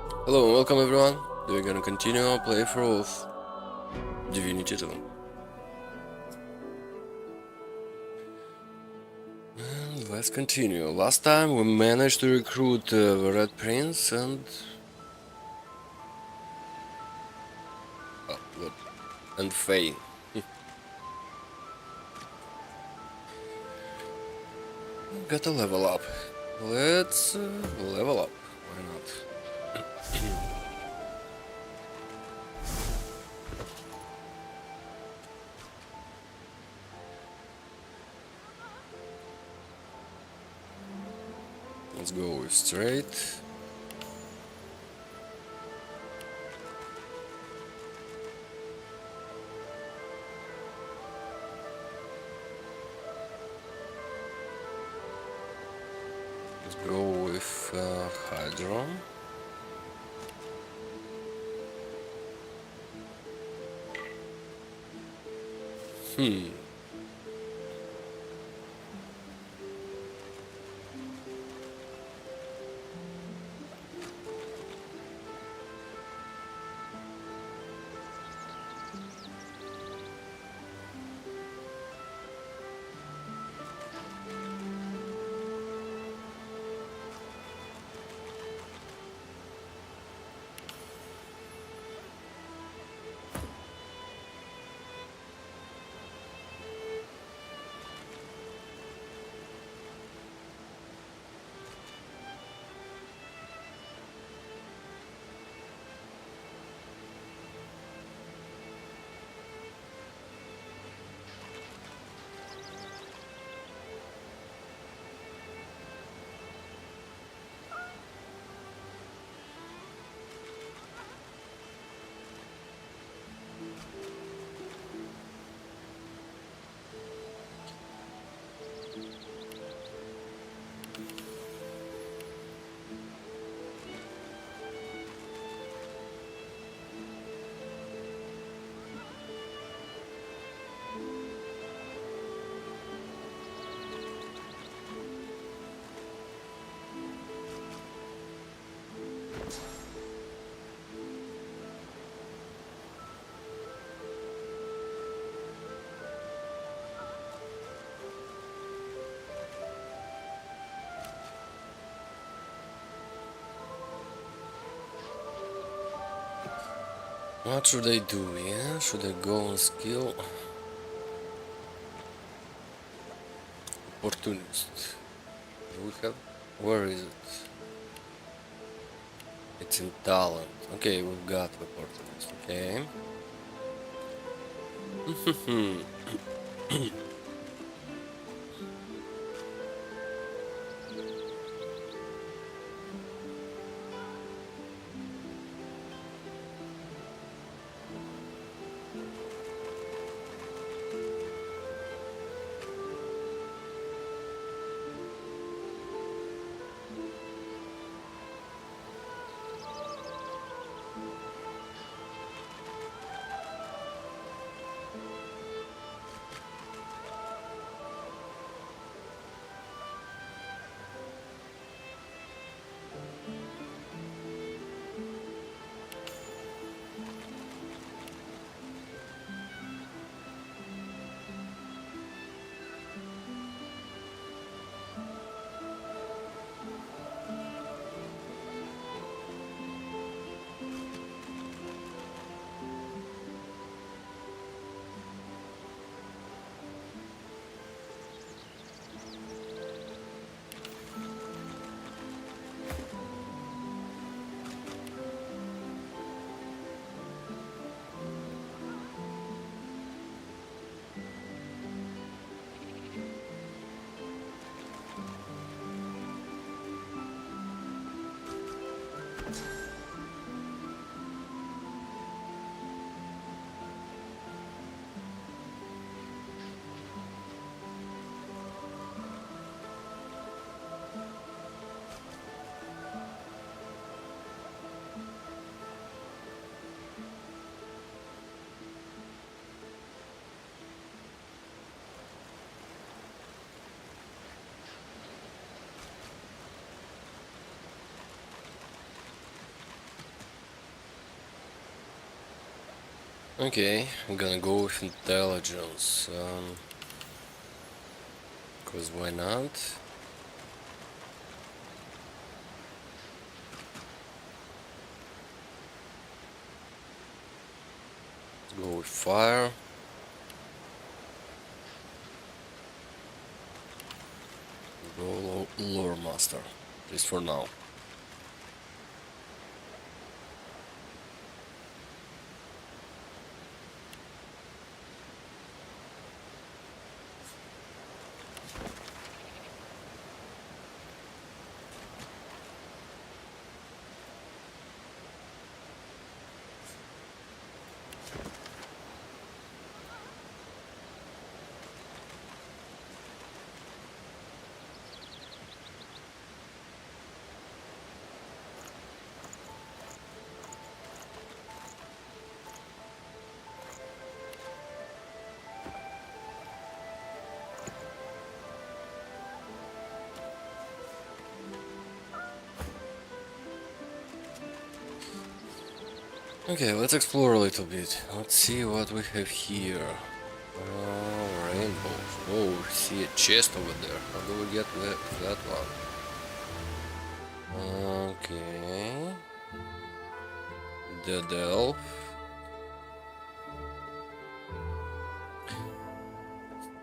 Hello and welcome everyone. We're gonna continue our playthrough of Divinity 2. And let's continue. Last time we managed to recruit the Red Prince and... Oh, what? And Faye. Gotta level up. Let's level up. Why not? Let's go with straight. Let's go with Hydro. Hmm. What should I do? Yeah, should I go on skill? Opportunist. Do we have? Where is it? It's in talent. Okay, we've got the opportunist. Okay. Okay, I'm gonna go with intelligence. Cause why not? Let's go with fire. Go lore master, just for now. Okay, let's explore a little bit. Let's see what we have here. Rainbows. Oh, we see a chest over there. How do we get that one? Okay. Dead elf.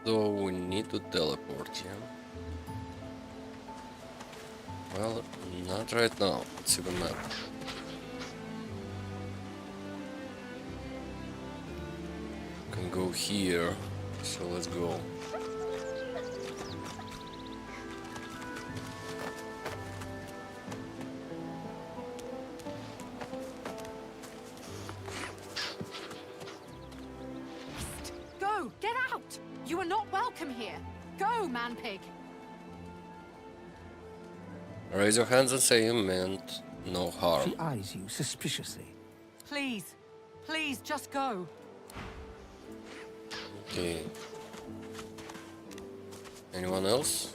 So we need to teleport, yeah? Well, not right now. Let's see the map. Can go here, so let's go. Go! Get out! You are not welcome here. Go, man-pig! Raise your hands and say you meant no harm. She eyes you suspiciously. Please. Please, just go. Okay. Anyone else?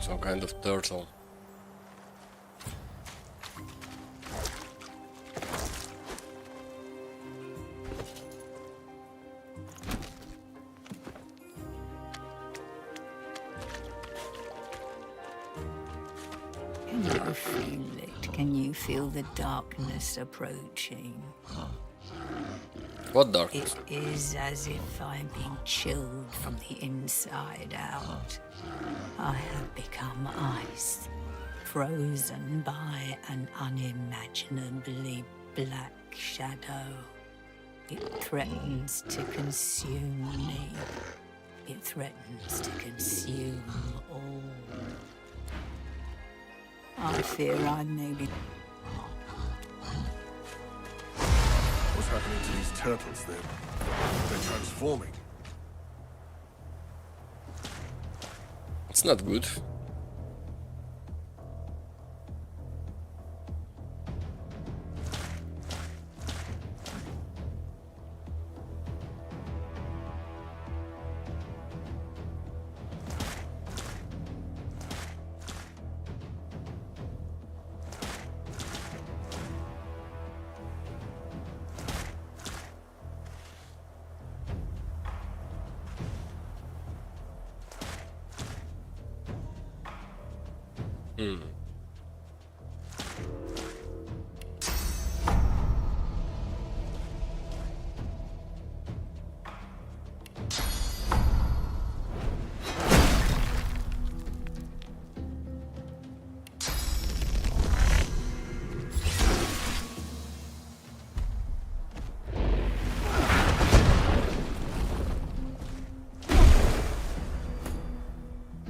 Some kind of turtle. Can you feel it? Can you feel the darkness approaching? What darkness? It is as if I'm being chilled from the inside out. I have become ice, frozen by an unimaginably black shadow. It threatens to consume me. It threatens to consume all. I fear I may be... What's happening to these turtles then? They're transforming. It's not good.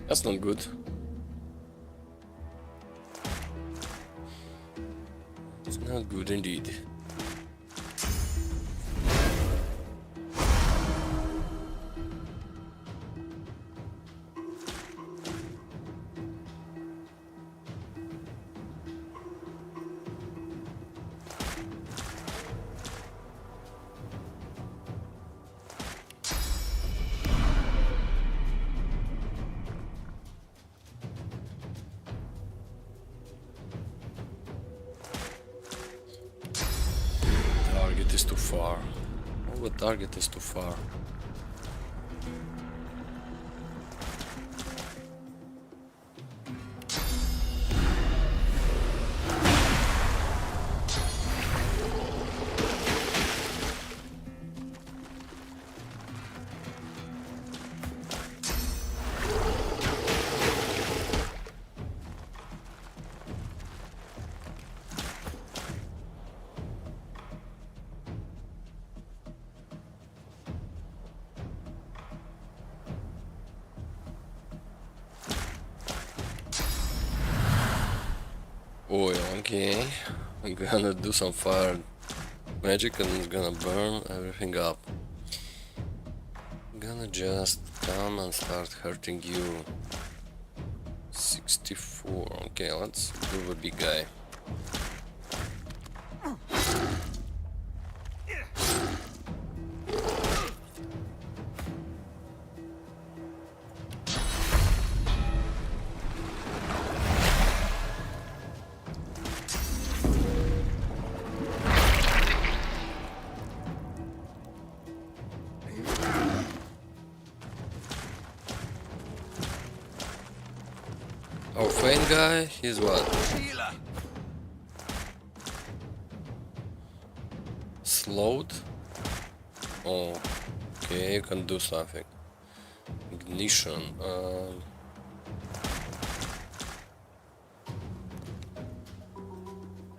That's not good. Not good indeed. Target is too far. Oh, the target is too far. Oil, okay. I'm gonna do some fire magic and it's gonna burn everything up. I'm gonna just come and start hurting you. 64, okay, let's do the big guy. Our faint guy, he's what? Slowed? Oh, okay, you can do something. Ignition.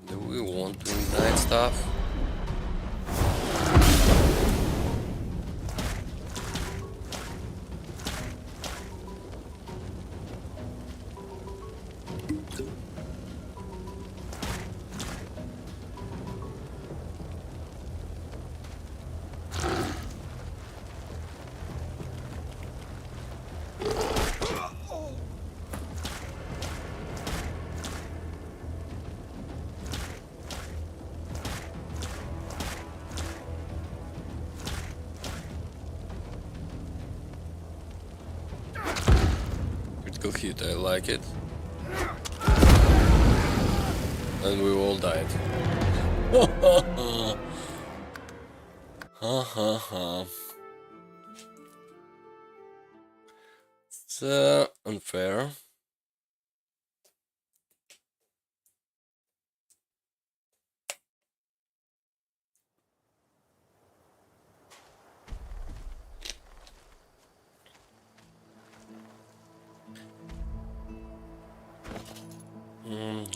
Do we want to ignite stuff? Critical hit, I like it. And we all died. Ha ha ha. It's unfair.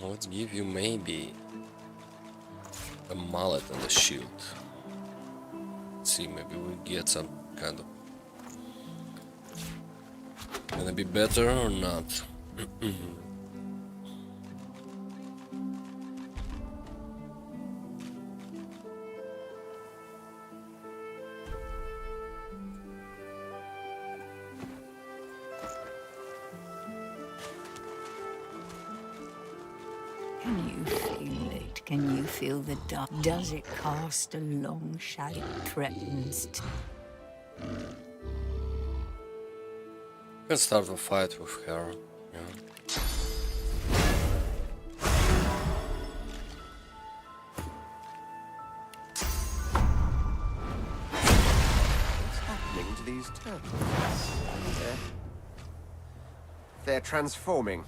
Let's give you maybe a mallet and a shield. Let's see, maybe we get some kind of... Gonna be better or not? Can you feel it? Can you feel the dark? Does it cast a long shadow? It threatens to... Let's start a fight with her. Yeah. What's happening to these turtles? They're transforming.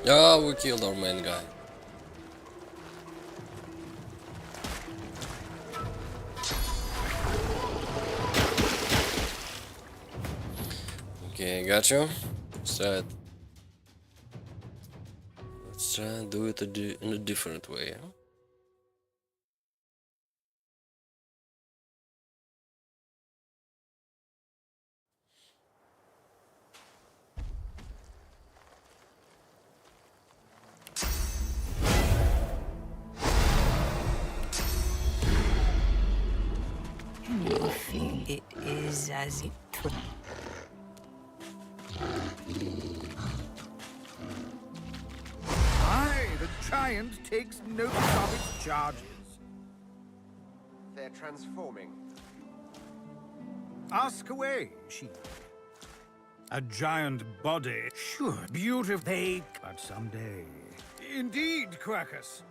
Oh, we killed our main guy. Okay, got you. Let's try and do it in a different way. Huh? Can you feel it is as it Aye, the giant takes notice of its charges. They're transforming. Ask away, she. A giant body, sure, beautiful, they, but someday. Indeed, Quackus.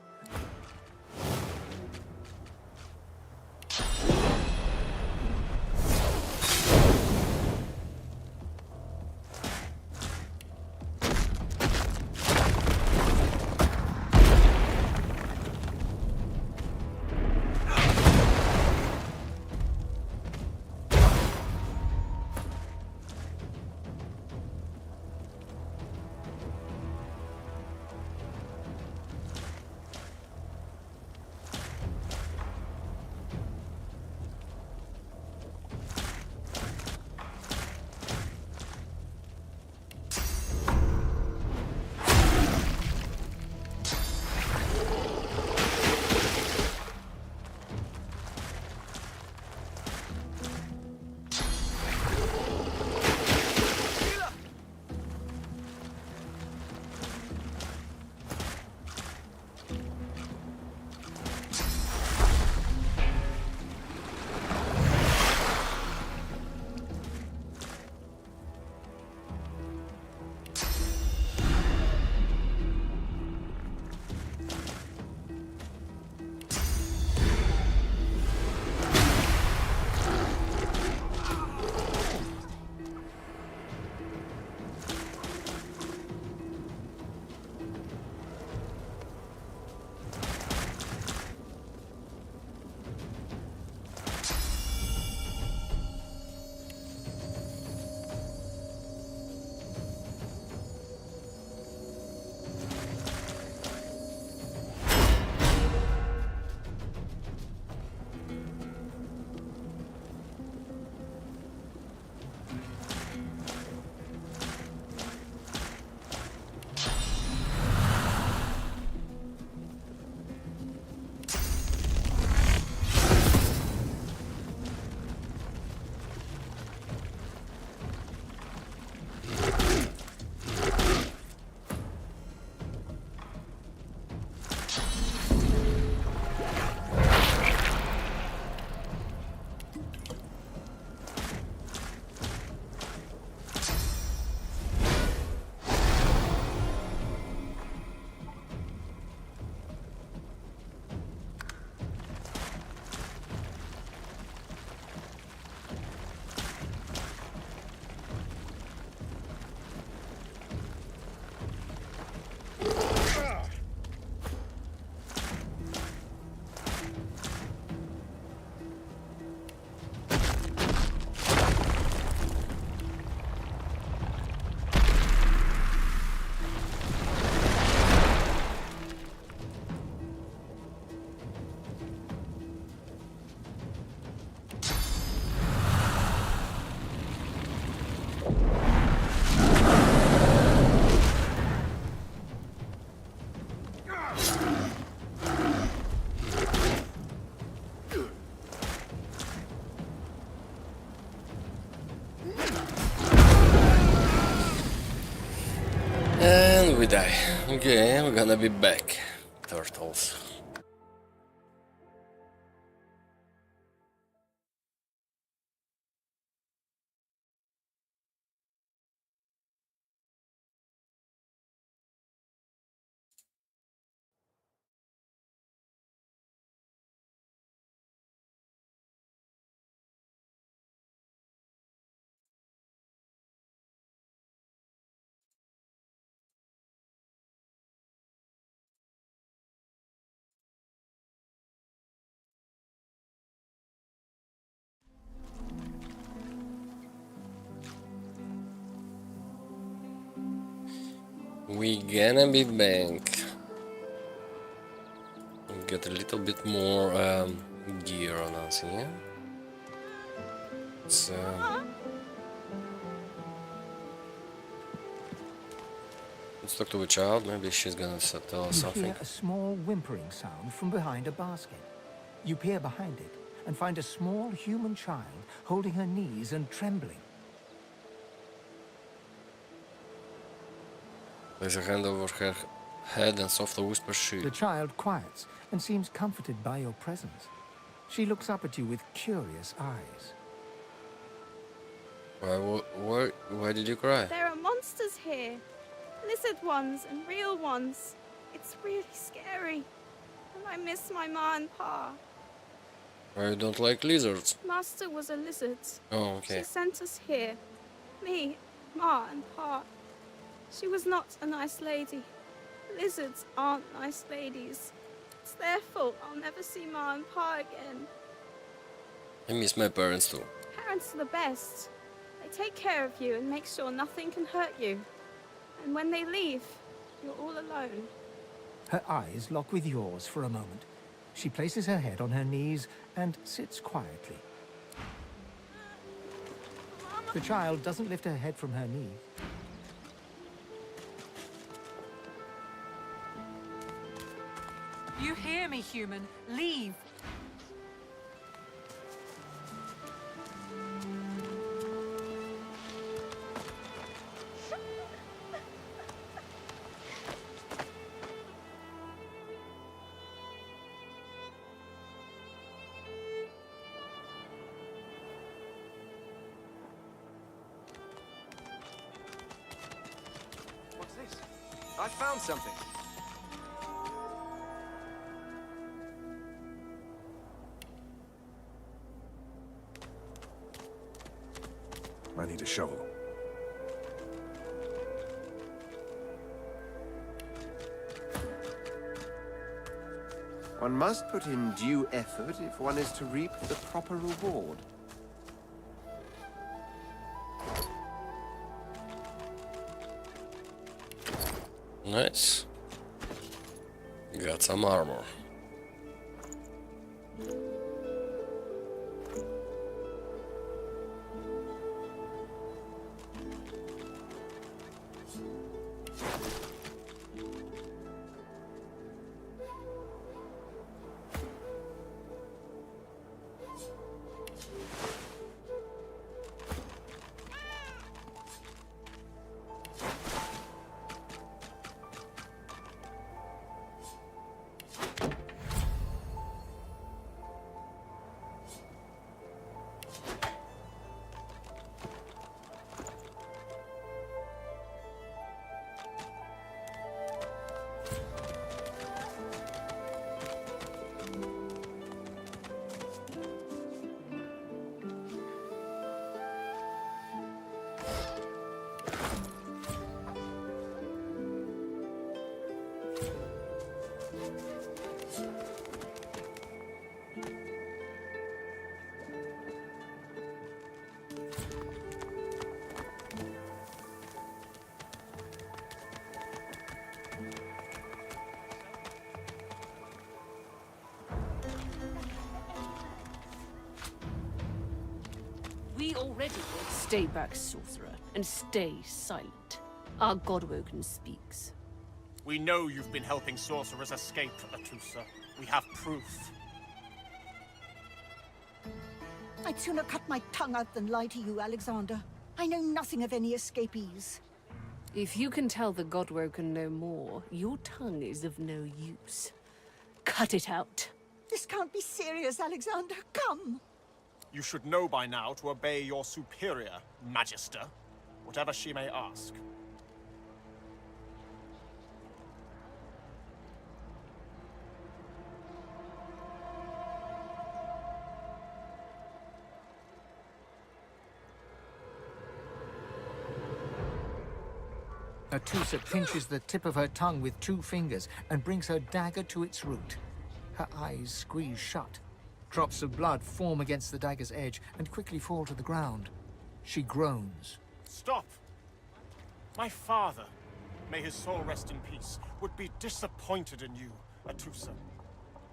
And we die. Okay, we're gonna be back, turtles. We gonna be back. Get a little bit more gear on us, yeah? So let's talk to a child. Maybe she's gonna tell us You something. hear a small whimpering sound from behind a basket. You peer behind it and find a small human child holding her knees and trembling. Lays a hand over her head and softly whispers, "She." The child quiets and seems comforted by your presence. She looks up at you with curious eyes. Why did you cry? There are monsters here. Lizard ones and real ones. It's really scary. And I miss my ma and pa. I don't like lizards. Master was a lizard. Oh, okay. She sent us here. Me, ma and pa. She was not a nice lady. Lizards aren't nice ladies. It's their fault I'll never see ma and pa again. I miss my parents too. Parents are the best. They take care of you and make sure nothing can hurt you. And when they leave, you're all alone. Her eyes lock with yours for a moment. She places her head on her knees and sits quietly. The child doesn't lift her head from her knee. You hear me, human. Leave. What's this? I found something. I need a shovel. One must put in due effort if one is to reap the proper reward. Nice. Got some armor. We already will. Stay back, sorcerer, and stay silent. Our Godwoken speaks. We know you've been helping sorcerers escape, Atusa. We have proof. I'd sooner cut my tongue out than lie to you, Alexander. I know nothing of any escapees. If you can tell the Godwoken no more, your tongue is of no use. Cut it out. This can't be serious, Alexander. Come! You should know by now to obey your superior, Magister, whatever she may ask. Atusa pinches the tip of her tongue with 2 fingers and brings her dagger to its root. Her eyes squeeze shut. Drops of blood form against the dagger's edge and quickly fall to the ground. She groans. Stop! My father. may his soul rest in peace, would be disappointed in you, Atusa.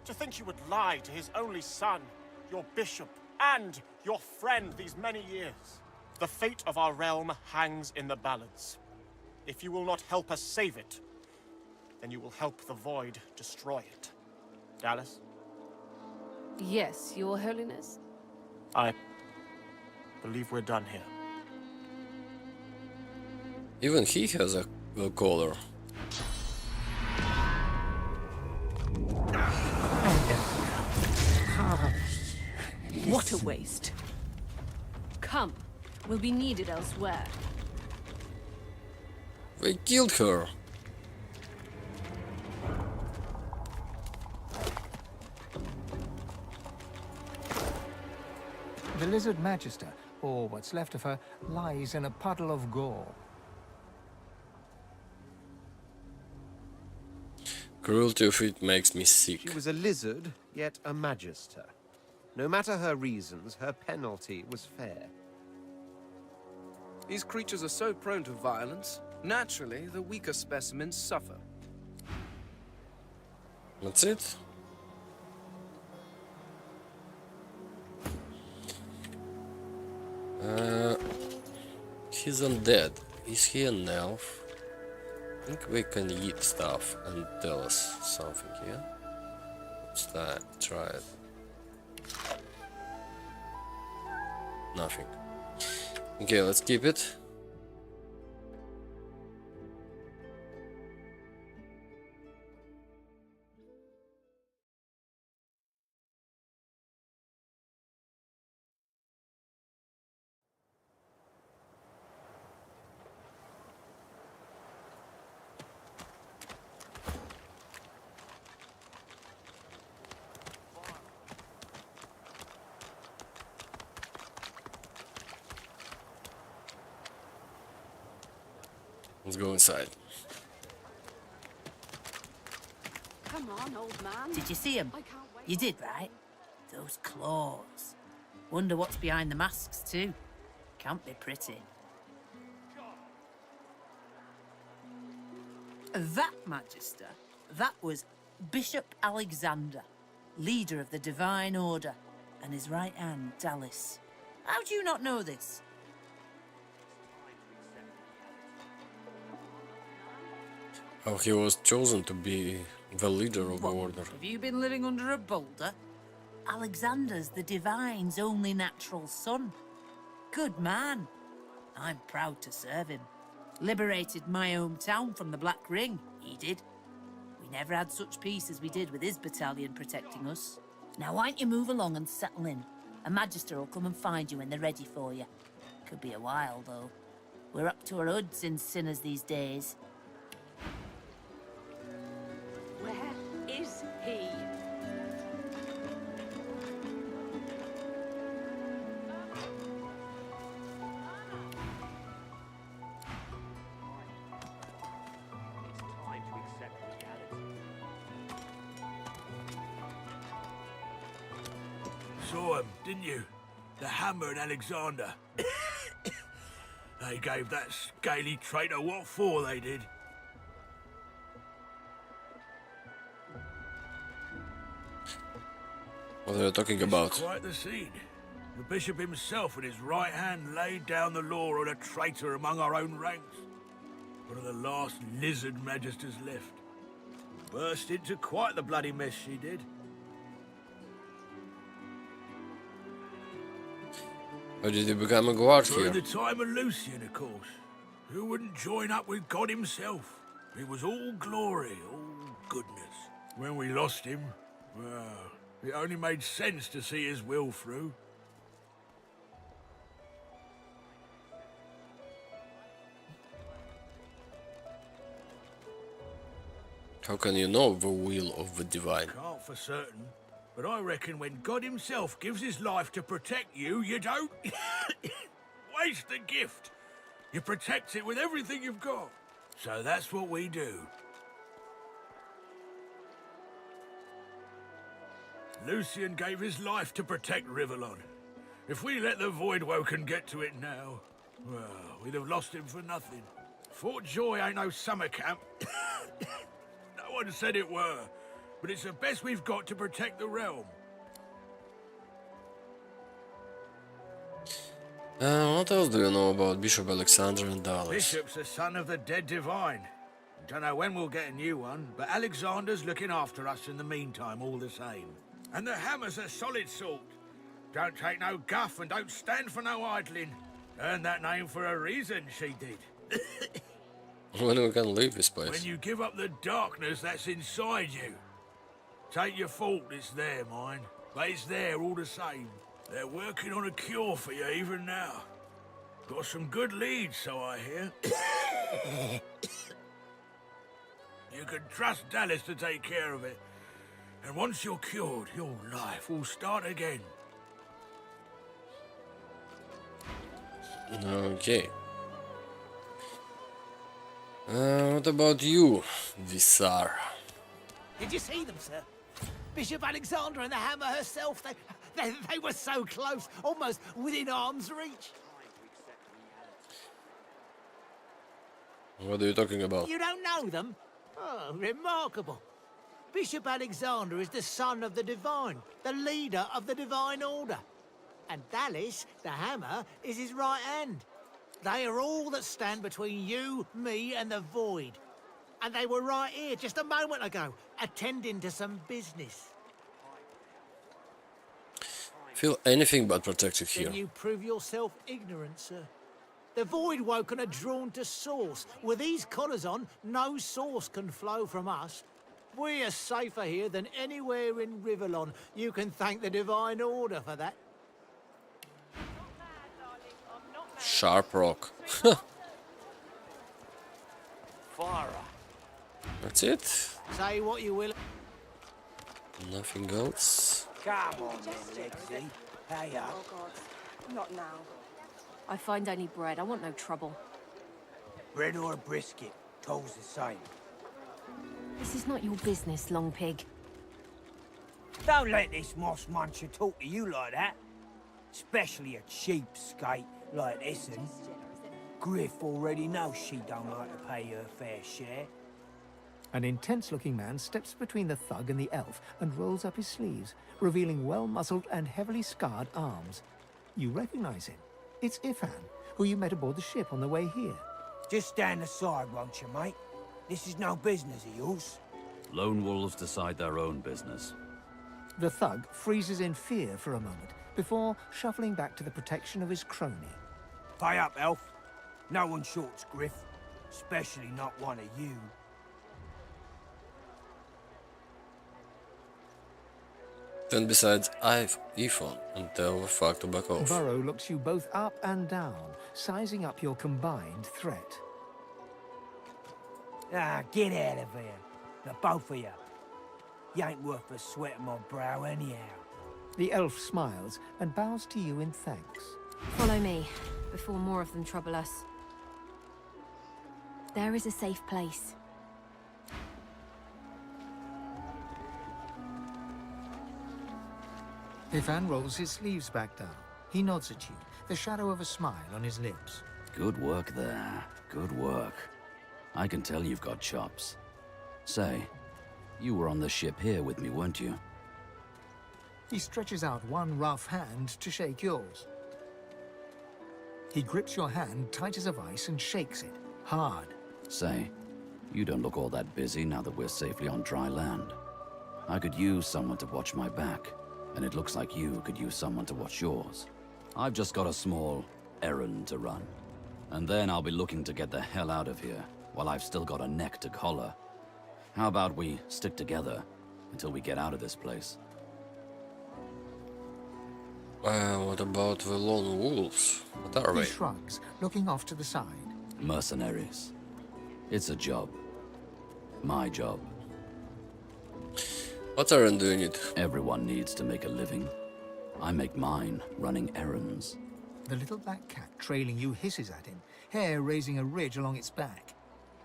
To think you would lie to his only son, your bishop, and your friend these many years. The fate of our realm hangs in the balance. If you will not help us save it, then you will help the Void destroy it. Dallas? Yes, Your Holiness? I believe we're done here. Even he has a collar. What a waste. Come, we'll be needed elsewhere. They killed her. The Lizard Magister, or what's left of her, lies in a puddle of gore. Cruelty of it makes me sick. She was a lizard, yet a magister. No matter her reasons, her penalty was fair. These creatures are so prone to violence. Naturally, the weaker specimens suffer. That's it? He's undead. Is he an elf? I think we can eat stuff and tell us something here. Let's try it. Nothing. Okay, let's keep it. Let's go inside. Come on, old man. Did you see him? I can't wait. You did, right? Those claws. Wonder what's behind the masks, too. Can't be pretty. That Magister, that was Bishop Alexander, leader of the Divine Order, and his right hand, Dallas. How do you not know this? How he was chosen to be the leader of the order. Have you been living under a boulder? Alexander's the Divine's only natural son. Good man. I'm proud to serve him. Liberated my hometown from the Black Ring, he did. We never had such peace as we did with his battalion protecting us. Now why don't you move along and settle in? A Magister will come and find you when they're ready for you. Could be a while, though. We're up to our hoods in sinners these days. Where is he? Saw him, didn't you? The Hammer and Alexander. They gave that scaly traitor what for, they did. What are you talking about? Quite the scene. The bishop himself with his right hand laid down the law on a traitor among our own ranks. One of the last lizard magisters left. Burst into quite the bloody mess she did. How did he become a guard During here? the time of Lucian, of course. Who wouldn't join up with God himself? It was all glory, all goodness. When we lost him, well, it only made sense to see his will through. How can you know the will of the Divine? Can't for certain, but I reckon when God himself gives his life to protect you, you don't waste the gift. You protect it with everything you've got. So that's what we do. Lucian gave his life to protect Rivellon. If we let the Voidwoken get to it now, well, we'd have lost him for nothing. Fort Joy ain't no summer camp. No one said it were, but it's the best we've got to protect the realm. What else do you know about Bishop Alexander and Dallas? Bishop's the son of the dead divine. Don't know when we'll get a new one, but Alexander's looking after us in the meantime all the same. And the hammer's a solid sort. Don't take no guff and don't stand for no idling. Earned that name for a reason, she did. When are we gonna leave this place? When you give up the darkness that's inside you. Take your fault, it's there, mine. But it's there all the same. They're working on a cure for you even now. Got some good leads, so I hear. You can trust Dallas to take care of it. And once you're cured, your life will start again. Okay. What about you, Visar? Did you see them, sir? Bishop Alexander and the hammer herself, they were so close, almost within arm's reach. What are you talking about? You don't know them? Oh, remarkable. Bishop Alexander is the son of the divine, the leader of the divine order. And Dallas, the hammer, is his right hand. They are all that stand between you, me, and the void. And they were right here just a moment ago, attending to some business. Feel anything but protected here. Then you prove yourself ignorant, sir. The void woken are drawn to source. With these collars on, no source can flow from us. We are safer here than anywhere in Riverlon. You can thank the divine order for that. Sharp rock. Fire. That's it? Say what you will. Nothing else? Come on then, Lexi. Hey up. Oh God, not now. I find only bread. I want no trouble. Bread or a brisket, toll's the same. This is not your business, Long Pig. Don't let this moss muncher talk to you like that. Especially a cheapskate like this one. Griff already knows she don't like to pay her fair share. An intense-looking man steps between the thug and the elf and rolls up his sleeves, revealing well-muscled and heavily scarred arms. You recognize him. It's Ifan, who you met aboard the ship on the way here. Just stand aside, won't you, mate? This is no business of yours. Lone wolves decide their own business. The thug freezes in fear for a moment, before shuffling back to the protection of his crony. Pay up, elf. No one shorts Griff, especially not one of you. Then besides, I've Ifon and tell the fuck to back off. Burrow looks you both up and down, sizing up your combined threat. Ah, get out of here. The both of you. You ain't worth the sweat of my brow anyhow. The elf smiles and bows to you in thanks. Follow me, before more of them trouble us. There is a safe place. Ifan rolls his sleeves back down. He nods at you, the shadow of a smile on his lips. Good work there. Good work. I can tell you've got chops. Say, you were on the ship here with me, weren't you? He stretches out one rough hand to shake yours. He grips your hand tight as a vice and shakes it, hard. Say, you don't look all that busy now that we're safely on dry land. I could use someone to watch my back, and it looks like you could use someone to watch yours. I've just got a small errand to run. And then I'll be looking to get the hell out of here, while I've still got a neck to collar. How about we stick together until we get out of this place? What about the lone wolves? What are He they? shrugs, looking off to the side. Mercenaries. It's a job. My job. What errand do you need? Everyone needs to make a living. I make mine running errands. The little black cat trailing you hisses at him, hair raising a ridge along its back.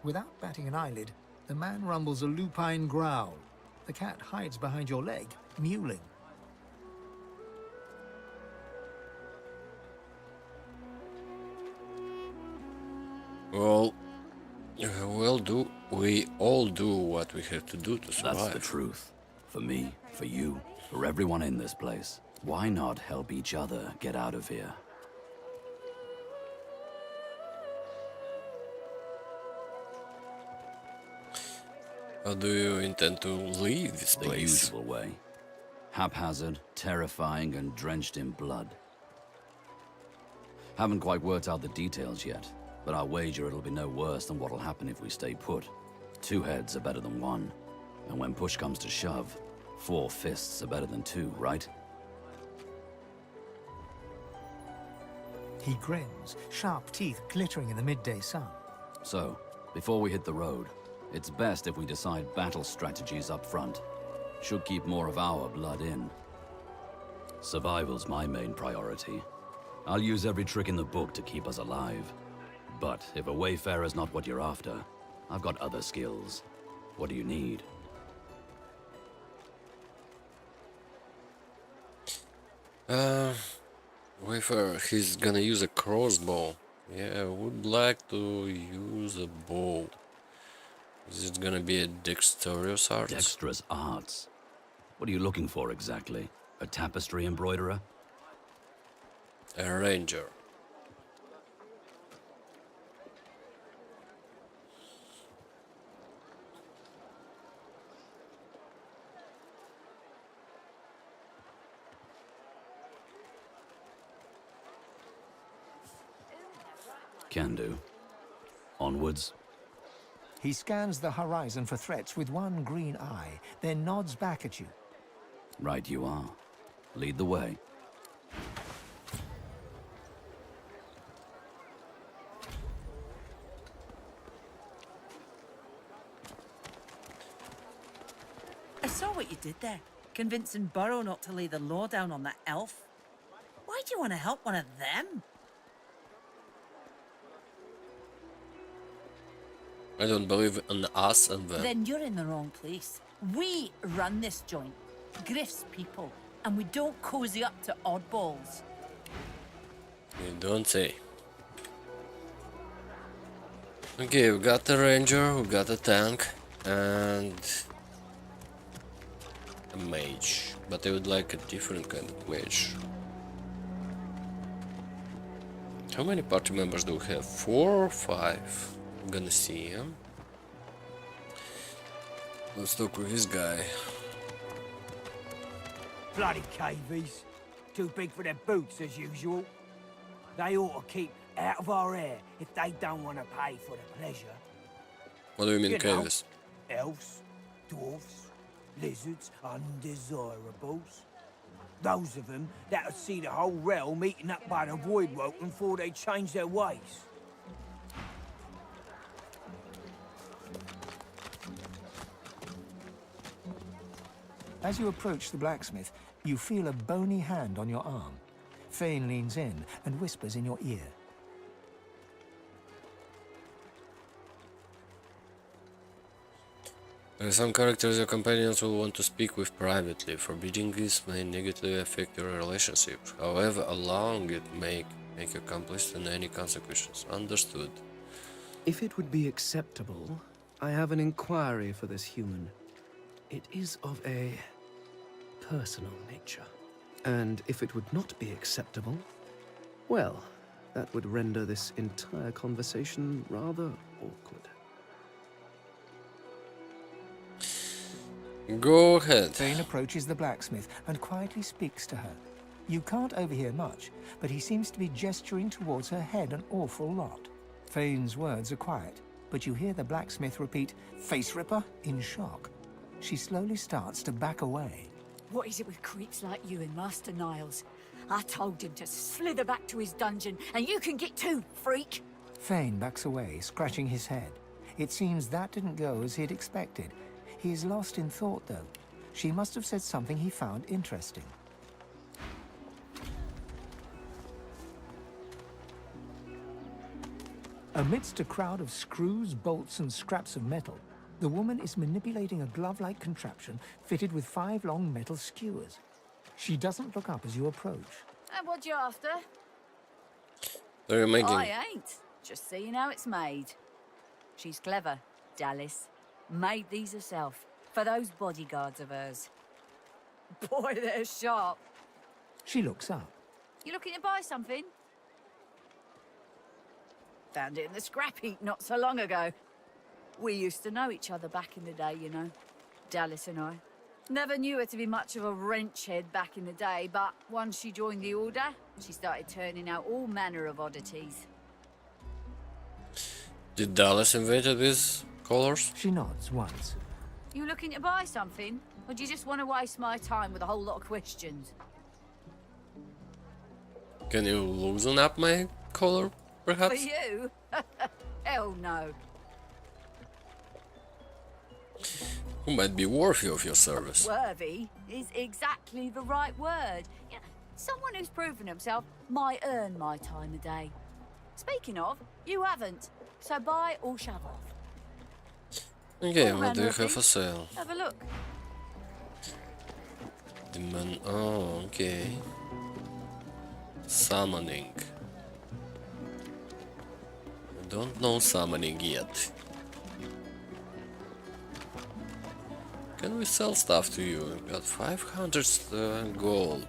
Without batting an eyelid, the man rumbles a lupine growl. The cat hides behind your leg, mewling. Well, all do what we have to do to survive. That's the truth. For me, for you, for everyone in this place. Why not help each other get out of here? How do you intend to leave this place? The usual way. Haphazard, terrifying, and drenched in blood. Haven't quite worked out the details yet, but I wager it'll be no worse than what'll happen if we stay put. 2 heads are better than 1. And when push comes to shove, 4 fists are better than 2, right? He grins, sharp teeth glittering in the midday sun. So, before we hit the road, it's best if we decide battle strategies up front. Should keep more of our blood in. Survival's my main priority. I'll use every trick in the book to keep us alive. But if a wayfarer's not what you're after, I've got other skills. What do you need? Wayfarer, he's gonna use a crossbow. Yeah, I would like to use a bow. Is it gonna be a dexterous art? Dexterous arts? What are you looking for exactly? A tapestry embroiderer? A ranger. Can do. Onwards. He scans the horizon for threats with one green eye, then nods back at you. Right you are. Lead the way. I saw what you did there, convincing Burrow not to lay the law down on that elf. Why do you want to help one of them? I don't believe in us and them. Then you're in the wrong place. We run this joint, Griff's people, and we don't cozy up to oddballs. You don't say. Okay, we got the ranger, we got a tank, and a mage. But I would like a different kind of mage. How many party members do we have? 4 or 5? I'm gonna see him. Let's talk with this guy. Bloody cavies. Too big for their boots, as usual. They ought to keep out of our hair if they don't want to pay for the pleasure. What do you mean, You know, caves? elves, dwarfs, lizards, undesirables. Those of them that would see the whole realm eaten up by the void woken before they change their ways. As you approach the blacksmith, you feel a bony hand on your arm. Fane leans in and whispers in your ear. There are some characters your companions will want to speak with privately. Forbidding this may negatively affect your relationship. However, allowing it may make you complicit in any consequences. Understood. If it would be acceptable, I have an inquiry for this human. It is of a personal nature. And if it would not be acceptable, well, that would render this entire conversation rather awkward. Go ahead. Fane approaches the blacksmith and quietly speaks to her. You can't overhear much, but he seems to be gesturing towards her head an awful lot. Fane's words are quiet, but you hear the blacksmith repeat, "Face Ripper," in shock. She slowly starts to back away. What is it with creeps like you and Master Niles? I told him to slither back to his dungeon, and you can get too, freak! Fane backs away, scratching his head. It seems that didn't go as he'd expected. He is lost in thought, though. She must have said something he found interesting. Amidst a crowd of screws, bolts, and scraps of metal, the woman is manipulating a glove-like contraption fitted with 5 long metal skewers. She doesn't look up as you approach. And what you after? What are you making? I ain't. Just seeing how it's made. She's clever. Dallas. Made these herself, for those bodyguards of hers. Boy, they're sharp. She looks up. You looking to buy something? Found it in the scrap heap not so long ago. We used to know each other back in the day, you know. Dallas and I. Never knew her to be much of a wrench head back in the day, but once she joined the Order, she started turning out all manner of oddities. Did Dallas invented these colors? She nods once. You looking to buy something? Or do you just want to waste my time with a whole lot of questions? Can you loosen up my collar, For perhaps? you? Hell no. Who might be worthy of your service? Worthy is exactly the right word. You know, someone who's proven himself might earn my time of day. Speaking of, you haven't. So buy or shove off. Okay, All what round do you looking. have for sale? Have a look. Demon. Oh, okay. Summoning. I don't know summoning yet. Can we sell stuff to you? We got 500 gold.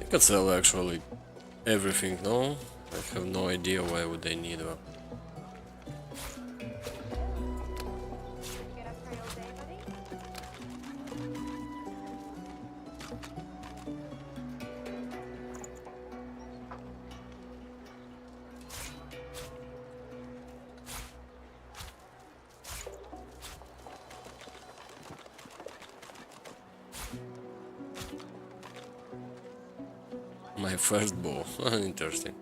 I could sell actually everything, no? I have no idea why would they need one. My first bow. Interesting.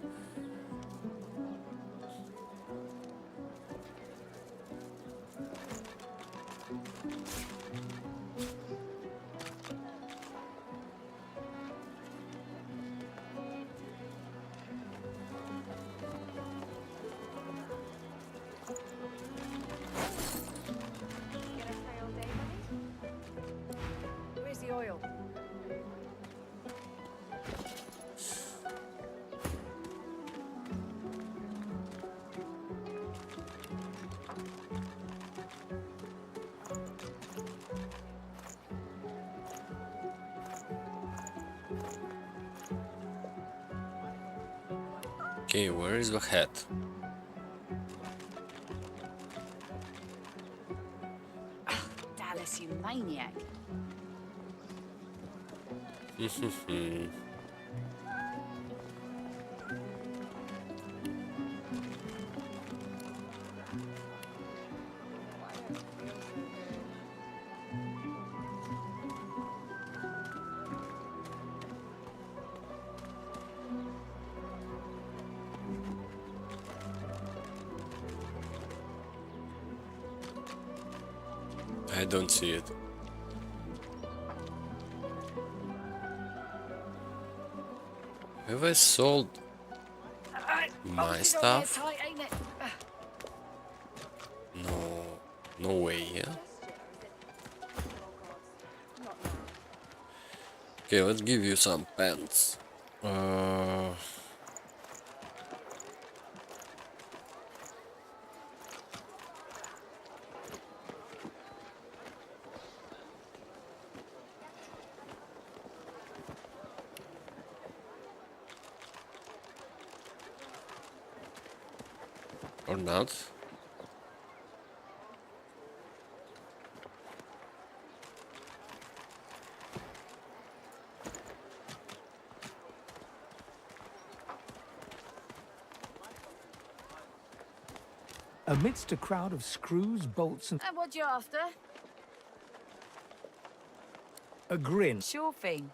Where's the oil? Okay, where is the hat? Dallas, you maniac. I don't see it. Have I sold my stuff? Tight, ain't it? No, no way, yeah? Okay, let's give you some pants. Or not. Amidst a crowd of screws, bolts, and And what you after? a grin. Sure thing.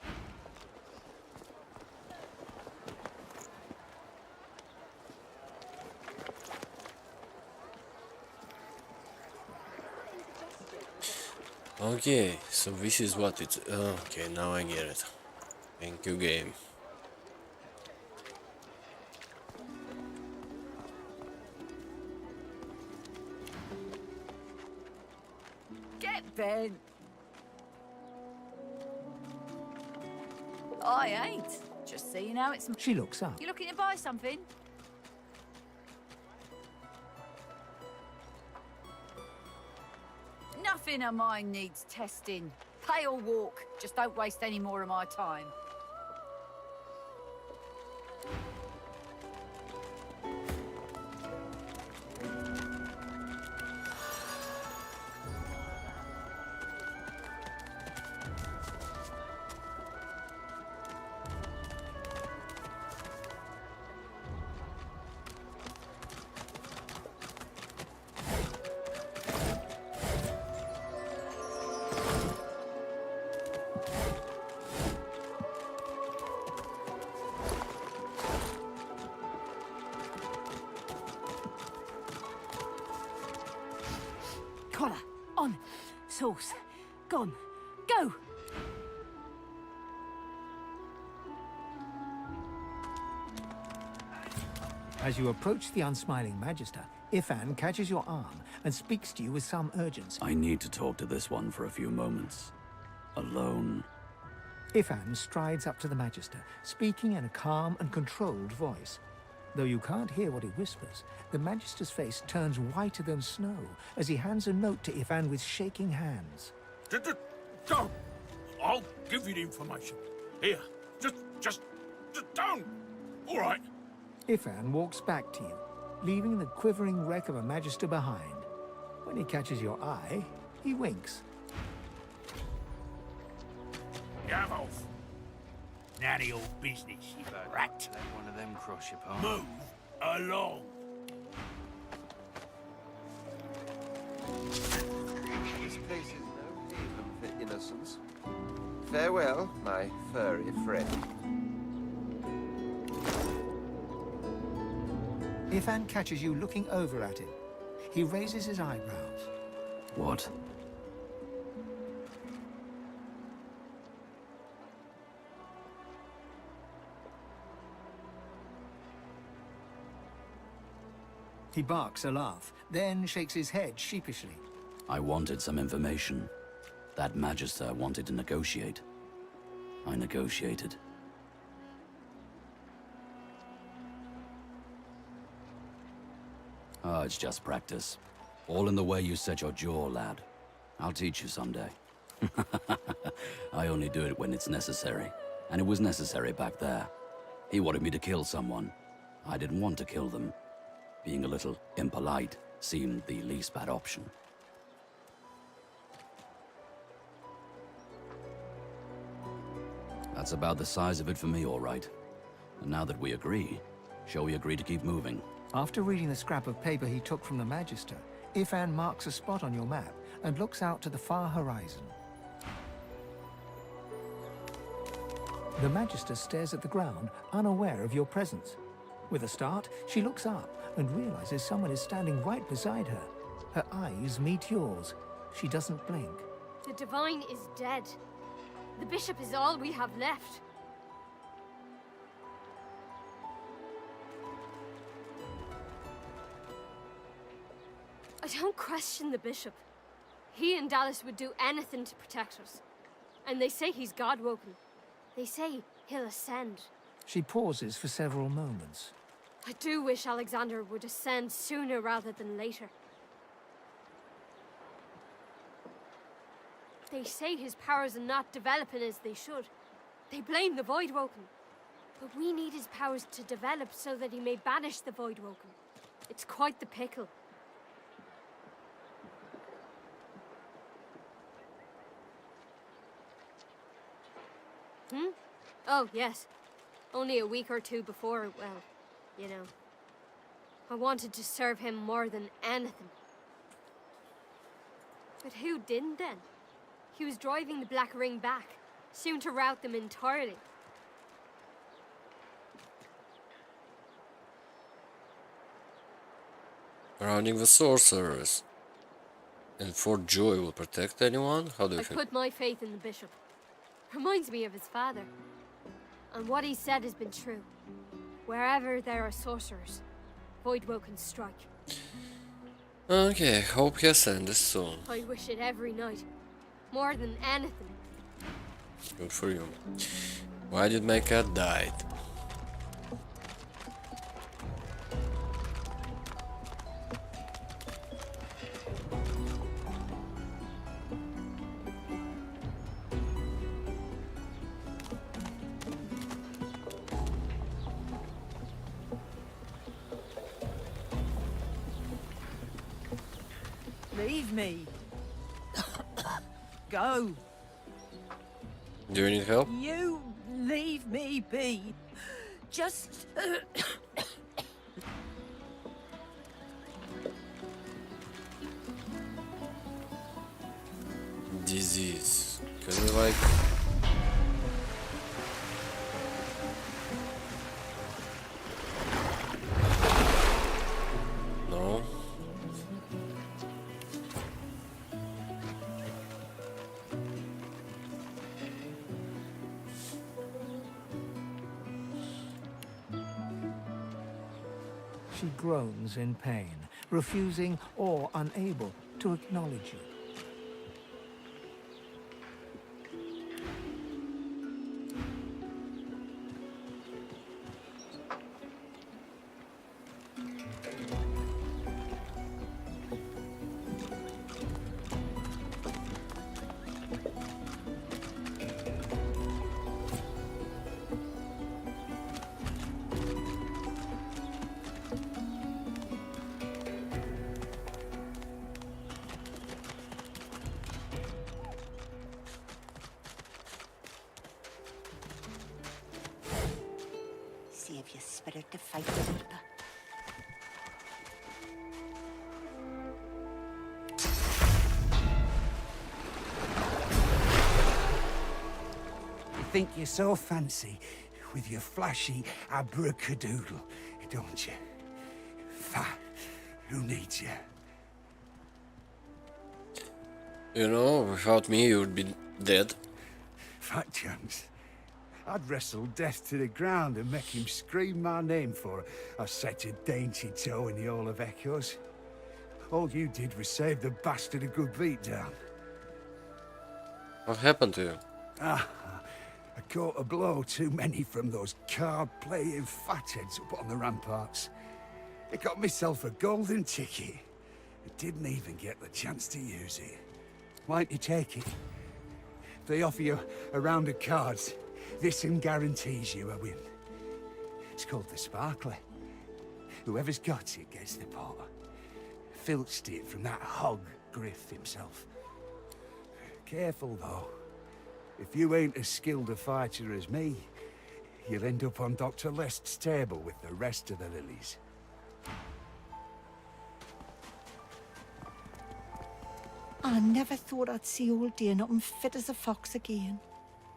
Okay, so this is what it's... okay, now I get it. Thank you, game. Get bent. I ain't. Just so you know, it's... She looks up. You looking to buy something? Nothing of mine needs testing. Pay or walk. Just don't waste any more of my time. Collar, on, sauce, gone, go! As you approach the unsmiling Magister, Ifan catches your arm and speaks to you with some urgency. I need to talk to this one for a few moments. Alone. Ifan strides up to the Magister, speaking in a calm and controlled voice. Though you can't hear what he whispers, the Magister's face turns whiter than snow as he hands a note to Ifan with shaking hands. Don't! I'll give you the information. Here, just don't! All right. Ifan walks back to you, leaving the quivering wreck of a Magister behind. When he catches your eye, he winks. Gav off. None of your business, you rat. Let one of them cross your path. Move along. This place is no haven for innocence. Farewell, my furry friend. Ifan catches you looking over at him. He raises his eyebrows. What? He barks a laugh, then shakes his head sheepishly. I wanted some information. That Magister wanted to negotiate. I negotiated. Oh, it's just practice. All in the way you set your jaw, lad. I'll teach you someday. I only do it when it's necessary. And it was necessary back there. He wanted me to kill someone. I didn't want to kill them. Being a little impolite seemed the least bad option. That's about the size of it for me, all right. And now that we agree, shall we agree to keep moving? After reading the scrap of paper he took from the Magister, Ifan marks a spot on your map and looks out to the far horizon. The Magister stares at the ground, unaware of your presence. With a start, she looks up and realizes someone is standing right beside her. Her eyes meet yours. She doesn't blink. The Divine is dead. The Bishop is all we have left. I don't question the Bishop. He and Dallas would do anything to protect us. And they say he's God-woken. They say he'll ascend. She pauses for several moments. I do wish Alexander would ascend sooner rather than later. They say his powers are not developing as they should. They blame the Voidwoken. But we need his powers to develop so that he may banish the Voidwoken. It's quite the pickle. Hmm? Oh, yes. Only a week or two before, well, you know. I wanted to serve him more than anything. But who didn't then? He was driving the Black Ring back, soon to rout them entirely. Routing the sorcerers. And Fort Joy will protect anyone? How do you I think? put my faith in the bishop. Reminds me of his father. And what he said has been true. Wherever there are sorcerers, Voidwoken strike. Okay, hope he ascends soon. I wish it every night. More than anything. Good for you. Why did my cat die? Leave me. Go. Do you need help? You leave me be. Just... Disease. Can we like... No. She groans in pain, refusing or unable to acknowledge you. Save your spirit to fight the Reaper. You think you're so fancy with your flashy abracadadoodle, don't you? Fat, who needs you? You know, without me you would be dead. Fat chance. I'd wrestle death to the ground and make him scream my name for I set a dainty toe in the Hall of Echoes. All you did was save the bastard a good beatdown. What happened to you? I caught a blow too many from those card-playing fatheads up on the ramparts. I got myself a golden ticket. I didn't even get the chance to use it. Why don't you take it? They offer you a round of cards. This one guarantees you a win. It's called the Sparkler. Whoever's got it gets the pot. Filched it from that hog Griff himself. Careful though. If you ain't as skilled a fighter as me, you'll end up on Dr. Lest's table with the rest of the lilies. I never thought I'd see old dear nothing fit as a fox again.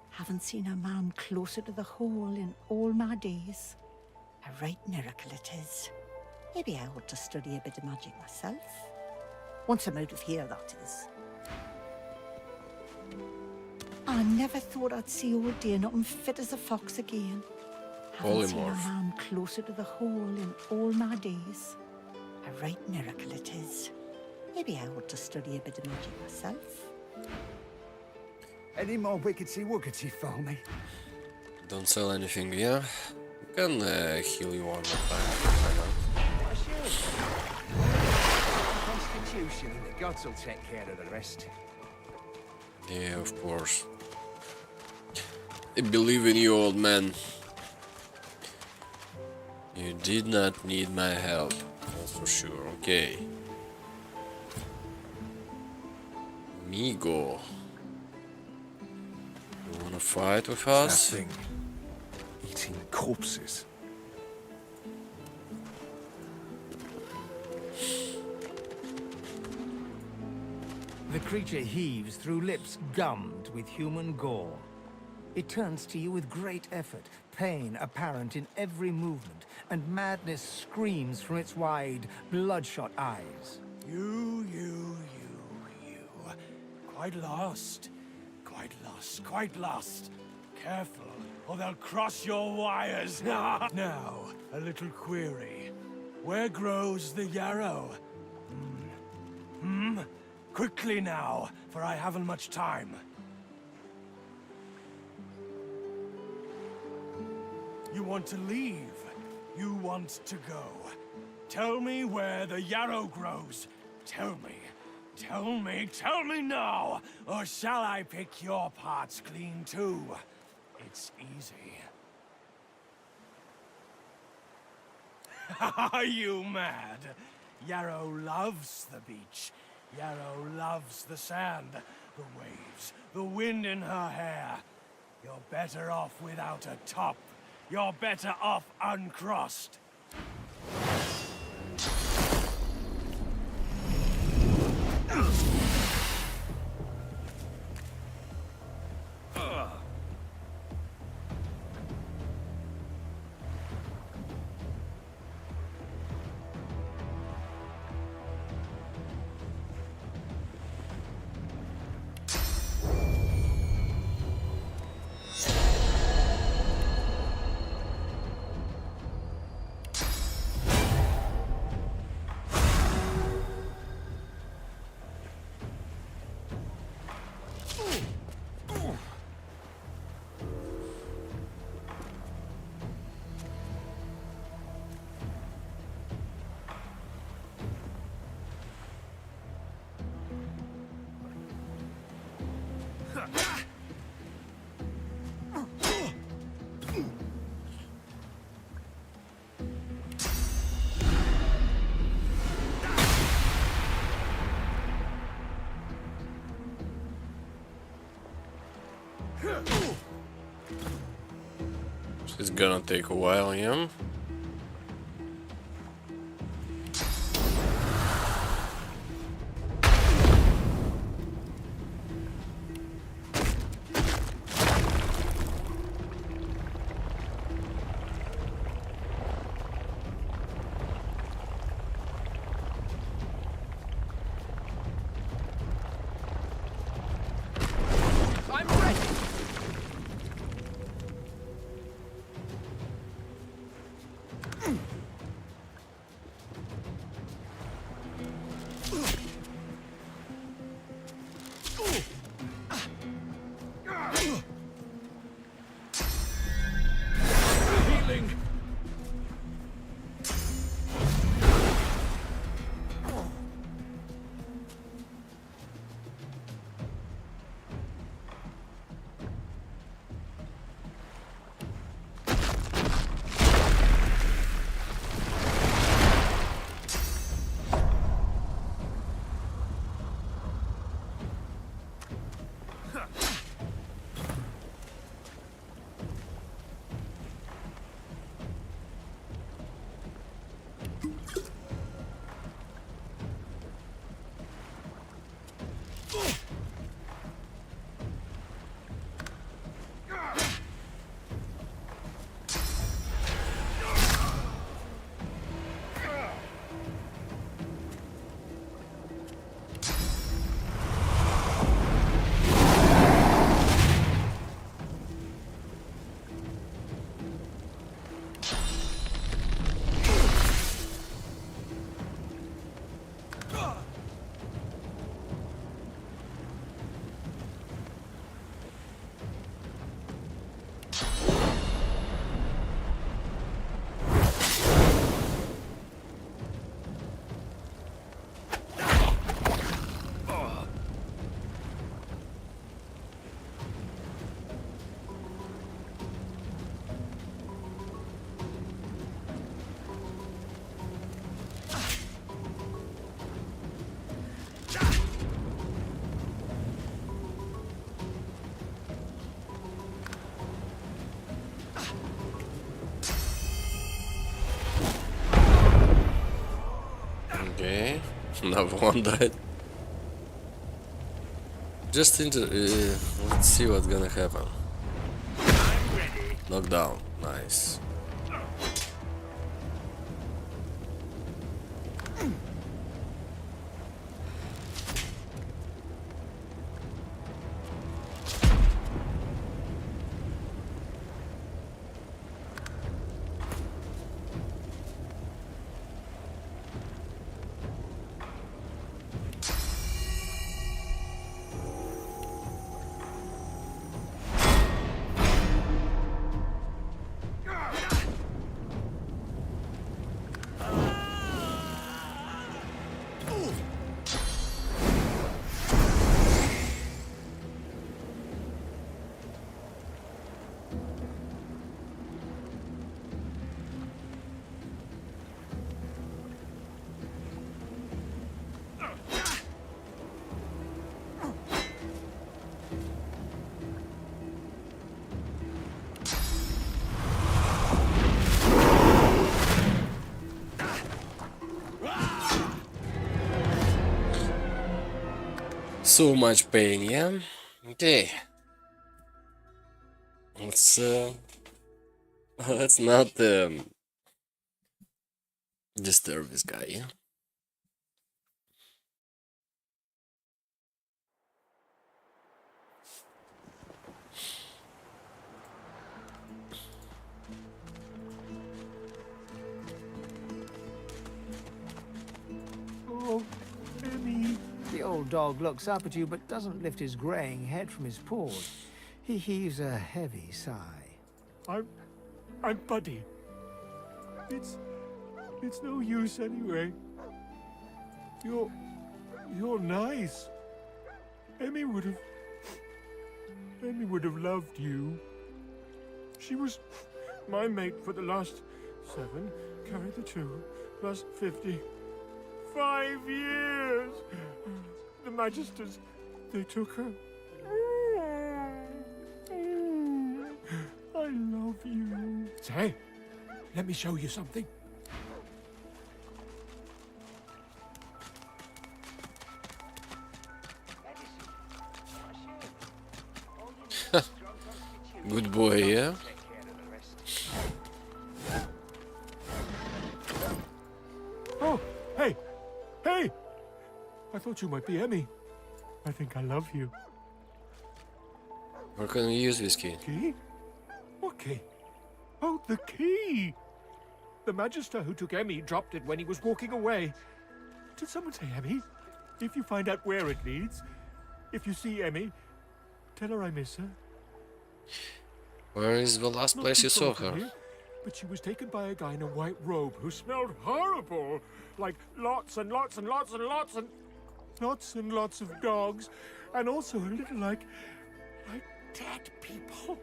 Haven't seen a man closer to the hole in all my days. A right miracle it is. Maybe I ought to study a bit of magic myself. Once I'm out of here, that is. I never thought I'd see old dear nothing fit as a fox again. Haven't seen a man closer to the hole in all my days. A right miracle it is. Maybe I ought to study a bit of magic myself. Any more wickety-wookety for me? Don't sell anything here. You can heal you one more time. What's yours? Constitution and the gods will take care of the rest. Yeah, of course. I believe in you, old man. You did not need my help, that's for sure. Okay. Migo. You wanna fight with us? That thing. Eating corpses. The creature heaves through lips gummed with human gore. It turns to you with great effort, pain apparent in every movement, and madness screams from its wide, bloodshot eyes. You. Quite lost. Quite lost. Quite lost. Careful, or they'll cross your wires. Now, a little query. Where grows the yarrow? Quickly now, for I haven't much time. You want to leave. You want to go. Tell me where the yarrow grows. Tell me. Tell me. Tell me now! Or shall I pick your parts clean too? It's easy. Are you mad? Yarrow loves the beach. Yarrow loves the sand, the waves, the wind in her hair. You're better off without a top. You're better off uncrossed. It's gonna take a while, yeah? I'm ready! Healing! Okay, another one died. Just let's see what's gonna happen. Knockdown, nice. So much pain, yeah? Okay. Let's not disturb this guy, yeah? Oh, Emmy. The old dog looks up at you but doesn't lift his greying head from his paws. He heaves a heavy sigh. I'm Buddy. It's no use anyway. You're nice. Emmy would have loved you. She was my mate for the last 7, carry the 2, plus 50. 5 years! The Magisters, they took her. I love you. Say, let me show you something. Good boy, yeah? Oh, hey! Hey! I thought you might be Emmy. I think I love you. Where can we use this key? Key? What key? Oh, the key! The Magister who took Emmy dropped it when he was walking away. Did someone say Emmy? If you find out where it leads, if you see Emmy, tell her I miss her. Where is the last Not place too you saw far from her? here, but she was taken by a guy in a white robe who smelled horrible. Like lots and lots and lots and lots and lots of dogs. And also a little like dead people.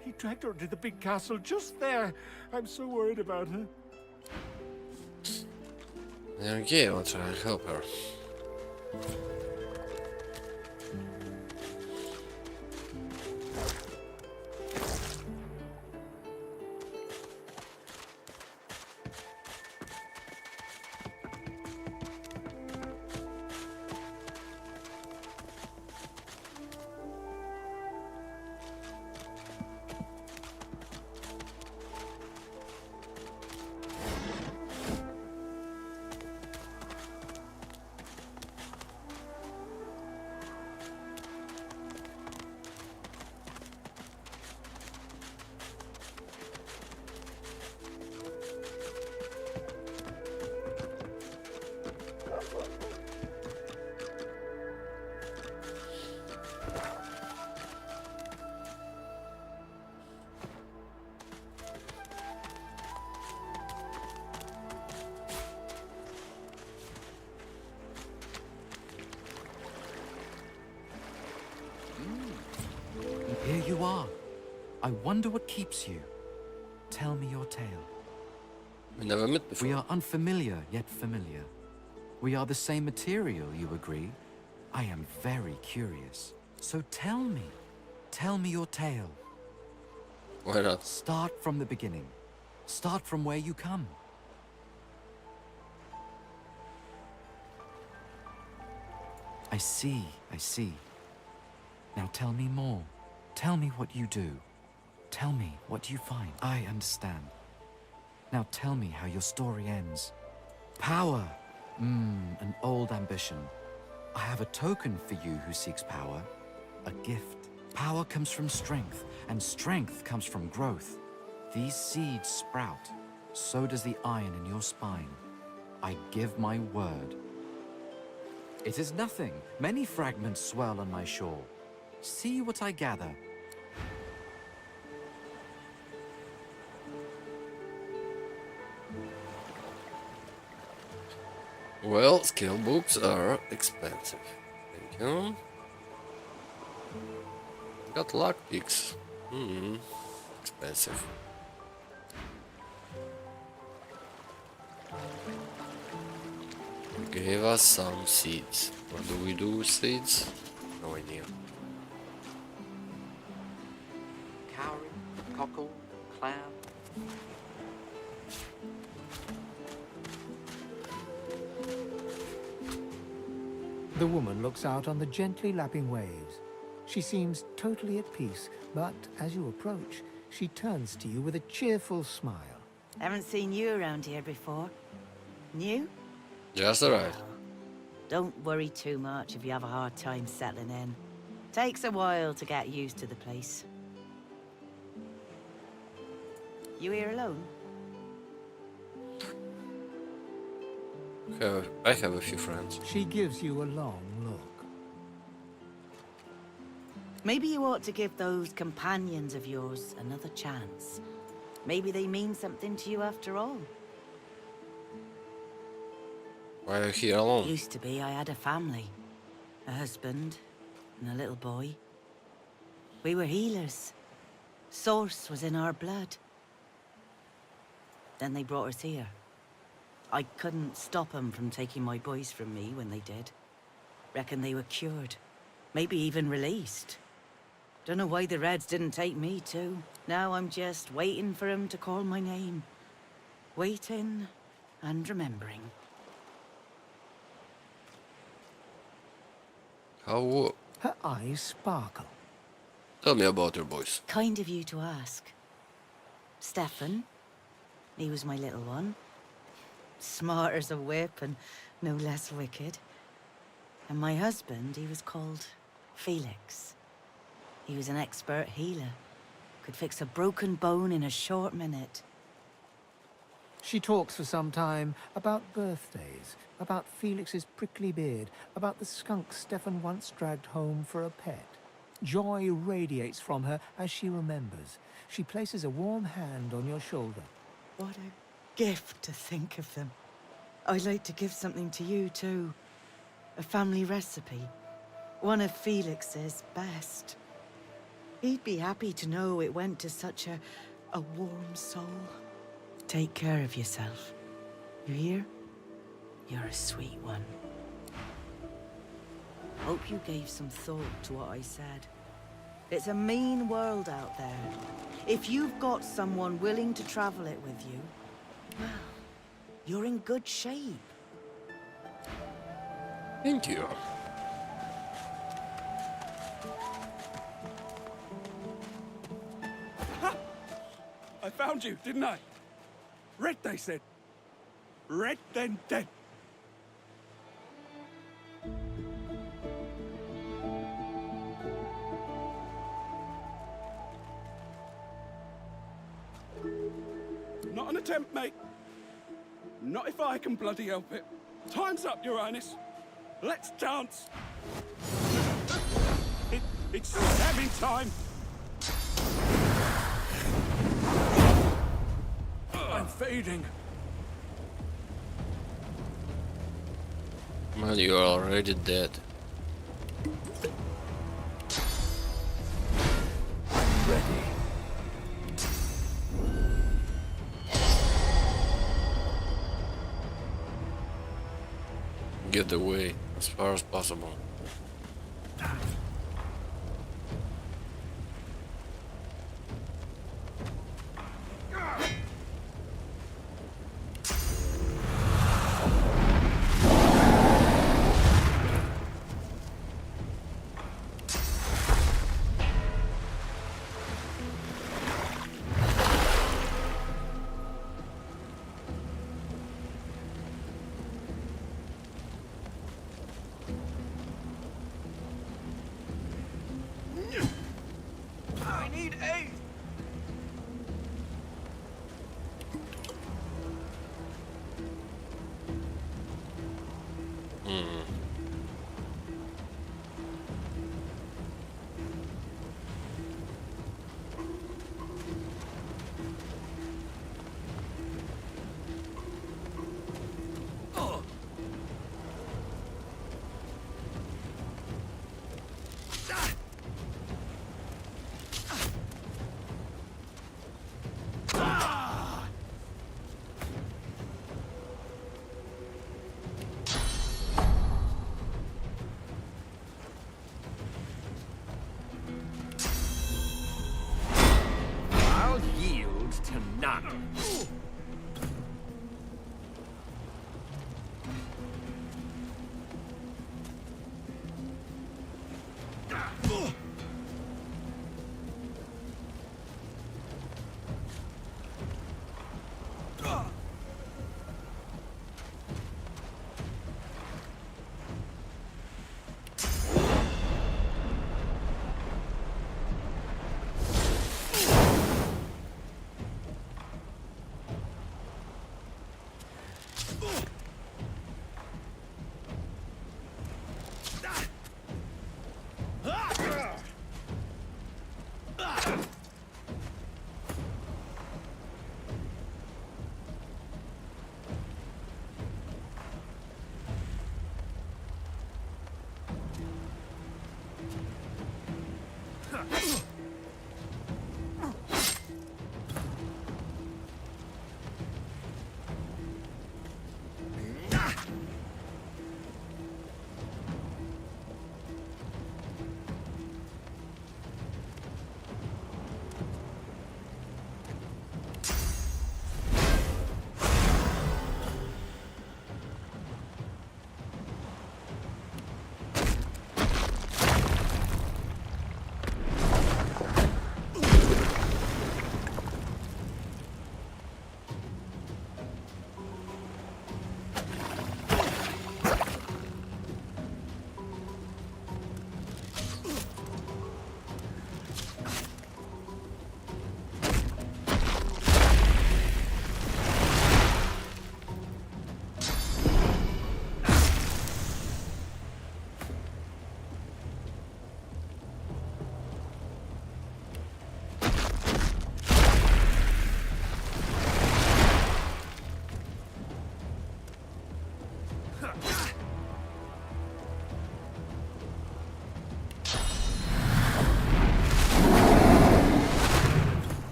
He dragged her into the big castle just there. I'm so worried about her. Okay, I'll try and help her. Here you are. I wonder what keeps you. Tell me your tale. We never met before. We are unfamiliar, yet familiar. We are the same material, you agree? I am very curious. So tell me your tale. Why not? Start from the beginning. Start from where you come. I see. Now tell me more. Tell me what you do. Tell me what you find. I understand. Now tell me how your story ends. Power. An old ambition. I have a token for you who seeks power. A gift. Power comes from strength, and strength comes from growth. These seeds sprout. So does the iron in your spine. I give my word. It is nothing. Many fragments swirl on my shore. See what I gather. Well, skill books are expensive. Thank you. Got lockpicks. Expensive. Gave us some seeds. What do we do with seeds? No idea. Cowrie, cockle, clam. The woman looks out on the gently lapping waves. She seems totally at peace, but as you approach, she turns to you with a cheerful smile. Haven't seen you around here before. New? Just arrived. Don't worry too much if you have a hard time settling in. Takes a while to get used to the place. You here alone? I have a few friends. She gives you a long look. Maybe you ought to give those companions of yours another chance. Maybe they mean something to you after all. Why are you here alone? Used to be I had a family. A husband and a little boy. We were healers. Source was in our blood. Then they brought us here. I couldn't stop them from taking my boys from me when they did. Reckon they were cured. Maybe even released. Don't know why the Reds didn't take me too. Now I'm just waiting for them to call my name. Waiting and remembering. How? Her eyes sparkle. Tell me about your boys. Kind of you to ask. Stefan, he was my little one. Smart as a whip and no less wicked. And my husband, he was called Felix. He was an expert healer. Could fix a broken bone in a short minute. She talks for some time about birthdays, about Felix's prickly beard, about the skunk Stefan once dragged home for a pet. Joy radiates from her as she remembers. She places a warm hand on your shoulder. What a gift to think of them. I'd like to give something to you too. A family recipe. One of Felix's best. He'd be happy to know it went to such a warm soul. Take care of yourself. You hear? You're a sweet one. Hope you gave some thought to what I said. It's a mean world out there. If you've got someone willing to travel it with you, well, you're in good shape. Thank you. Ha! I found you, didn't I? Red, they said. Red, then dead. Not an attempt, mate. Not if I can bloody help it. Time's up, Your Highness. Let's dance. It's stabbing time. I'm fading. Man, you are already dead. Ready. Get away as far as possible. I need aid. I'll yield to none.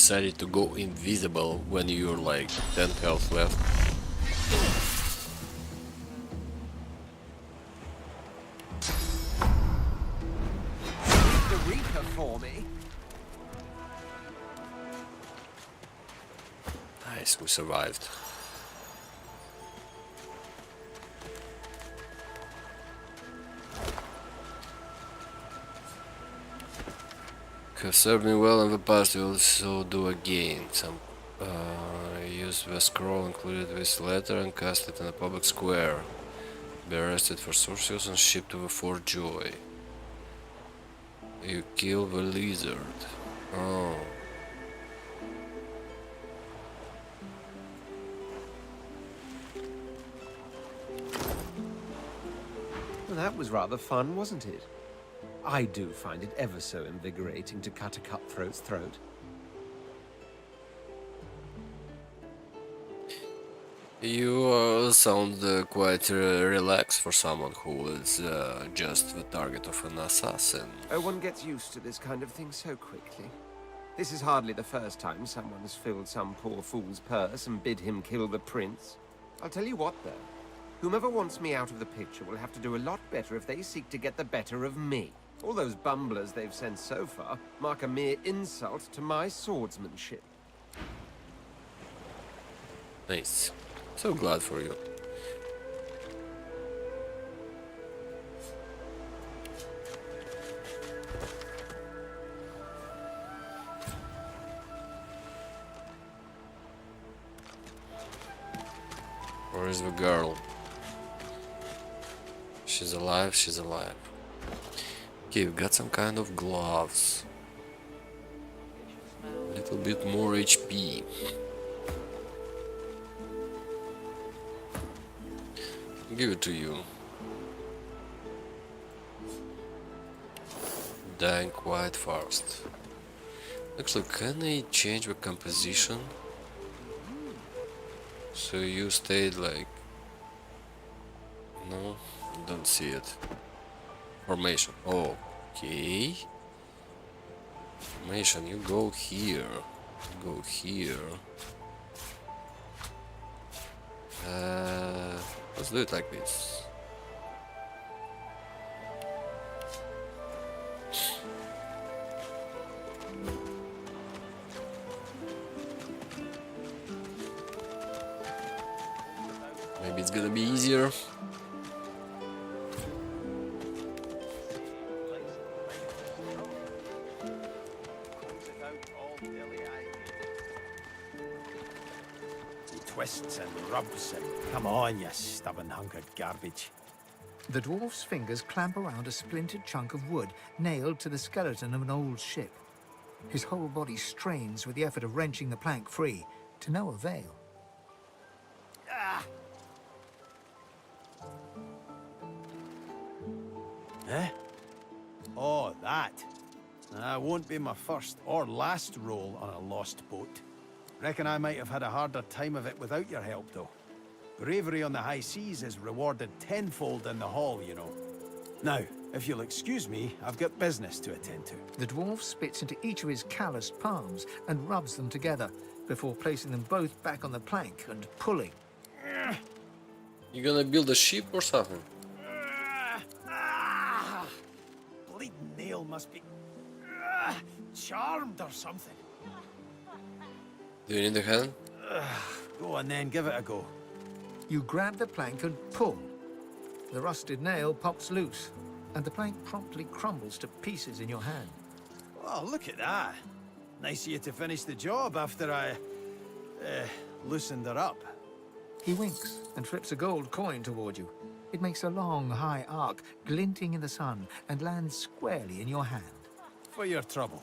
decided to go invisible when you're like 10 health left. The Reaper for me. Nice, we survived. Have served me well in the past, will so do again. Some use the scroll included this letter and cast it in a public square. Be arrested for sorcery and shipped to the Fort Joy. You kill the lizard. Oh. Well, that was rather fun, wasn't it? I do find it ever so invigorating to cut a cutthroat's throat. You sound quite relaxed for someone who is just the target of an assassin. Oh, one gets used to this kind of thing so quickly. This is hardly the first time someone's filled some poor fool's purse and bid him kill the prince. I'll tell you what, though. Whomever wants me out of the picture will have to do a lot better if they seek to get the better of me. All those bumblers they've sent so far mark a mere insult to my swordsmanship. Nice. So glad for you. Where is the girl? She's alive, she's alive. Okay, we've got some kind of gloves. A little bit more HP. Give it to you. Dying quite fast. Actually, can I change the composition? So you stayed like... No, don't see it. Formation. Okay. Formation, you go here. Go here. Let's do it like this. Maybe it's gonna be easier. Twists and rubs and come on, you stubborn hunk of garbage. The dwarf's fingers clamp around a splintered chunk of wood nailed to the skeleton of an old ship. His whole body strains with the effort of wrenching the plank free, to no avail. Eh? Oh, that. Won't be my first or last roll on a lost boat. Reckon I might have had a harder time of it without your help, though. Bravery on the high seas is rewarded tenfold in the hall, you know. Now, if you'll excuse me, I've got business to attend to. The dwarf spits into each of his calloused palms and rubs them together, before placing them both back on the plank and pulling. You gonna build a ship or something? Bleeding nail must be charmed or something. Do you need a hand? Go on then, give it a go. You grab the plank and pull. The rusted nail pops loose, and the plank promptly crumbles to pieces in your hand. Oh, look at that. Nice of you to finish the job after I loosened her up. He winks and flips a gold coin toward you. It makes a long, high arc, glinting in the sun, and lands squarely in your hand. For your trouble.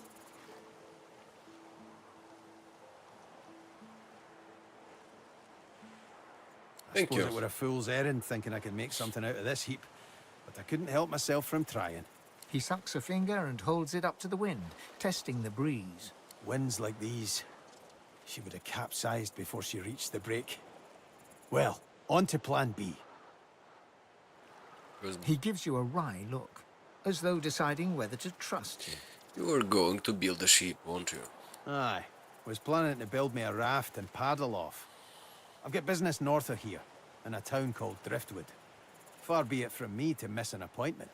Thank you. I suppose it were a fool's errand thinking I could make something out of this heap, but I couldn't help myself from trying. He sucks a finger and holds it up to the wind, testing the breeze. Winds like these, she would have capsized before she reached the break. Well, on to plan B. He gives you a wry look, as though deciding whether to trust you. You are going to build a ship, won't you? Aye. Was planning to build me a raft and paddle off. I've got business north of here, in a town called Driftwood. Far be it from me to miss an appointment.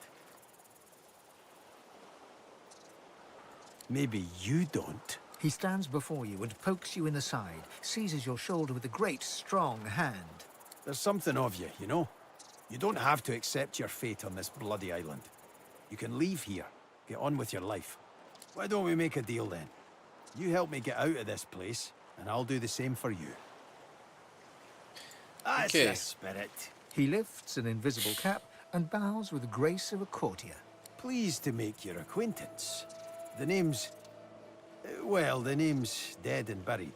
Maybe you don't. He stands before you and pokes you in the side, seizes your shoulder with a great, strong hand. There's something of you, you know? You don't have to accept your fate on this bloody island. You can leave here, get on with your life. Why don't we make a deal then? You help me get out of this place, and I'll do the same for you. That's the spirit. He lifts an invisible cap and bows with the grace of a courtier. Pleased to make your acquaintance. The name's... well, the name's dead and buried.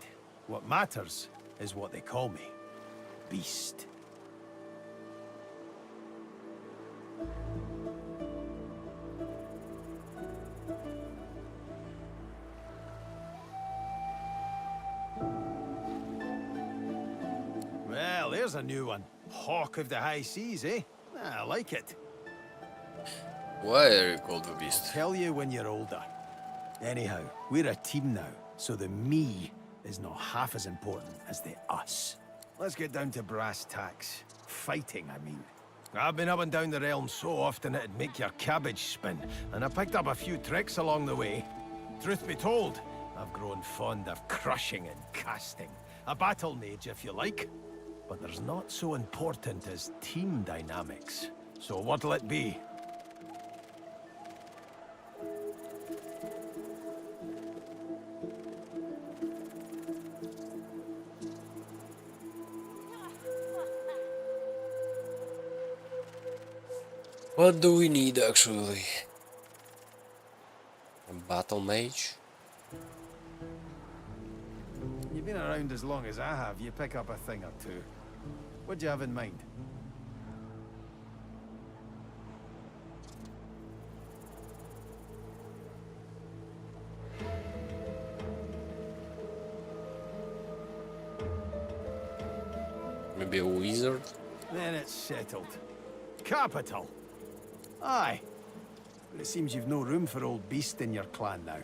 What matters is what they call me. Beast. Well, there's a new one. Hawk of the High Seas, eh? I like it. Why are you called the Beast? I'll tell you when you're older. Anyhow, we're a team now, so the me is not half as important as the us. Let's get down to brass tacks. Fighting, I mean. I've been up and down the realm so often it'd make your cabbage spin, and I picked up a few tricks along the way. Truth be told, I've grown fond of crushing and casting. A battle mage, if you like. But there's not so important as team dynamics. So what'll it be? What do we need actually? A battle mage? You've been around as long as I have, you pick up a thing or two. What do you have in mind? Maybe a wizard? Then it's settled. Capital! Aye. But it seems you've no room for old Beast in your clan now.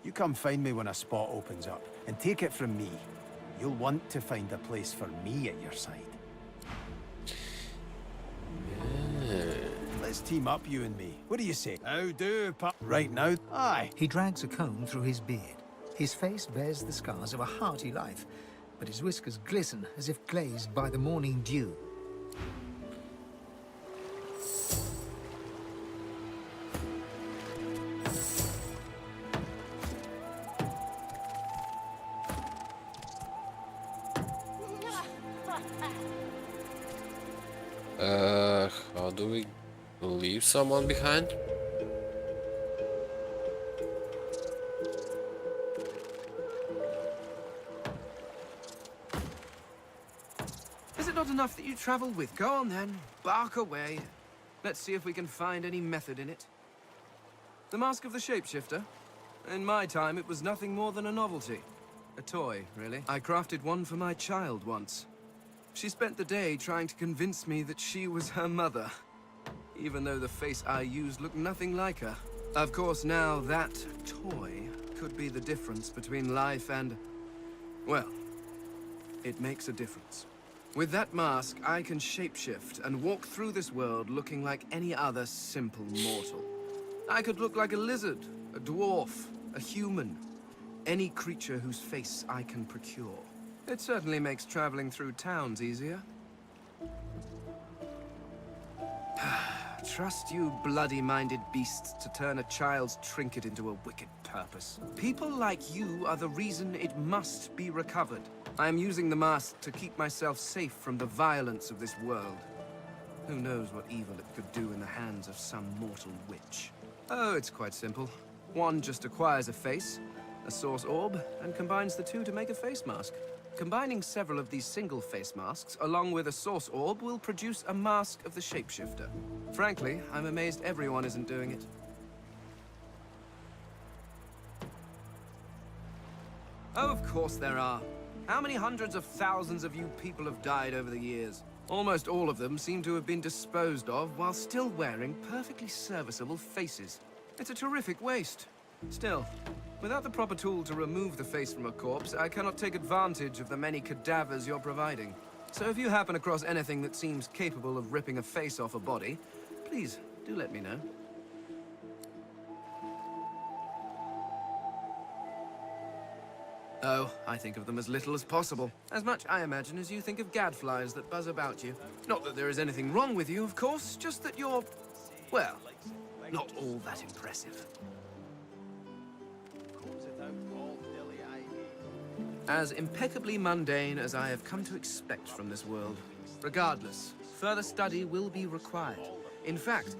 You come find me when a spot opens up, and take it from me. You'll want to find a place for me at your side. Let's team up, you and me. What do you say? How do, pal? Right now? Aye. He drags a comb through his beard. His face bears the scars of a hearty life, but his whiskers glisten as if glazed by the morning dew. How do we leave someone behind? Is it not enough that you travel with? Go on then, bark away. Let's see if we can find any method in it. The Mask of the Shapeshifter? In my time, it was nothing more than a novelty. A toy, really. I crafted one for my child once. She spent the day trying to convince me that she was her mother, even though the face I used looked nothing like her. Of course, now that toy could be the difference between life and... well, it makes a difference. With that mask, I can shapeshift and walk through this world looking like any other simple mortal. I could look like a lizard, a dwarf, a human, any creature whose face I can procure. It certainly makes traveling through towns easier. Trust you bloody-minded beasts to turn a child's trinket into a wicked purpose. People like you are the reason it must be recovered. I am using the mask to keep myself safe from the violence of this world. Who knows what evil it could do in the hands of some mortal witch. Oh, it's quite simple. One just acquires a face, a source orb, and combines the two to make a face mask. Combining several of these single face masks, along with a source orb, will produce a mask of the shapeshifter. Frankly, I'm amazed everyone isn't doing it. Oh, of course there are. How many hundreds of thousands of you people have died over the years? Almost all of them seem to have been disposed of while still wearing perfectly serviceable faces. It's a terrific waste. Still, Without the proper tool to remove the face from a corpse, I cannot take advantage of the many cadavers you're providing. So if you happen across anything that seems capable of ripping a face off a body, please do let me know. Oh, I think of them as little as possible. As much, I imagine, as you think of gadflies that buzz about you. Not that there is anything wrong with you, of course, just that you're, well, not all that impressive. As impeccably mundane as I have come to expect from this world. Regardless, further study will be required. In fact...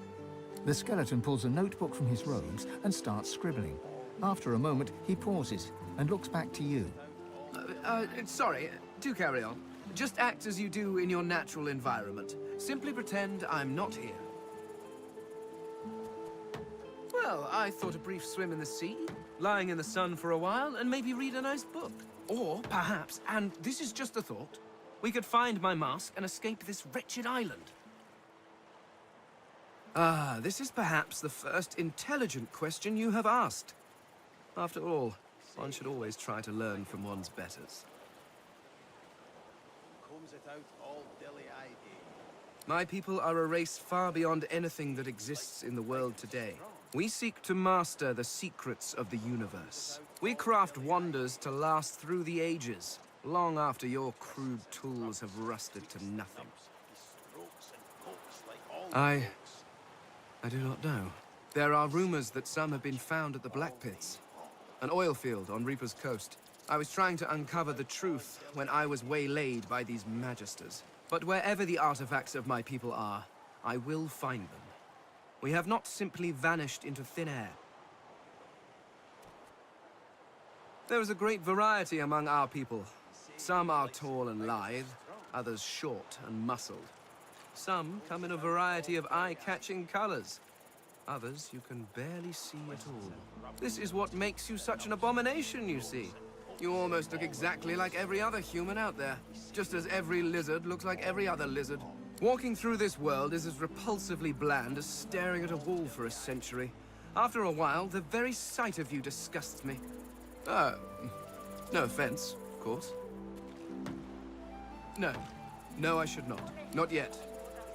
The skeleton pulls a notebook from his robes and starts scribbling. After a moment, he pauses and looks back to you. Sorry, do carry on. Just act as you do in your natural environment. Simply pretend I'm not here. Well, I thought a brief swim in the sea, lying in the sun for a while, and maybe read a nice book. Or, perhaps, and this is just a thought, we could find my mask and escape this wretched island. Ah, this is perhaps the first intelligent question you have asked. After all, one should always try to learn from one's betters. My people are a race far beyond anything that exists in the world today. We seek to master the secrets of the universe. We craft wonders to last through the ages, long after your crude tools have rusted to nothing. I do not know. There are rumors that some have been found at the Black Pits, an oil field on Reaper's Coast. I was trying to uncover the truth when I was waylaid by these magisters. But wherever the artifacts of my people are, I will find them. We have not simply vanished into thin air. There is a great variety among our people. Some are tall and lithe, others short and muscled. Some come in a variety of eye-catching colors. Others you can barely see at all. This is what makes you such an abomination, you see. You almost look exactly like every other human out there, just as every lizard looks like every other lizard. Walking through this world is as repulsively bland as staring at a wall for a century. After a while, the very sight of you disgusts me. Oh, no offense, of course. No, I should not. Not yet.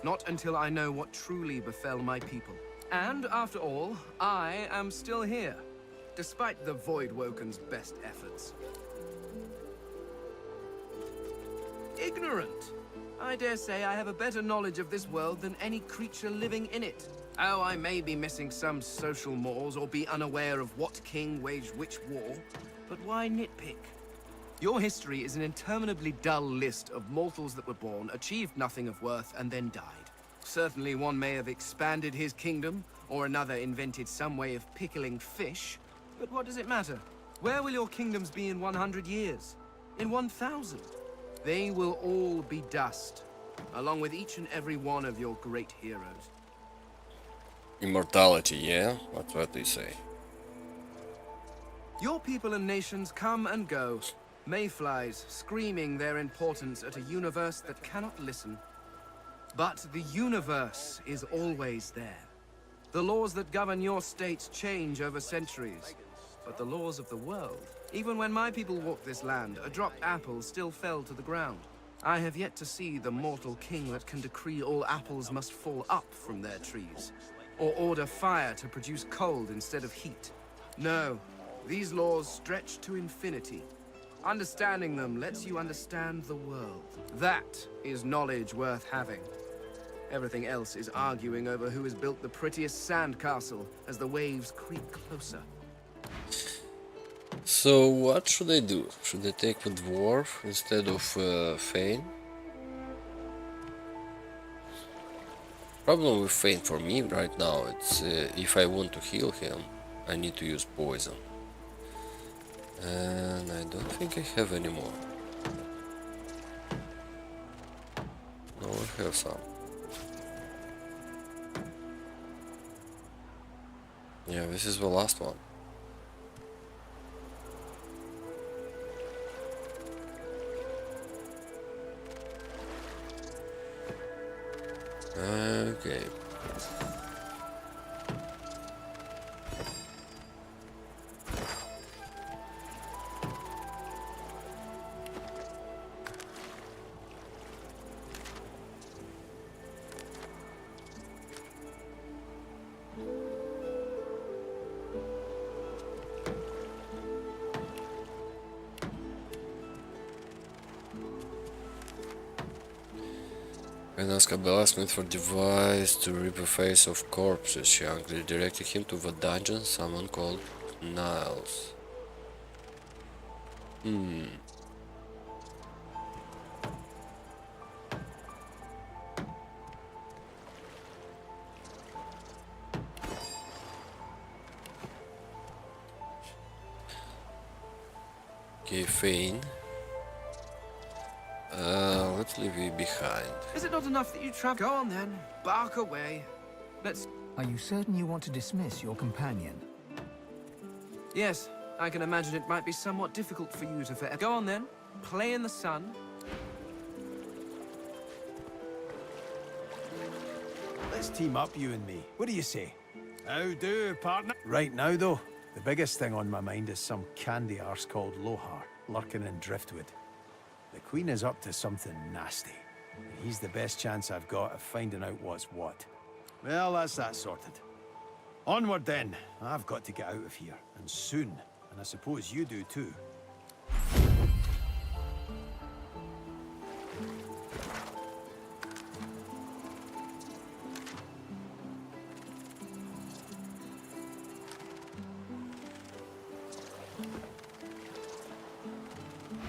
Not until I know what truly befell my people. And after all, I am still here, despite the Voidwoken's best efforts. Ignorant! I dare say I have a better knowledge of this world than any creature living in it. Oh, I may be missing some social mores or be unaware of what king waged which war, but why nitpick? Your history is an interminably dull list of mortals that were born, achieved nothing of worth, and then died. Certainly one may have expanded his kingdom, or another invented some way of pickling fish, but what does it matter? Where will your kingdoms be in 100 years? In 1,000? They will all be dust, along with each and every one of your great heroes. Immortality, yeah? That's what they say. Your people and nations come and go, mayflies screaming their importance at a universe that cannot listen. But the universe is always there. The laws that govern your states change over centuries, but the laws of the world, even when my people walked this land, a dropped apple still fell to the ground. I have yet to see the mortal king that can decree all apples must fall up from their trees, or order fire to produce cold instead of heat. No, these laws stretch to infinity. Understanding them lets you understand the world. That is knowledge worth having. Everything else is arguing over who has built the prettiest sandcastle as the waves creep closer. So what should I do? Should I take the dwarf instead of Fane? Problem with Fane for me right now, it's if I want to heal him, I need to use poison. And I don't think I have any more. No, I have some. Yeah, this is the last one. Okay. And ask Abellasmith for device to rip the face of corpses. She angrily directed him to the dungeon, someone called Niles. Okay, Fane. Let's leave you behind. Is it not enough that you travel? Go on then, bark away. Let's... Are you certain you want to dismiss your companion? Yes, I can imagine it might be somewhat difficult for you to... Go on then, play in the sun. Let's team up, you and me. What do you say? How do, partner? Right now, though, the biggest thing on my mind is some candy arse called Lohar, lurking in Driftwood. The Queen is up to something nasty. And he's the best chance I've got of finding out what's what. Well, that's that sorted. Onward then. I've got to get out of here, and soon. And I suppose you do too.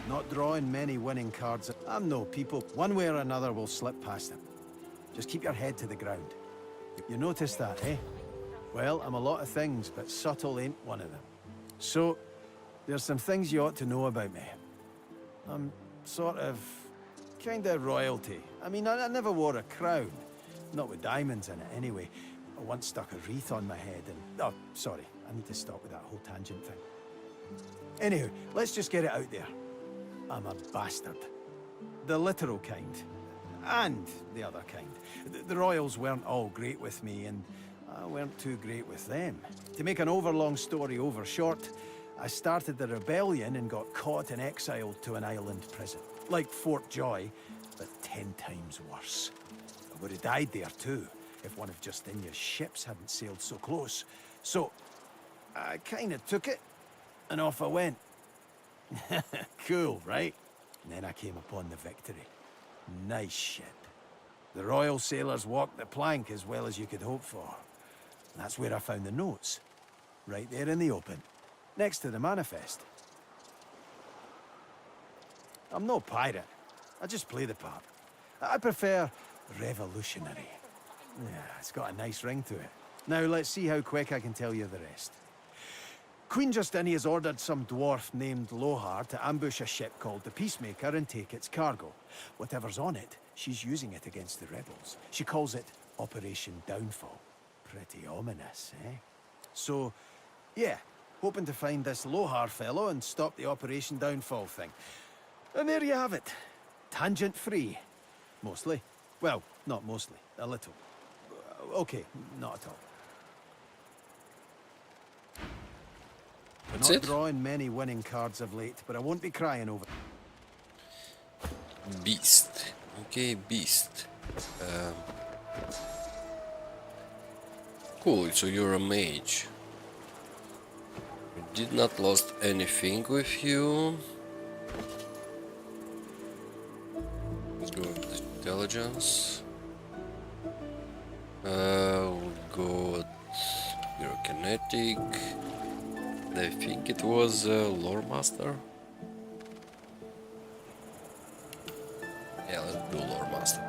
Not drawing many winning cards. I'm no people. One way or another will slip past them. Just keep your head to the ground. You notice that, eh? Well, I'm a lot of things, but subtle ain't one of them. So, there's some things you ought to know about me. I'm sort of... kind of royalty. I mean, I never wore a crown. Not with diamonds in it, anyway. I once stuck a wreath on my head and... Oh, sorry. I need to stop with that whole tangent thing. Anyhow, let's just get it out there. I'm a bastard. The literal kind. And the other kind. The royals weren't all great with me, and I weren't too great with them. To make an overlong story over short, I started the rebellion and got caught and exiled to an island prison. Like Fort Joy, but 10 times worse. I would have died there too, if one of Justinia's ships hadn't sailed so close. So, I kind of took it, and off I went. Cool, right? And then I came upon the Victory. Nice ship. The royal sailors walked the plank as well as you could hope for. That's where I found the notes. Right there in the open. Next to the manifest. I'm no pirate. I just play the part. I prefer revolutionary. Yeah, it's got a nice ring to it. Now let's see how quick I can tell you the rest. Queen Justinia's ordered some dwarf named Lohar to ambush a ship called the Peacemaker and take its cargo. Whatever's on it, she's using it against the rebels. She calls it Operation Downfall. Pretty ominous, eh? So, yeah, hoping to find this Lohar fellow and stop the Operation Downfall thing. And there you have it. Tangent-free. Mostly. Well, not mostly. A little. Okay, not at all. That's Not it? drawing many winning cards of late, but I won't be crying over. Beast. Okay, Beast. Cool, so you're a mage. You did not lost anything with you. Let's go with intelligence. We'll go with pyrokinetic. I think it was Lore Master. Yeah, let's do Lore Master.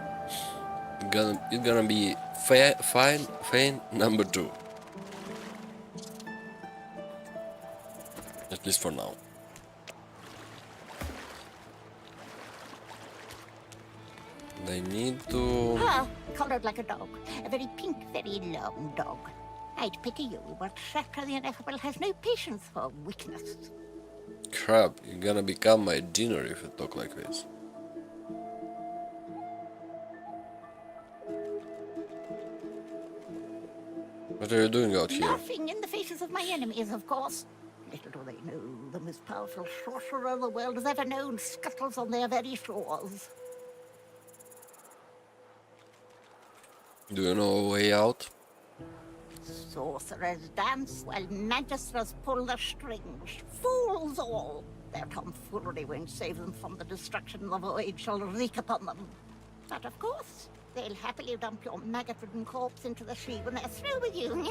It's gonna be fine number 2. At least for now. They need to... Ah, coloured like a dog. A very pink, very long dog. I'd pity you, but Shakra the Ineffable has no patience for weakness. Crap, you're gonna become my dinner if you talk like this. What are you doing out here? Laughing in the faces of my enemies, of course. Little do they know, the most powerful sorcerer the world has ever known scuttles on their very shores. Do you know a way out? Sorcerers dance while magisters pull the strings. Fools all! Their tomfoolery won't save them from the destruction the void shall wreak upon them. But of course, They'll happily dump your maggot-ridden corpse into the sea when they're through with you.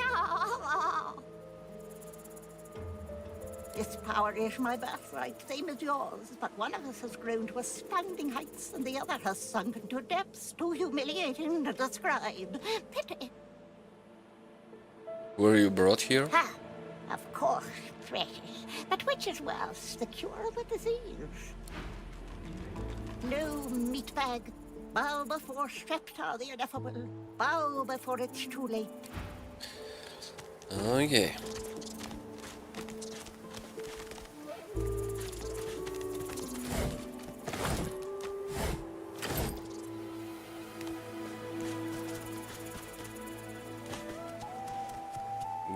This power is my birthright, same as yours, but one of us has grown to astounding heights and the other has sunken to depths too humiliating to describe. Pity. Were you brought here? Ha! Of course, precious. But which is worse, the cure or the disease? No, meatbag. Bow before Streptar the ineffable. Bow before it's too late. Okay.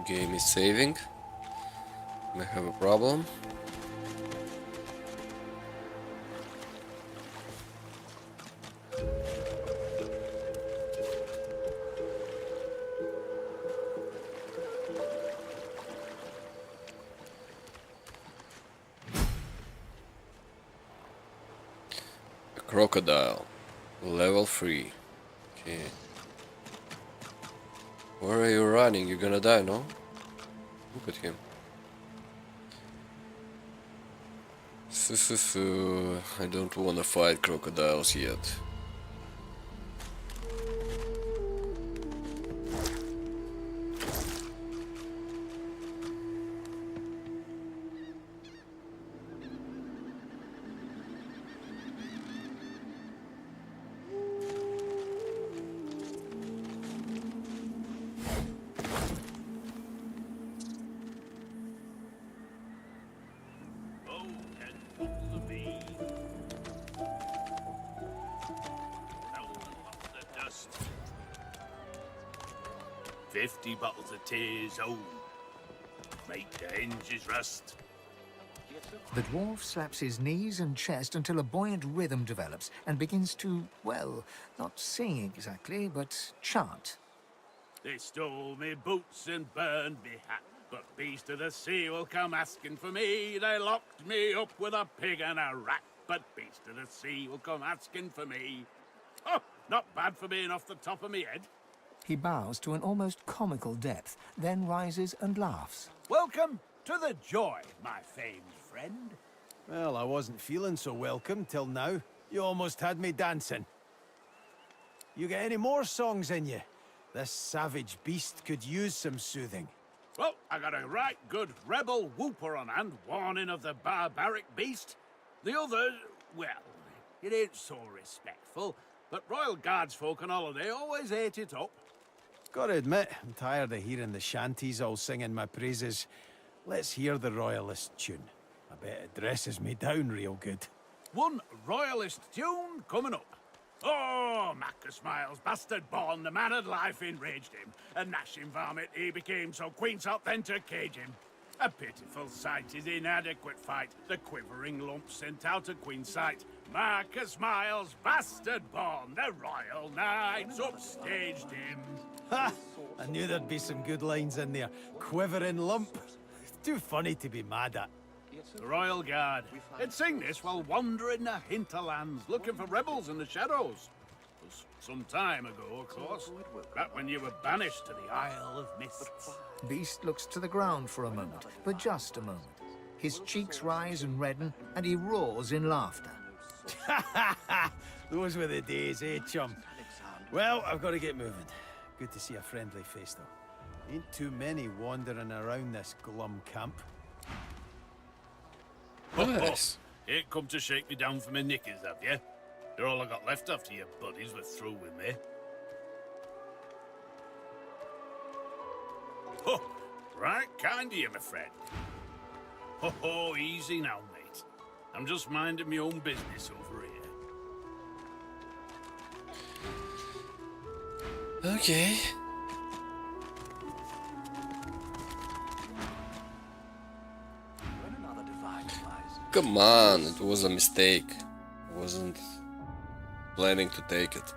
Game is saving. May have a problem. A crocodile, level 3. Okay. Where are you running? You're gonna die, no? Look at him. I don't wanna fight crocodiles yet. Dust. 50 bottles of tears, oh, make the hinges rust. The dwarf slaps his knees and chest until a buoyant rhythm develops and begins to, well, not sing exactly, but chant. They stole me boots and burned me hat, but beast of the sea will come asking for me. They locked me up with a pig and a rat, but beast of the sea will come asking for me. Oh, not bad for being off the top of me head. He bows to an almost comical depth, then rises and laughs. Welcome to the joy, my famed friend. Well, I wasn't feeling so welcome till now. You almost had me dancing. You got any more songs in you? This savage beast could use some soothing. Well, I got a right good rebel whooper on hand, warning of the barbaric beast. The other, well, it ain't so respectful, but Royal Guards folk on holiday always ate it up. Gotta admit, I'm tired of hearing the shanties all singing my praises. Let's hear the Royalist tune. I bet it dresses me down real good. One Royalist tune coming up. Oh, Macca Smiles, bastard born, the man of life enraged him. A gnashing varmint he became, so Queen sought then to cage him. A pitiful sight, his inadequate fight, the quivering lump sent out of Queen's sight. Marcus Miles, bastard born, the royal knights upstaged him. Ha! I knew there'd be some good lines in there. Quivering lump. Too funny to be mad at. The Royal Guard. They'd sing this while wandering the hinterlands, looking for rebels in the shadows. It was some time ago, of course. Back when you were banished to the Isle of Mists. Beast looks to the ground for a moment, but just a moment. His cheeks rise and redden, and he roars in laughter. Those were the days, eh, chum? Well, I've got to get moving. Good to see a friendly face, though. Ain't too many wandering around this glum camp. Nice. Ain't come to shake me down for my knickers, have you? They're all I got left after your buddies were through with me. Oh, right kind of you, my friend. Oh, easy now, mate. I'm just minding my own business over here. Okay. Come on, it was a mistake. I wasn't planning to take it.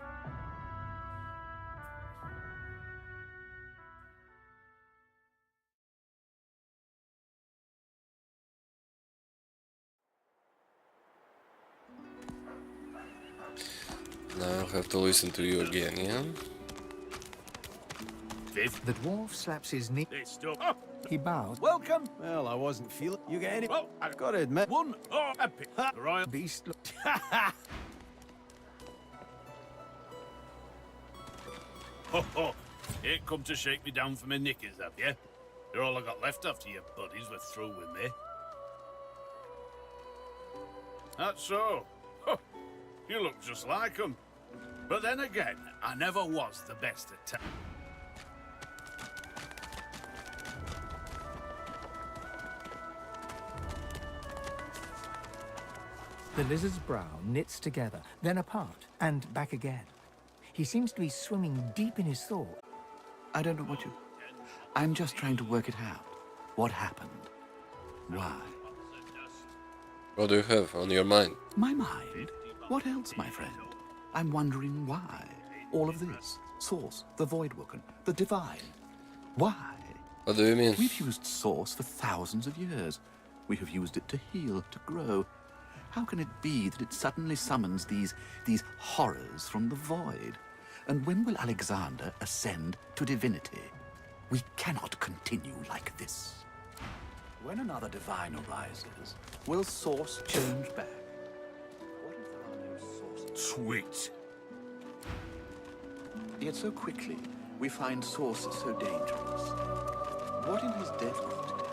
I'll have to listen to you again, yeah? The dwarf slaps his knee. He bows. Welcome. Well, I wasn't feeling. You get any? Well, I've got to admit. One epic. Royal Beast. Ho ho! Ain't come to shake me down for my knickers, have you? You're all I got left after your buddies were through with me. That's so. Huh. You look just like 'em. But then again, I never was the best at time. The lizard's brow knits together, then apart, and back again. He seems to be swimming deep in his thought. I don't know what you... I'm just trying to work it out. What happened? Why? What do you have on your mind? My mind? What else, my friend? I'm wondering why. All of this. Source, the Voidwoken, the Divine. Why? What do you mean? We've used Source for thousands of years. We have used it to heal, to grow. How can it be that it suddenly summons these horrors from the void? And when will Alexander ascend to divinity? We cannot continue like this. When another divine arises, will Source change back? What if there are no sources? Sweet. Yet so quickly, we find Source so dangerous. What in his death caused it?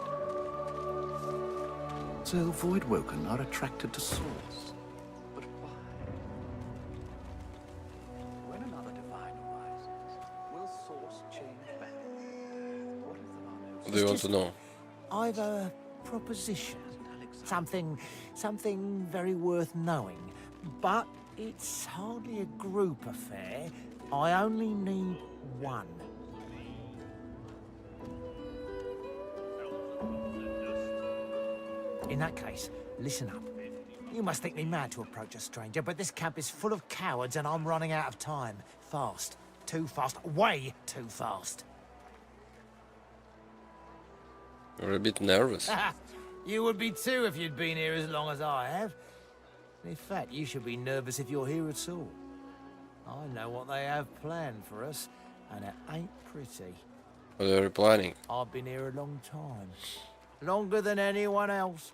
So Voidwoken are attracted to Source. But why? When another divine arises, will Source change back? What if there are no What do you want to know? I've a proposition. Something very worth knowing. But it's hardly a group affair. I only need one. In that case, listen up. You must think me mad to approach a stranger, but this camp is full of cowards and I'm running out of time. Fast. Too fast. Way too fast. You're a bit nervous. You would be too if you'd been here as long as I have. In fact, you should be nervous if you're here at all. I know what they have planned for us, and it ain't pretty. What are you planning? I've been here a long time. Longer than anyone else.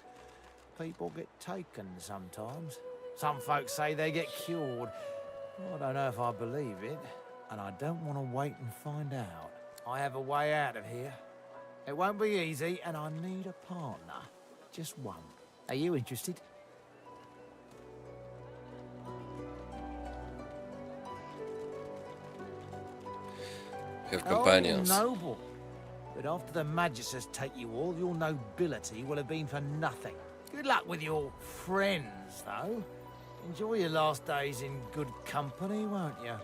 People get taken sometimes. Some folks say they get cured. I don't know if I believe it, and I don't want to wait and find out. I have a way out of here. It won't be easy, and I need a partner. Just one. Are you interested? Have companions. Oh, noble. But after the Magisters take you, all your nobility will have been for nothing. Good luck with your friends, though. Enjoy your last days in good company, won't you?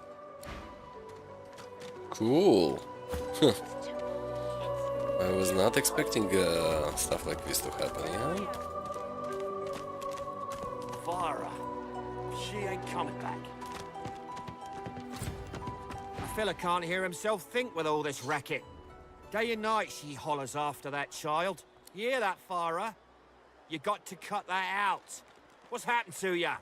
Cool. I was not expecting stuff like this to happen, yeah? Vara. She ain't coming back. The fella can't hear himself think with all this racket. Day and night she hollers after that child. You hear that, Farah? You got to cut that out. What's happened to ya?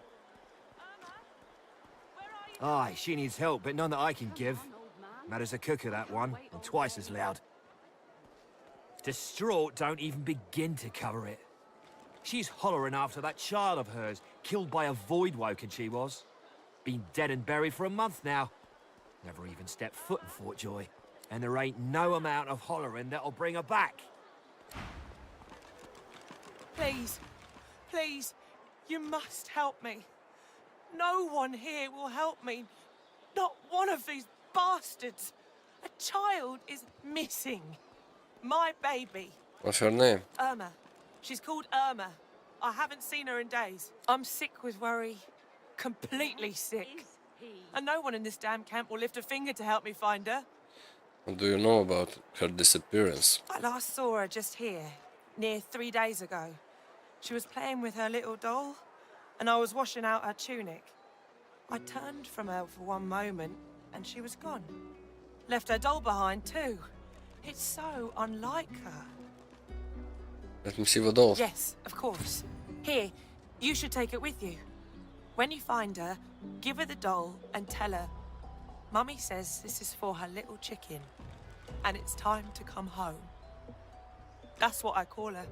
Aye, she needs help, but none that I can give. Mad as a cooker, that one, and twice as loud. Distraught don't even begin to cover it. She's hollering after that child of hers, killed by a Voidwoken she was. Been dead and buried for a month now. Never even stepped foot in Fort Joy. And there ain't no amount of hollering that'll bring her back. Please, please, you must help me. No one here will help me. Not one of these bastards. A child is missing. My baby. What's her name? Irma. She's called Irma. I haven't seen her in days. I'm sick with worry. Completely sick. And no one in this damn camp will lift a finger to help me find her. What do you know about her disappearance? I last saw her just here, near 3 days ago. She was playing with her little doll, and I was washing out her tunic. I turned from her for one moment, and she was gone. Left her doll behind, too. It's so unlike her. Let me see the doll. Yes, of course. Here, you should take it with you. When you find her, give her the doll and tell her, Mummy says this is for her little chicken, and it's time to come home. That's what I call her,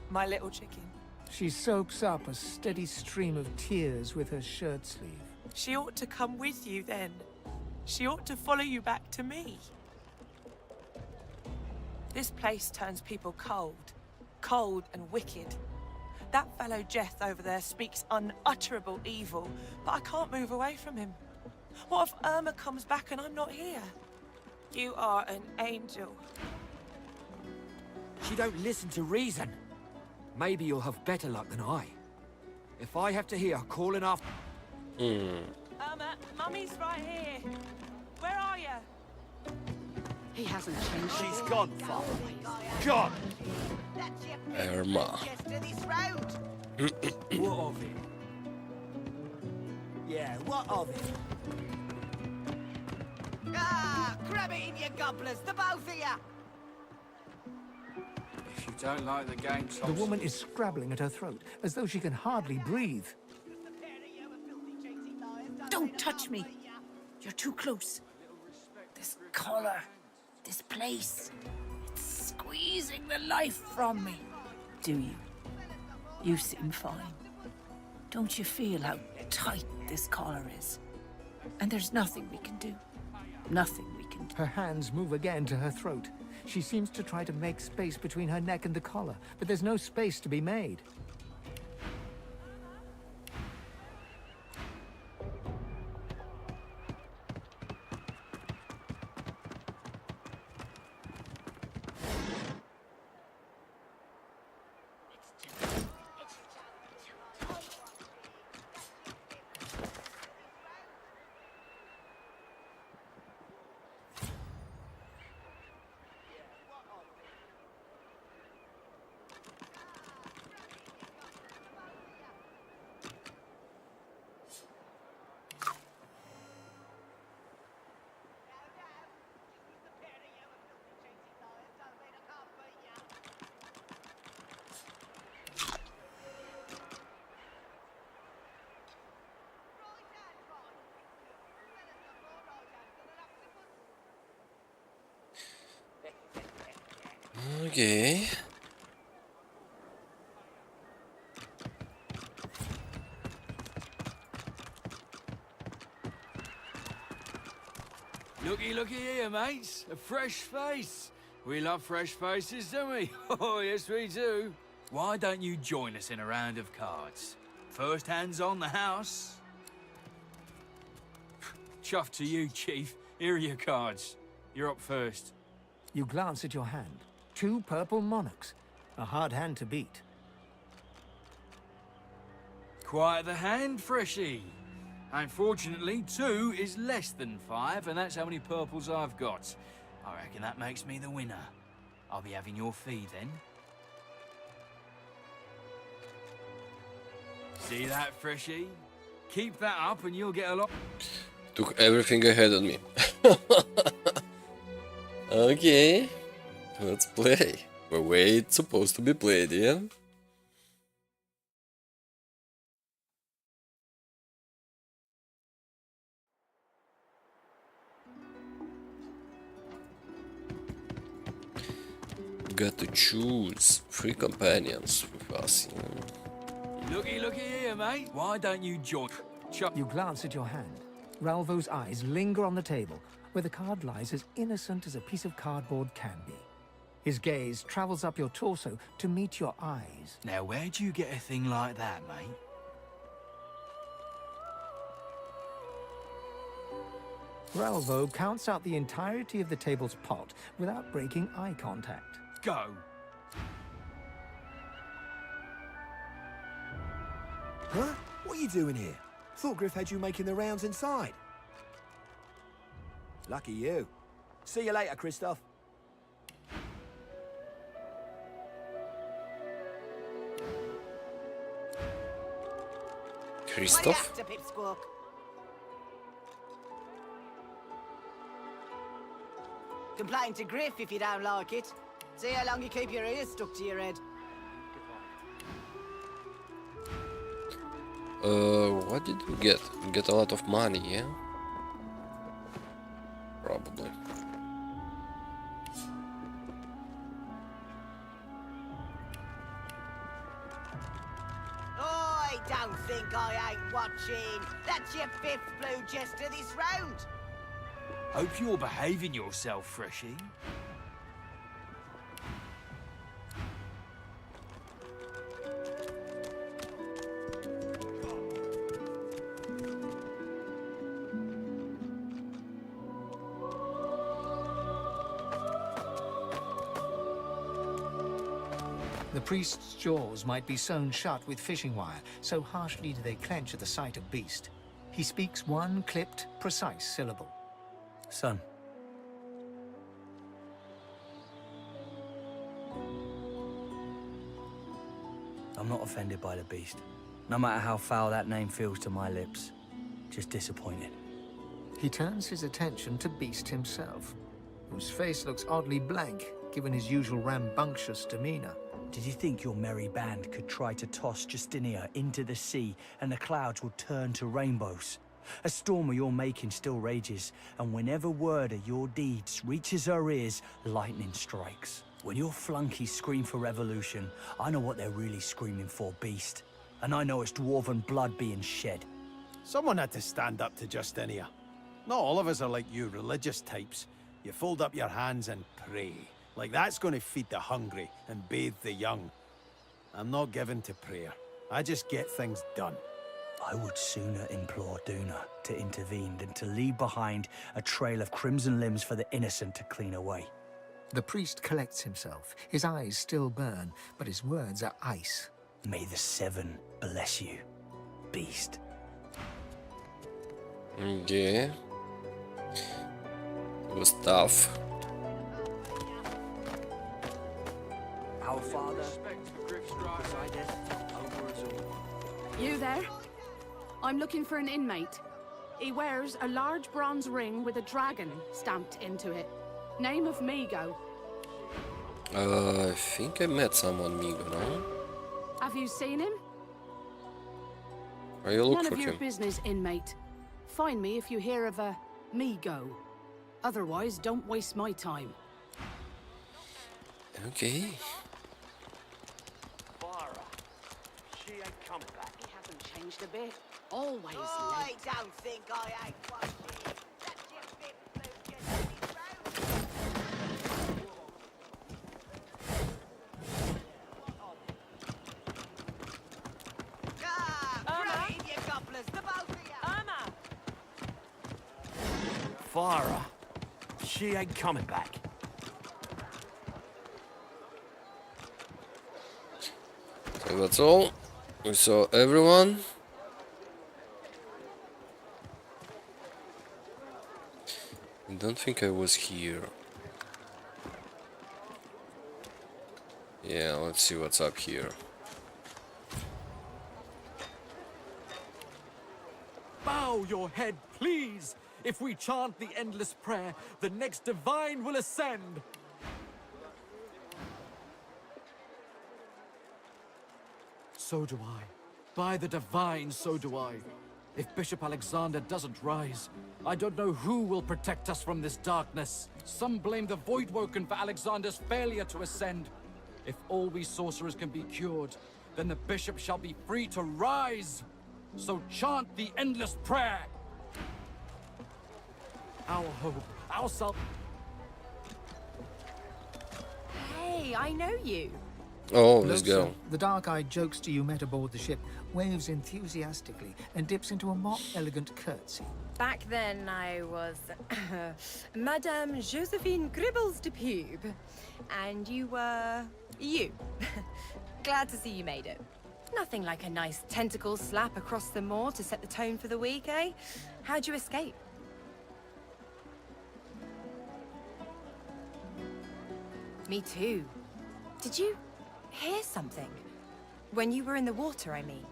my little chicken. She soaks up a steady stream of tears with her shirt sleeve. She ought to come with you then. She ought to follow you back to me. This place turns people cold and wicked. That fellow Jeth over there speaks unutterable evil, but I can't move away from him. What if Irma comes back and I'm not here? You are an angel. She don't listen to reason. Maybe you'll have better luck than I. If I have to hear her calling after... Irma, Mummy's right here. Where are you? He hasn't changed. She's gone, Father. Gone! Irma. What of it? Yeah, what of it? Ah, grab it in your gobblers, the both of you! If you don't like the game, The woman is scrabbling at her throat, as though she can hardly breathe. Don't touch me. You're too close. This collar, this place, it's squeezing the life from me. Do you? You seem fine. Don't you feel how tight this collar is? And there's nothing we can do. Nothing we can do. Her hands move again to her throat. She seems to try to make space between her neck and the collar, but there's no space to be made. Okay. Looky here, mates. A fresh face. We love fresh faces, don't we? Oh, yes, we do. Why don't you join us in a round of cards? First hands on the house. Chuff to you, Chief. Here are your cards. You're up first. You glance at your hand. 2 purple monarchs. A hard hand to beat. Quite the hand, Freshie. Unfortunately, 2 is less than 5, and that's how many purples I've got. I reckon that makes me the winner. I'll be having your fee then. See that, Freshie? Keep that up and you'll get a lot... Took everything ahead of me. Okay. Let's play. The way it's supposed to be played, yeah? Got to choose 3 companions with us, you know? Looky here, mate. Why don't you join? You glance at your hand. Ralvo's eyes linger on the table, where the card lies as innocent as a piece of cardboard can be. His gaze travels up your torso to meet your eyes. Now, where'd you get a thing like that, mate? Ralvo counts out the entirety of the table's pot without breaking eye contact. Go. Huh? What are you doing here? Thought Griff had you making the rounds inside. Lucky you. See you later, Christoph. Christoph? Complain to Griff if you don't like it. See how long you keep your ears stuck to your head. What did we get? We get a lot of money, yeah? Probably. I don't think I ain't watching. That's your fifth blue jester this round. Hope you're behaving yourself, Freshie. The priest's jaws might be sewn shut with fishing wire, so harshly do they clench at the sight of beast. He speaks one clipped, precise syllable. Son. I'm not offended by the beast. No matter how foul that name feels to my lips. Just disappointed. He turns his attention to Beast himself, whose face looks oddly blank, given his usual rambunctious demeanor. Did you think your merry band could try to toss Justinia into the sea and the clouds would turn to rainbows? A storm of your making still rages, and whenever word of your deeds reaches our ears, lightning strikes. When your flunkies scream for revolution, I know what they're really screaming for, Beast. And I know it's dwarven blood being shed. Someone had to stand up to Justinia. Not all of us are like you religious types. You fold up your hands and pray. Like that's going to feed the hungry and bathe the young. I'm not given to prayer. I just get things done. I would sooner implore Duna to intervene than to leave behind a trail of crimson limbs for the innocent to clean away. The priest collects himself. His eyes still burn, but his words are ice. May the Seven bless you, Beast. Yeah. It was tough. Our Father, You there? I'm looking for an inmate. He wears a large bronze ring with a dragon stamped into it. Name of Migo. I think I met someone, Migo, no? Have you seen him? Are you looking None for of your him? business, inmate. Find me if you hear of a Migo. Otherwise, don't waste my time. Okay. She ain't coming back. He hasn't changed a bit. Always I late. don't think I ain't watching. That's your fifth blue jester this round. Right, you gobblers, the both of you. Irma! Farah. She ain't coming back. So that's all. We saw everyone. I don't think I was here. Yeah, let's see what's up here. Bow your head, please! If we chant the endless prayer, the next divine will ascend! So do I. By the divine, so do I. If Bishop Alexander doesn't rise, I don't know who will protect us from this darkness. Some blame the Voidwoken for Alexander's failure to ascend. If all we sorcerers can be cured, then the bishop shall be free to rise. So chant the endless prayer. Our hope, our self. Hey, I know you. Oh, this Losa, girl. the dark-eyed jokester you met aboard the ship, waves enthusiastically and dips into a mock elegant curtsy. Back then, I was Madame Josephine Gribbles de Pube. And you were you. Glad to see you made it. Nothing like a nice tentacle slap across the moor to set the tone for the week, eh? How'd you escape? Me too. Did you hear something? When you were in the water, I mean.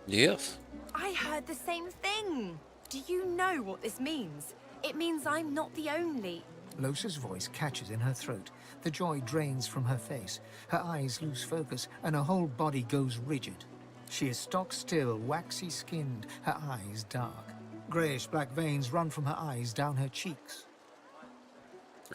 Yes. I heard the same thing. Do you know what this means? It means I'm not the only. Losa's voice catches in her throat. The joy drains from her face. Her eyes lose focus, and her whole body goes rigid. She is stock still, waxy skinned, her eyes dark. Greyish black veins run from her eyes down her cheeks.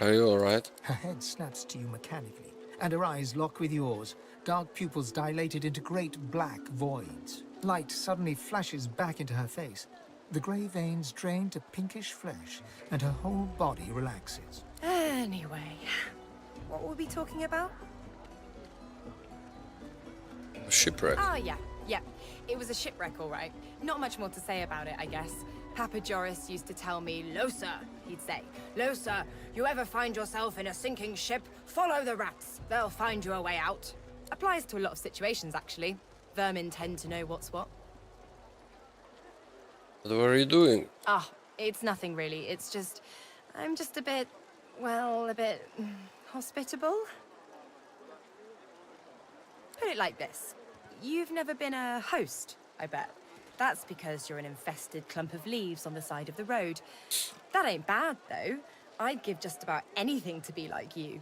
Are you alright? Her head snaps to you mechanically, and her eyes lock with yours, dark pupils dilated into great black voids. Light suddenly flashes back into her face. The grey veins drain to pinkish flesh, and her whole body relaxes. Anyway, what were we talking about? A shipwreck. Ah, yeah. It was a shipwreck, all right. Not much more to say about it, I guess. Papa Joris used to tell me, Losa, he'd say. Losa, you ever find yourself in a sinking ship, follow the rats. They'll find you a way out. Applies to a lot of situations, actually. Vermin tend to know what's what. What were you doing? Ah, it's nothing really. It's just... I'm just a bit... well, a bit... hospitable? Put it like this. You've never been a host, I bet. That's because you're an infested clump of leaves on the side of the road. That ain't bad, though. I'd give just about anything to be like you.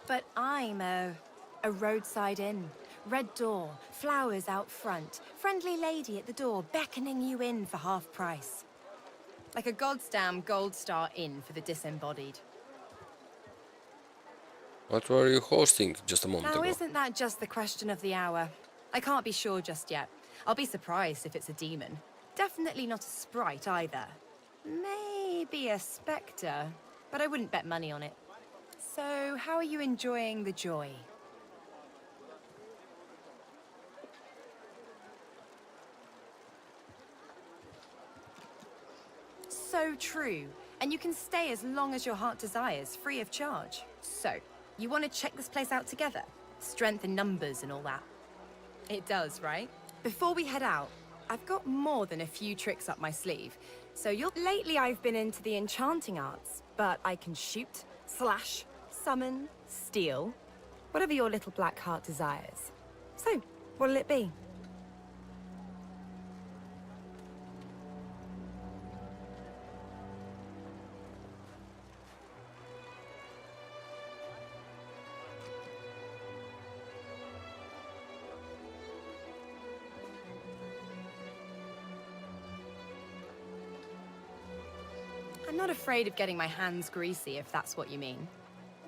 But I'm a roadside inn. Red door, flowers out front, friendly lady at the door beckoning you in for half price. Like a goddamn gold star inn for the disembodied. What were you hosting just a moment Now, ago? isn't that just the question of the hour? I can't be sure just yet. I'll be surprised if it's a demon. Definitely not a sprite either. Maybe a spectre, but I wouldn't bet money on it. So, how are you enjoying the joy? So true. And you can stay as long as your heart desires, free of charge. So, you want to check this place out together? Strength in numbers and all that. It does, right? Before we head out, I've got more than a few tricks up my sleeve. So lately I've been into the enchanting arts, but I can shoot, slash, summon, steal, whatever your little black heart desires. So, what'll it be? I'm not afraid of getting my hands greasy, if that's what you mean.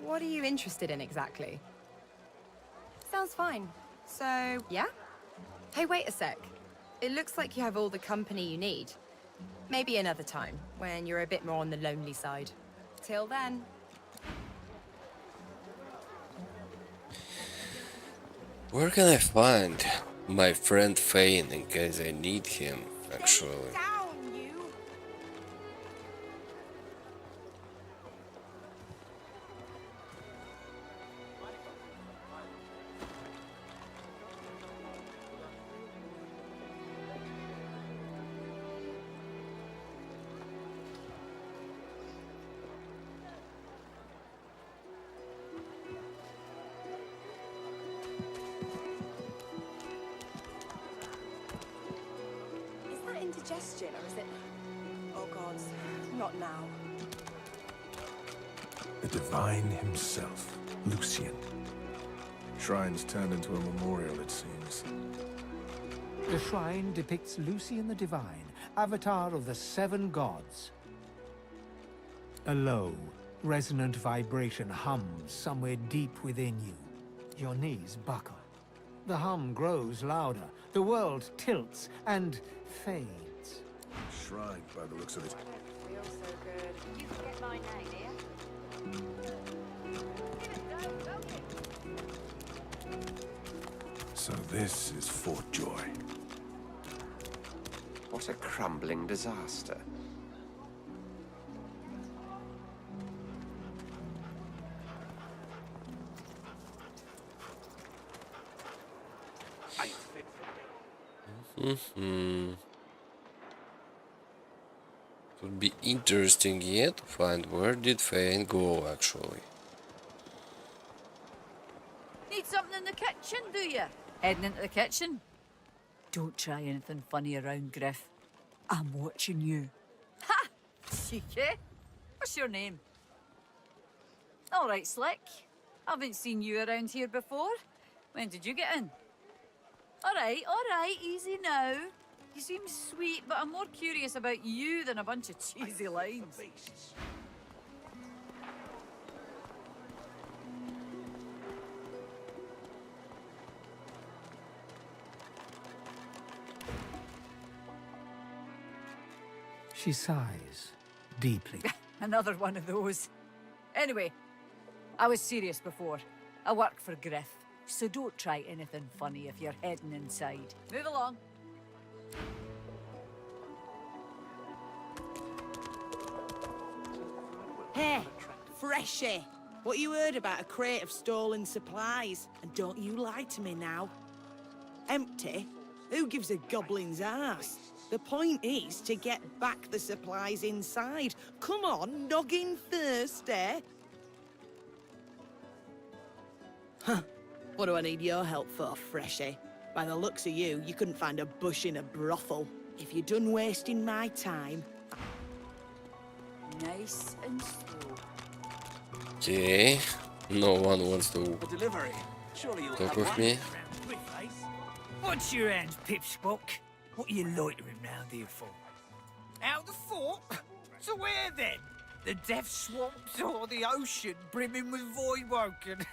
What are you interested in exactly? Sounds fine. So, yeah? Hey, wait a sec. It looks like you have all the company you need. Maybe another time, when you're a bit more on the lonely side. Till then. Where can I find my friend Fane in case I need him, actually? Is that indigestion, or is it... Oh, God. Not now. The Divine himself, Lucian. Shrine's turned into a memorial, it seems. The shrine depicts Lucian the Divine, avatar of the 7 gods. A low, resonant vibration hums somewhere deep within you. Your knees buckle. The hum grows louder, the world tilts and fades. Shrine, by the looks of it. Feels so good. You forget my name here? So this is Fort Joy. What a crumbling disaster. Would be interesting yet to find where did Fane go, actually. Need something in the kitchen, do you? Heading into the kitchen? Don't try anything funny around, Griff. I'm watching you. Ha! Cheeky. What's your name? All right, Slick. Haven't seen you around here before. When did you get in? All right, easy now. You seem sweet, but I'm more curious about you than a bunch of cheesy lines. She sighs deeply. Another one of those. Anyway, I was serious before. I work for Griff, so don't try anything funny if you're heading inside. Move along. Hey, Freshie. What you heard about a crate of stolen supplies? And don't you lie to me now. Empty? Who gives a goblin's ass? The point is to get back the supplies inside. Come on, noggin thirsty. Huh. What do I need your help for, Freshie? By the looks of you, you couldn't find a bush in a brothel. If you're done wasting my time... Nice and slow. Okay. No one wants to A delivery. Surely you'll talk have with one. me. What's your hands, Pipspock? What are you loitering round here for? Out the fort? To where then? The death swamps or the ocean brimming with voidwoken?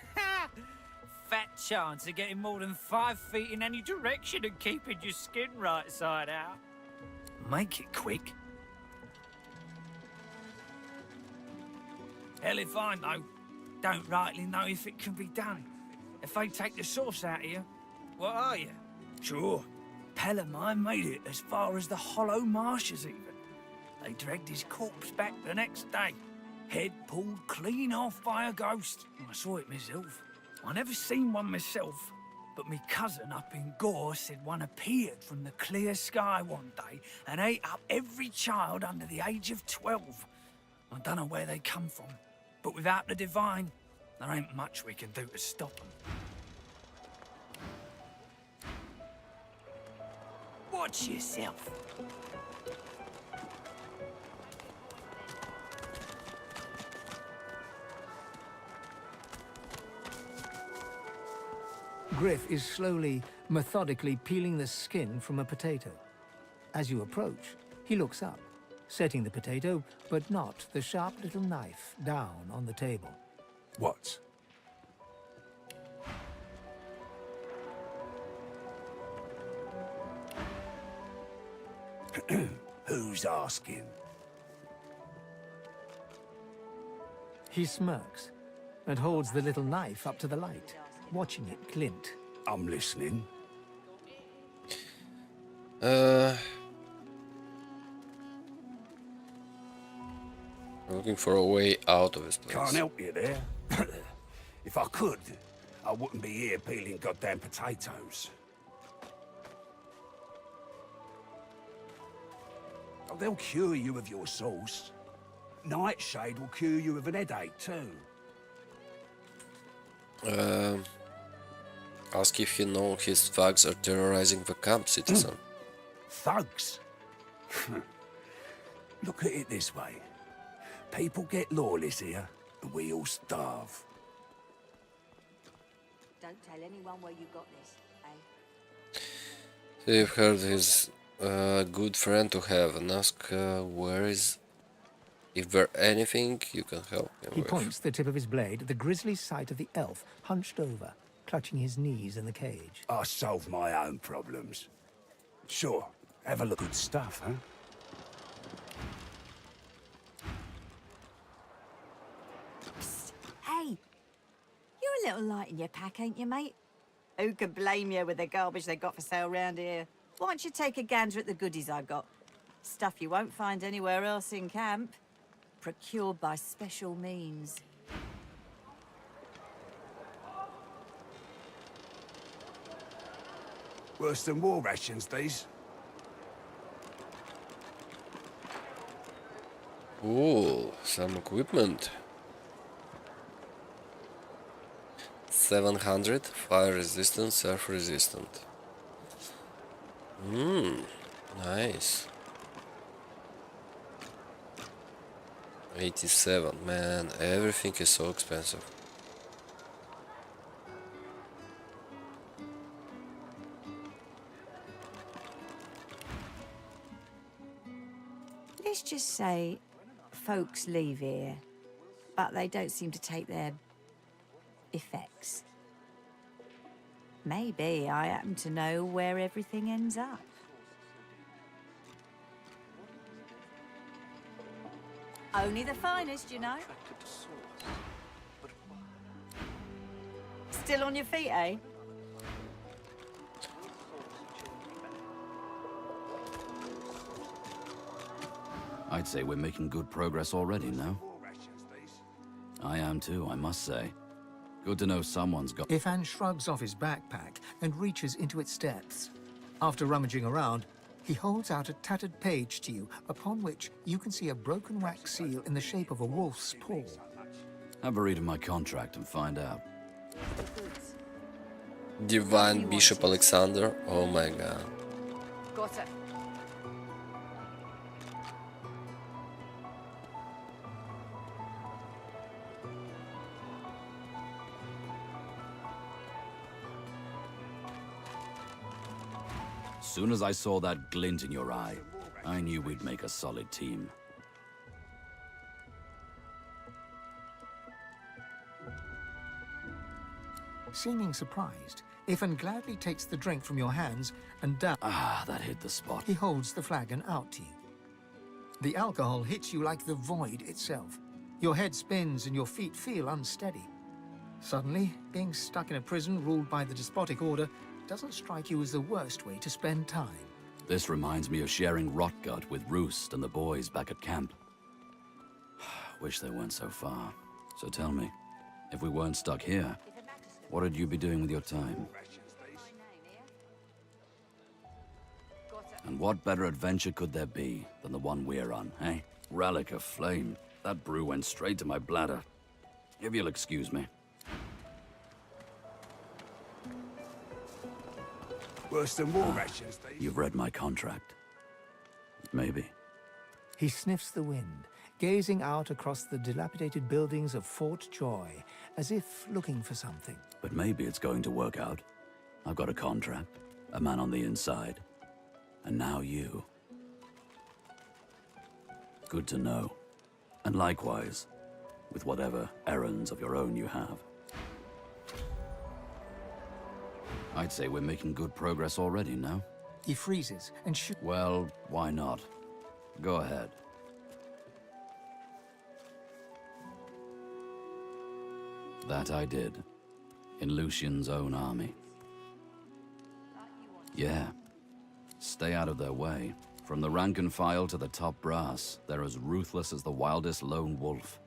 Fat chance of getting more than 5 feet in any direction and keeping your skin right side out. Make it quick. Hell if I know. Don't rightly know if it can be done. If they take the sauce out of you, what are you? Sure. Pellamine made it as far as the hollow marshes even. They dragged his corpse back the next day. Head pulled clean off by a ghost. I saw it myself. I never seen one myself, but me cousin up in Gore said one appeared from the clear sky one day and ate up every child under the age of 12. I don't know where they come from, but without the divine, there ain't much we can do to stop them. Watch yourself. Griff is slowly, methodically peeling the skin from a potato. As you approach, he looks up, setting the potato, but not the sharp little knife, down on the table. What? Who's asking? He smirks and holds the little knife up to the light, watching it glint. I'm listening. Looking for a way out of this place. Can't help you there. If I could, I wouldn't be here peeling goddamn potatoes. Oh, they'll cure you of your sauce. Nightshade will cure you of an headache too. Ask if he knows his thugs are terrorizing the camp, citizen. Thugs? Look at it this way. People get lawless here, and we all starve. Don't tell anyone where you got this, eh? So you've heard he's a good friend to have, and ask where is... if there anything you can help him He with. points the tip of his blade at the grisly sight of the elf, hunched over, clutching his knees in the cage. I solve my own problems. Sure, have a look at stuff, huh? Hey, you're a little light in your pack, ain't you, mate? Who can blame you with the garbage they got for sale round here? Why don't you take a gander at the goodies I got? Stuff you won't find anywhere else in camp. Procured by special means. Worse than war rations, these. Ooh, some equipment. 700, fire resistant, surf resistant. Nice. 87, man, everything is so expensive. just say folks leave here, but they don't seem to take their effects. Maybe I happen to know where everything ends up. Only the finest, you know. Still on your feet, eh? I'd say we're making good progress already, no? I am too, I must say. Good to know someone's got... Ifan shrugs off his backpack and reaches into its depths. After rummaging around, he holds out a tattered page to you, upon which you can see a broken wax seal in the shape of a wolf's paw. Have a read of my contract and find out. Divine Bishop Alexander. Oh my god. Got it. Soon as I saw that glint in your eye, I knew we'd make a solid team. Seeming surprised, Ifan gladly takes the drink from your hands and down. Ah, that hit the spot. He holds the flagon out to you. The alcohol hits you like the void itself. Your head spins and your feet feel unsteady. Suddenly, being stuck in a prison ruled by the despotic order doesn't strike you as the worst way to spend time. This reminds me of sharing Rotgut with Roost and the boys back at camp. Wish they weren't so far. So tell me, if we weren't stuck here, what would you be doing with your time? And what better adventure could there be than the one we're on, eh? Relic of Flame. That brew went straight to my bladder. If you'll excuse me. Worse than war rations, You've read my contract. Maybe. He sniffs the wind, gazing out across the dilapidated buildings of Fort Joy, as if looking for something. But maybe it's going to work out. I've got a contract, a man on the inside, and now you. Good to know. And likewise, with whatever errands of your own you have. I'd say we're making good progress already, no? He freezes and shoots. Well, why not? Go ahead. That I did. In Lucian's own army. Yeah. Stay out of their way. From the rank and file to the top brass, they're as ruthless as the wildest lone wolf.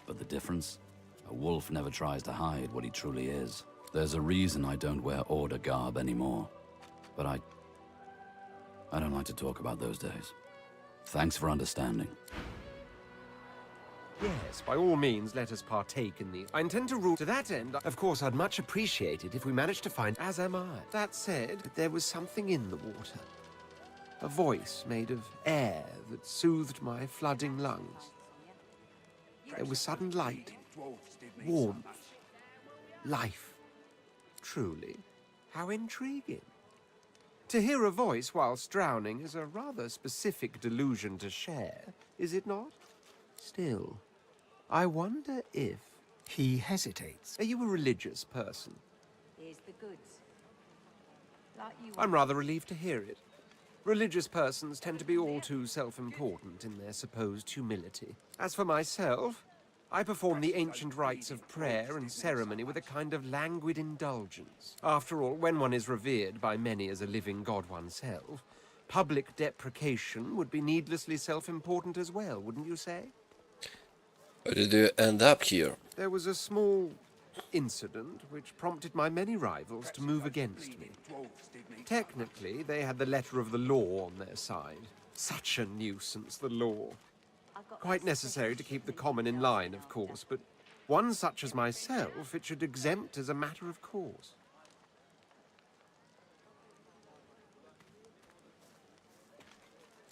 But the difference? A wolf never tries to hide what he truly is. There's a reason I don't wear order garb anymore. But I don't like to talk about those days. Thanks for understanding. Yes, by all means, let us partake in the... I intend to rule to that end. Of course, I'd much appreciate it if we managed to find... As am I. That said, there was something in the water. A voice made of air that soothed my flooding lungs. There was sudden light, warmth, life. Truly, how intriguing. To hear a voice whilst drowning is a rather specific delusion to share, is it not? Still, I wonder if... He hesitates. Are you a religious person? Here's the goods. Like you I'm rather relieved to hear it. Religious persons tend to be all too self-important in their supposed humility. As for myself, I perform the ancient rites of prayer and ceremony with a kind of languid indulgence. After all, when one is revered by many as a living god oneself, public deprecation would be needlessly self-important as well, wouldn't you say? How did you end up here? There was a small incident which prompted my many rivals to move against me. Technically, they had the letter of the law on their side. Such a nuisance, the law. Quite necessary to keep the common in line, of course, but one such as myself it should exempt as a matter of course.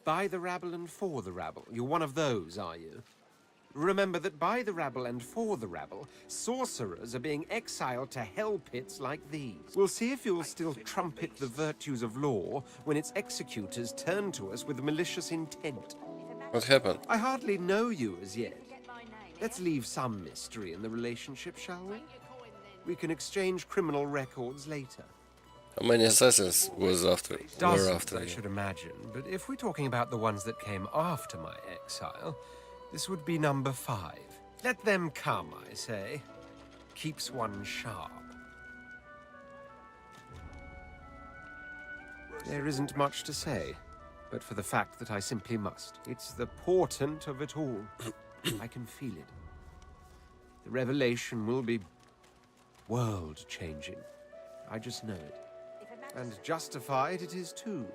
By the rabble and for the rabble. You're one of those, are you? Remember that by the rabble and for the rabble, sorcerers are being exiled to hell pits like these. We'll see if you'll still trumpet the virtues of law when its executors turn to us with malicious intent. What happened? I hardly know you as yet. Let's leave some mystery in the relationship, shall we? We can exchange criminal records later. How many assassins were after Dozens, I you? should imagine. But if we're talking about the ones that came after my exile, this would be number 5. Let them come, I say. Keeps one sharp. There isn't much to say, but for the fact that I simply must. It's the portent of it all. I can feel it. The revelation will be world-changing. I just know it. And justified it is too.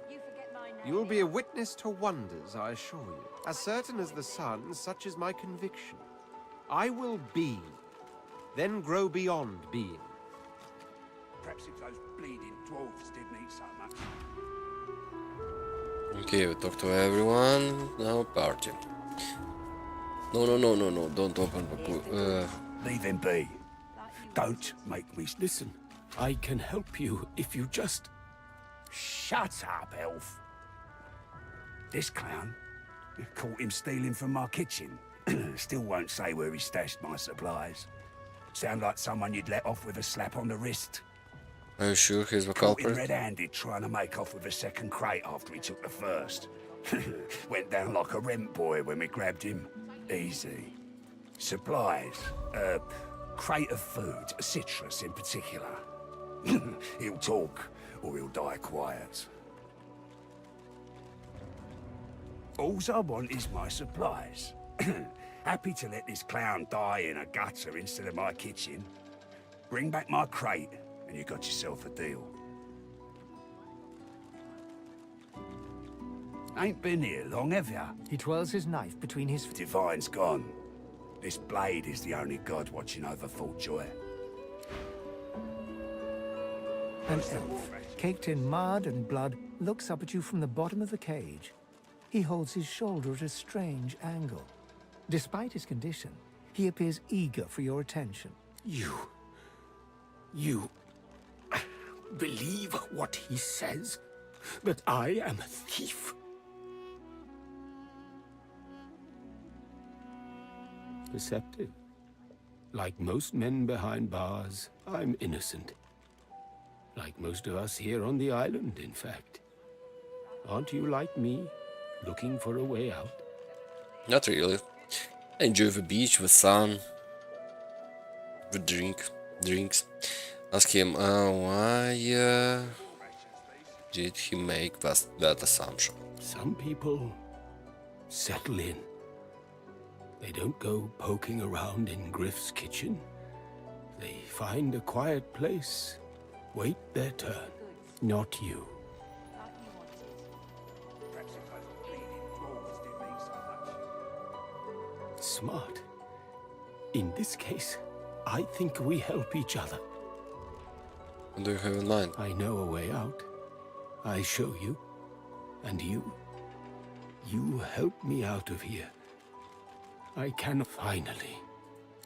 You'll be a witness to wonders, I assure you. As certain as the sun, such is my conviction. I will be, then grow beyond being. Perhaps if those bleeding dwarves didn't eat so much. Okay, we talk to everyone. Now party. No, don't open the Leave him be. Don't make me listen. I can help you if you just... Shut up, elf. This clown caught him stealing from my kitchen. Still won't say where he stashed my supplies. Sound like someone you'd let off with a slap on the wrist. Are you sure he's the Caught him culprit? red-handed trying to make off with a second crate after he took the first. Went down like a rent boy when we grabbed him. Easy. Supplies. Crate of food, citrus in particular. He'll talk, or he'll die quiet. Alls I want is my supplies. Happy to let this clown die in a gutter instead of my kitchen. Bring back my crate, and you got yourself a deal. Ain't been here long, have ya? He twirls his knife between his... Divine's gone. This blade is the only god watching over Fort Joy. An elf, caked in mud and blood, looks up at you from the bottom of the cage. He holds his shoulder at a strange angle. Despite his condition, he appears eager for your attention. You believe what he says? That I am a thief? Perceptive. Like most men behind bars, I'm innocent. Like most of us here on the island, in fact. Aren't you like me, looking for a way out? Not really. I enjoy the beach, the sun, the drinks. Ask him, why did he make that assumption? Some people settle in. They don't go poking around in Griff's kitchen. They find a quiet place, wait their turn. Not you. Smart. In this case, I think we help each other. What do you have in mind? I know a way out. I show you. And you help me out of here. I can finally.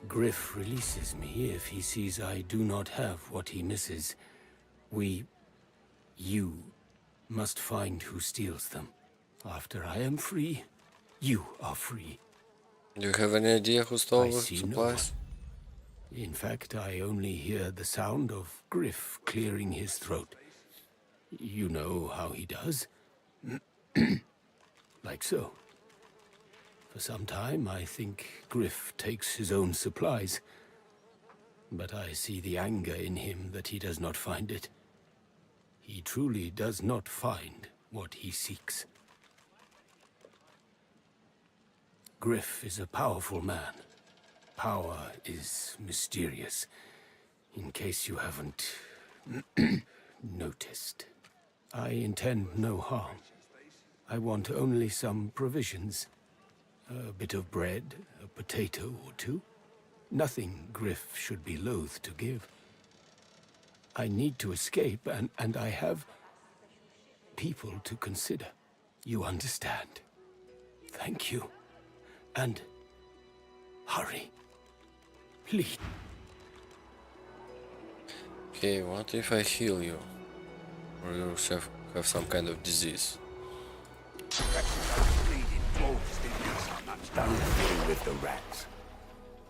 Griff releases me if he sees I do not have what he misses. You must find who steals them. After I am free, you are free. Do you have any idea who stole I the see no supplies? one. In fact, I only hear the sound of Griff clearing his throat. You know how he does? Like so. For some time, I think Griff takes his own supplies. But I see the anger in him that he does not find it. He truly does not find what he seeks. Griff is a powerful man. Power is mysterious, in case you haven't noticed. I intend no harm. I want only some provisions. A bit of bread, a potato or two. Nothing Griff should be loath to give. I need to escape, and I have people to consider. You understand? Thank you. And hurry. Please. Okay, what if I heal you? Or you have some kind of disease? Bleeding dwarves didn't don't fool with the rats.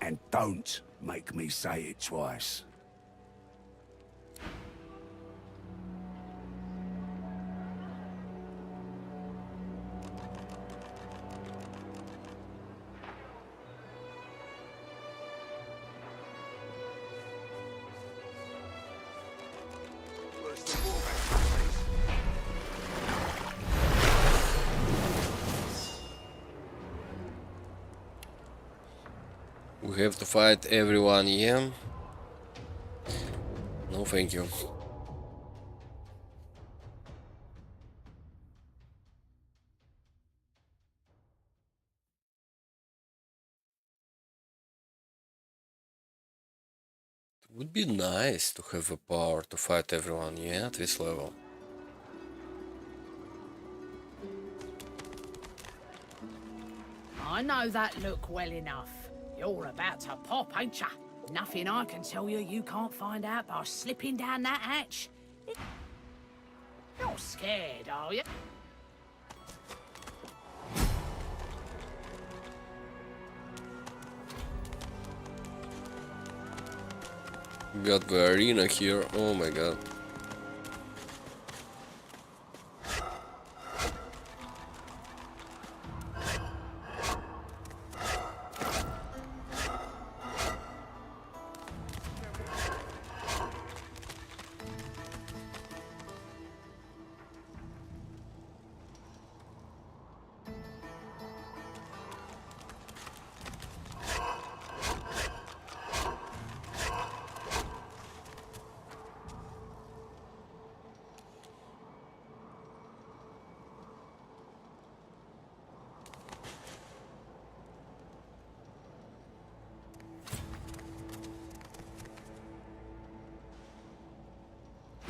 And don't make me say it twice. We have to fight everyone, yeah? No, thank you. It would be nice to have a power to fight everyone, yeah, at this level. I know that look well enough. You're about to pop, ain't ya? Nothing I can tell you can't find out by slipping down that hatch. You're scared, are you? Got the arena here, oh my god.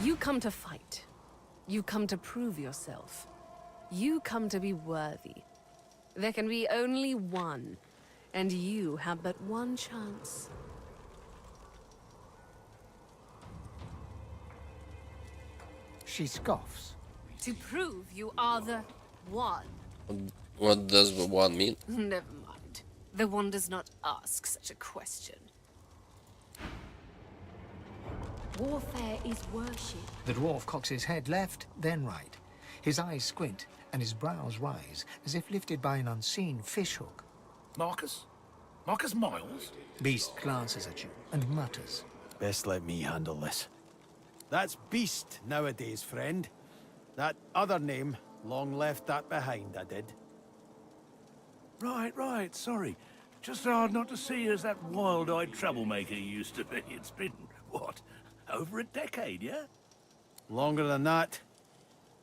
You come to fight. You come to prove yourself. You come to be worthy. There can be only one, and you have but one chance. She scoffs. To prove you are the one. What does the one mean? Never mind. The one does not ask such a question. Warfare is worship. The dwarf cocks his head left, then right. His eyes squint, and his brows rise, as if lifted by an unseen fishhook. Marcus? Marcus Miles? Beast glances at you and mutters. Best let me handle this. That's Beast nowadays, friend. That other name, long left that behind, I did. Right, sorry. Just hard not to see you as that wild-eyed troublemaker you used to be. It's been, what, over a decade, yeah? Longer than that.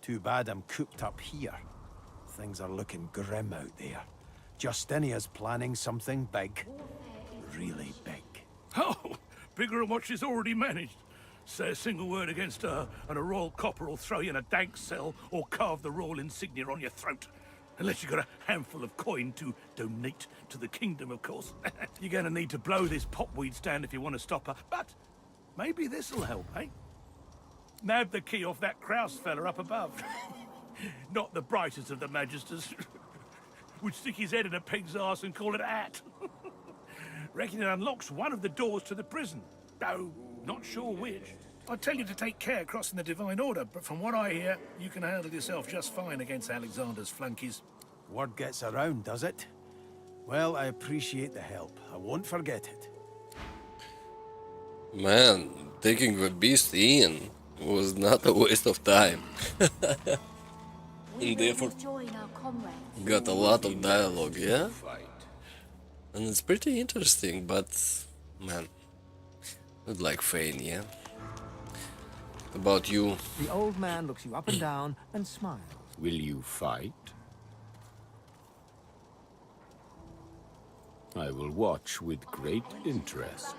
Too bad I'm cooped up here. Things are looking grim out there. Justinia's planning something big. Really big. Oh, bigger than what she's already managed. Say a single word against her, and a royal copper will throw you in a dank cell or carve the royal insignia on your throat. Unless you've got a handful of coin to donate to the kingdom, of course. You're going to need to blow this popweed stand if you want to stop her. But maybe this'll help, eh? Nab the key off that Kraus fella up above. Not the brightest of the magisters. Would stick his head in a pig's arse and call it a hat. Reckon it unlocks one of the doors to the prison. Though, not sure which. I'd tell you to take care crossing the Divine Order, but from what I hear, you can handle yourself just fine against Alexander's flunkies. Word gets around, does it? Well, I appreciate the help. I won't forget it. Man, taking the beast in was not a waste of time. And therefore got a lot of dialogue, yeah? And it's pretty interesting, but man, not like Fane, yeah? About you. The old man looks you up and down and smiles. Will you fight? I will watch with great interest.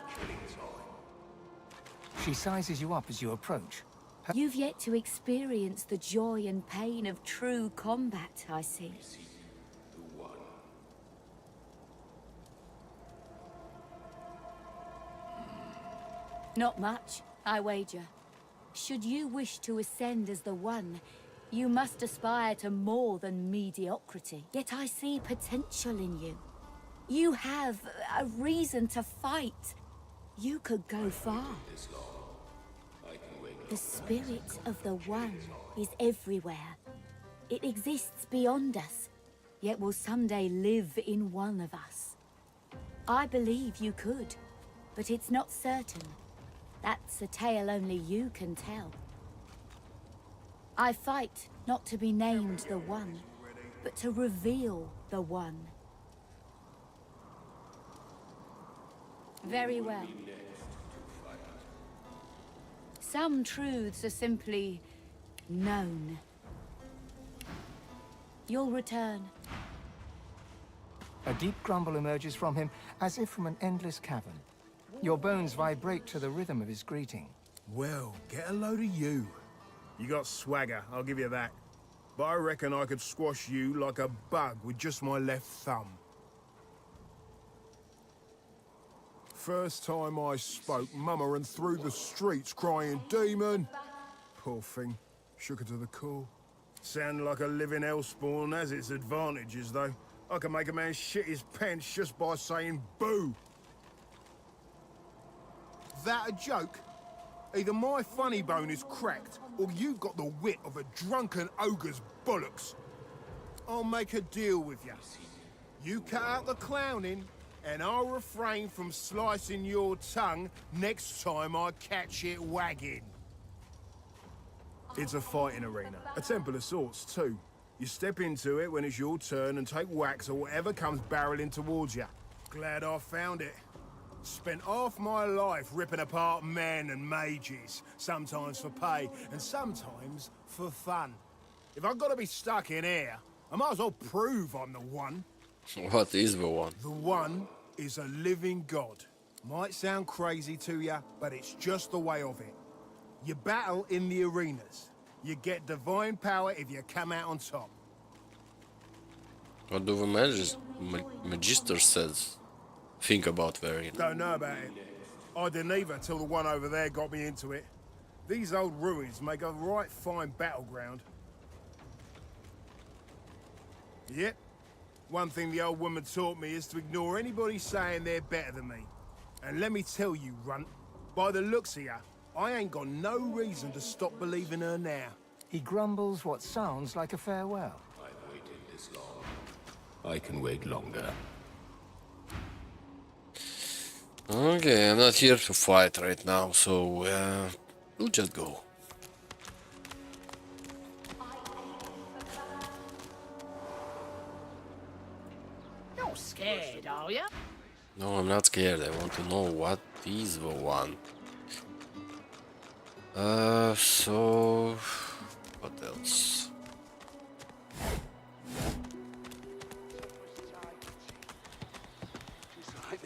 She sizes you up as you approach. You've yet to experience the joy and pain of true combat, I see. Not much, I wager. Should you wish to ascend as the One, you must aspire to more than mediocrity. Yet I see potential in you. You have a reason to fight. You could go far. The spirit of the One is everywhere. It exists beyond us, yet will someday live in one of us. I believe you could, but it's not certain. That's a tale only you can tell. I fight not to be named the One, but to reveal the One. Very well. Some truths are simply known. You'll return. A deep grumble emerges from him, as if from an endless cavern. Your bones vibrate to the rhythm of his greeting. Well, get a load of you. You got swagger, I'll give you that. But I reckon I could squash you like a bug with just my left thumb. First time I spoke, Mama ran through the streets crying, "Demon!" Poor thing. Shook her to the core. Sounded like a living hellspawn, has its advantages, though. I can make a man shit his pants just by saying boo. That a joke? Either my funny bone is cracked, or you've got the wit of a drunken ogre's bollocks. I'll make a deal with you. You cut out the clowning, and I'll refrain from slicing your tongue next time I catch it wagging. It's a fighting arena. A temple of sorts, too. You step into it when it's your turn and take whacks or whatever comes barreling towards you. Glad I found it. Spent half my life ripping apart men and mages, sometimes for pay and sometimes for fun. If I've got to be stuck in here, I might as well prove I'm the One. What is the One? The One is a living god. Might sound crazy to you, but it's just the way of it. You battle in the arenas. You get divine power if you come out on top. What do the Magister says? Think about the arena. Don't know about it. I didn't either till the one over there got me into it. These old ruins make a right fine battleground. Yep. One thing the old woman taught me is to ignore anybody saying they're better than me. And let me tell you, Runt, by the looks of ya, I ain't got no reason to stop believing her now. He grumbles what sounds like a farewell. I've waited this long. I can wait longer. Okay, I'm not here to fight right now, so we'll just go. You're scared, are you? No, I'm not scared. I want to know what is the One. So what else?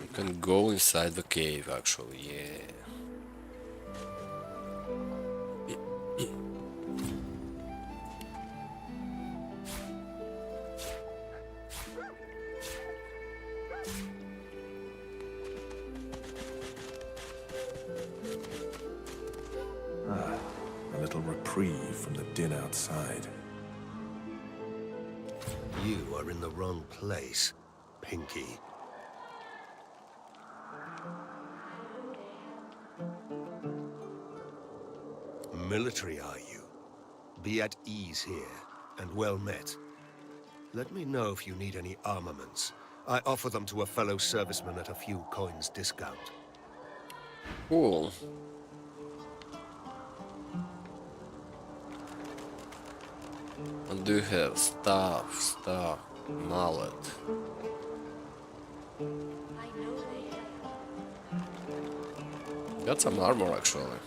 You can go inside the cave, actually, yeah. A little reprieve from the din outside. You are in the wrong place, Pinky. Military, are you? Be at ease here, and well met. Let me know if you need any armaments. I offer them to a fellow serviceman at a few coins discount. Cool. What do you have? Staff, mallet. Got some armor actually.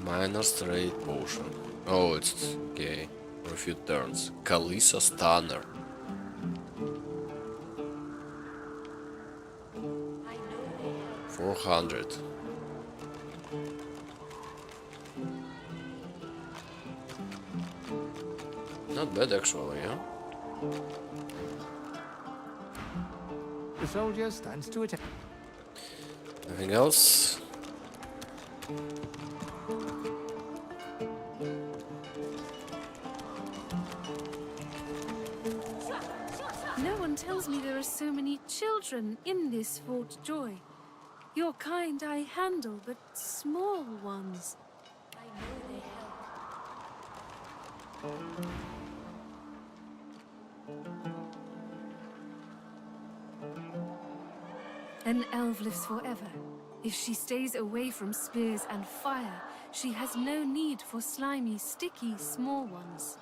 Minor straight potion. Oh, it's okay. For a few turns. Kalisa Stunner. $400. Not bad actually, yeah? The soldier stands to attack. Anything else? there are so many children in this Fort Joy. Your kind I handle, but small ones. I know they help. An elf lives forever. If she stays away from spears and fire, she has no need for slimy, sticky, small ones.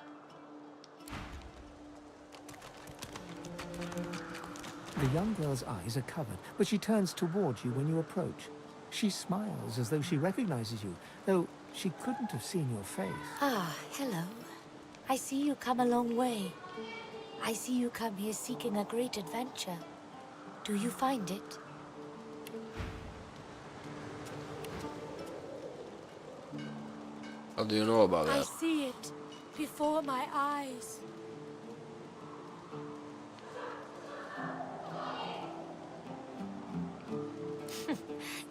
The young girl's eyes are covered, but she turns towards you when you approach. She smiles as though she recognizes you, though she couldn't have seen your face. Ah, hello. I see you come a long way. I see you come here seeking a great adventure. Do you find it? How do you know about I that? see it before my eyes.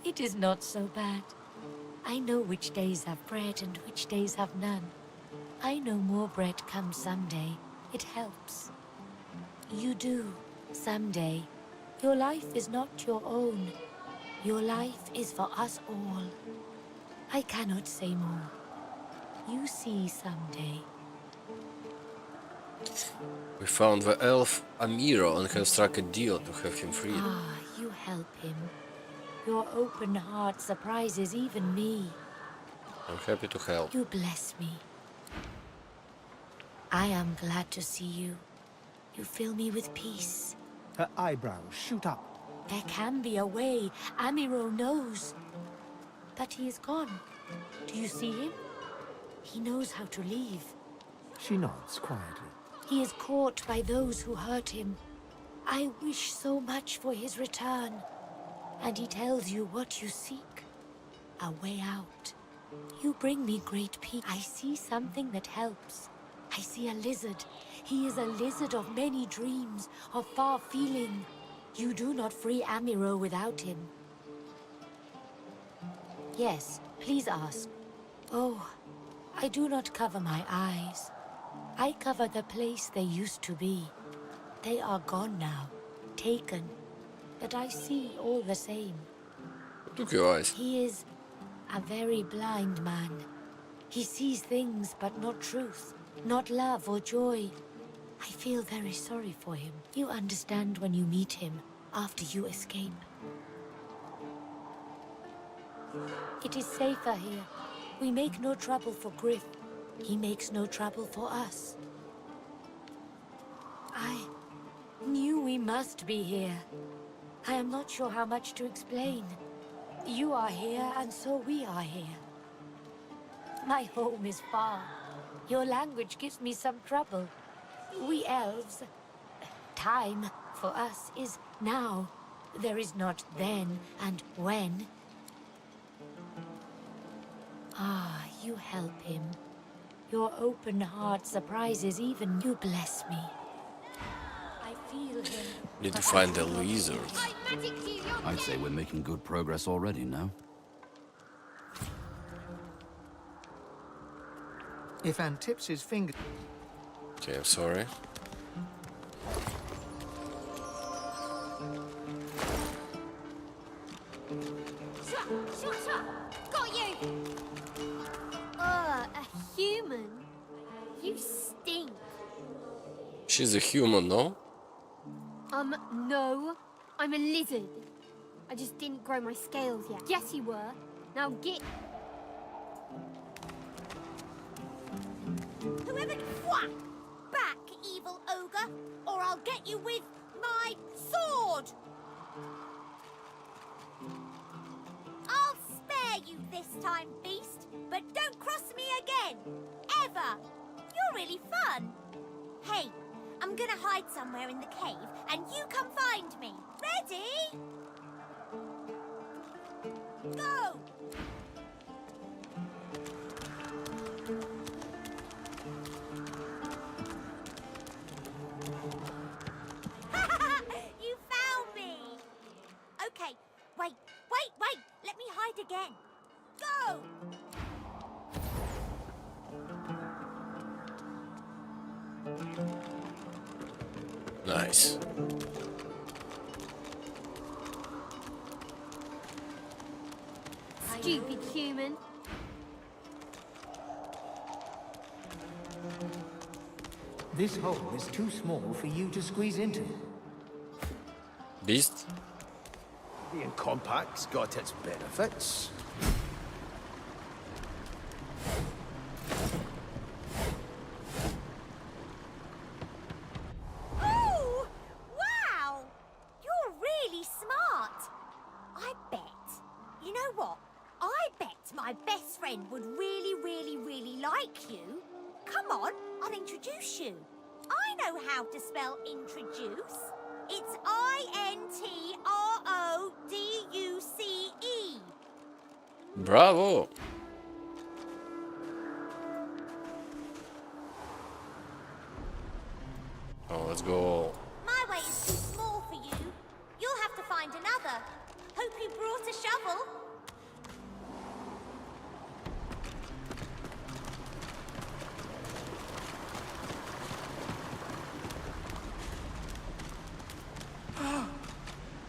It is not so bad. I know which days have bread and which days have none. I know more bread comes someday. It helps. You do, someday. Your life is not your own. Your life is for us all. I cannot say more. You see someday. We found the elf Amiro and have struck a deal to have him freed. Ah, you help him. Your open heart surprises even me. I'm happy to help. You bless me. I am glad to see you. You fill me with peace. Her eyebrows shoot up. There can be a way. Amiro knows. But he is gone. Do you see him? He knows how to leave. She nods quietly. He is caught by those who hurt him. I wish so much for his return. And he tells you what you seek. A way out. You bring me great peace. I see something that helps. I see a lizard. He is a lizard of many dreams, of far feeling. You do not free Amiro without him. Yes, please ask. Oh, I do not cover my eyes. I cover the place they used to be. They are gone now, taken. But I see all the same. Took your eyes. He is a very blind man. He sees things but not truth, not love or joy. I feel very sorry for him. You understand when you meet him, after you escape. It is safer here. We make no trouble for Griff. He makes no trouble for us. I knew we must be here. I am not sure how much to explain. You are here, and so we are here. My home is far. Your language gives me some trouble. We elves... Time, for us, is now. There is not then and when. Ah, you help him. Your open heart surprises even you. Bless me. I feel him. Need to find the lizard. I'd say we're making good progress already, no? Ifan tips his finger. Okay, I'm sorry. Got you! A human? You stink. She's a human, no? No. I'm a lizard. I just didn't grow my scales yet. Yes, you were. Now get... Whoever... Whack! Back, evil ogre, or I'll get you with my sword! I'll spare you this time, beast, but don't cross me again. Ever. You're really fun. Hey, I'm gonna hide somewhere in the cave, and you come find me. Ready? Go! You found me! Okay, wait. Let me hide again. Go! Nice. stupid human. This hole is too small for you to squeeze into. Beast? Being compact's got its benefits. Oh! Wow! You're really smart. I bet. You know what? I bet my best friend would really, really, really like you. Come on, I'll introduce you. I know how to spell introduce. It's I-N-T-R-O-D-U-C-E. Bravo! Oh, let's go. My way is too small for you. You'll have to find another. Hope you brought a shovel.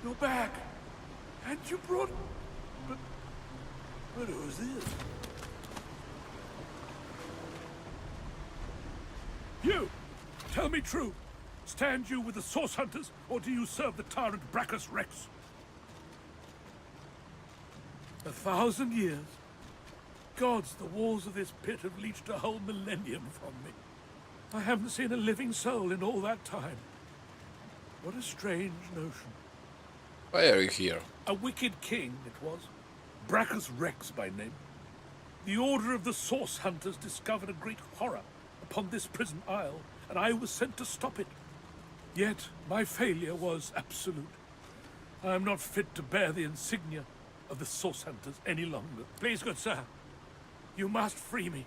You're back. And you brought... But who's this? You! Tell me true. Stand you with the Source Hunters, or do you serve the tyrant Brachus Rex? 1,000 years. Gods, the walls of this pit have leached a whole millennium from me. I haven't seen a living soul in all that time. What a strange notion. Why are you here? A wicked king, it was. Brachus Rex by name. The Order of the Source Hunters discovered a great horror upon this prison isle, and I was sent to stop it. Yet, my failure was absolute. I am not fit to bear the insignia of the Source Hunters any longer. Please, good sir, you must free me.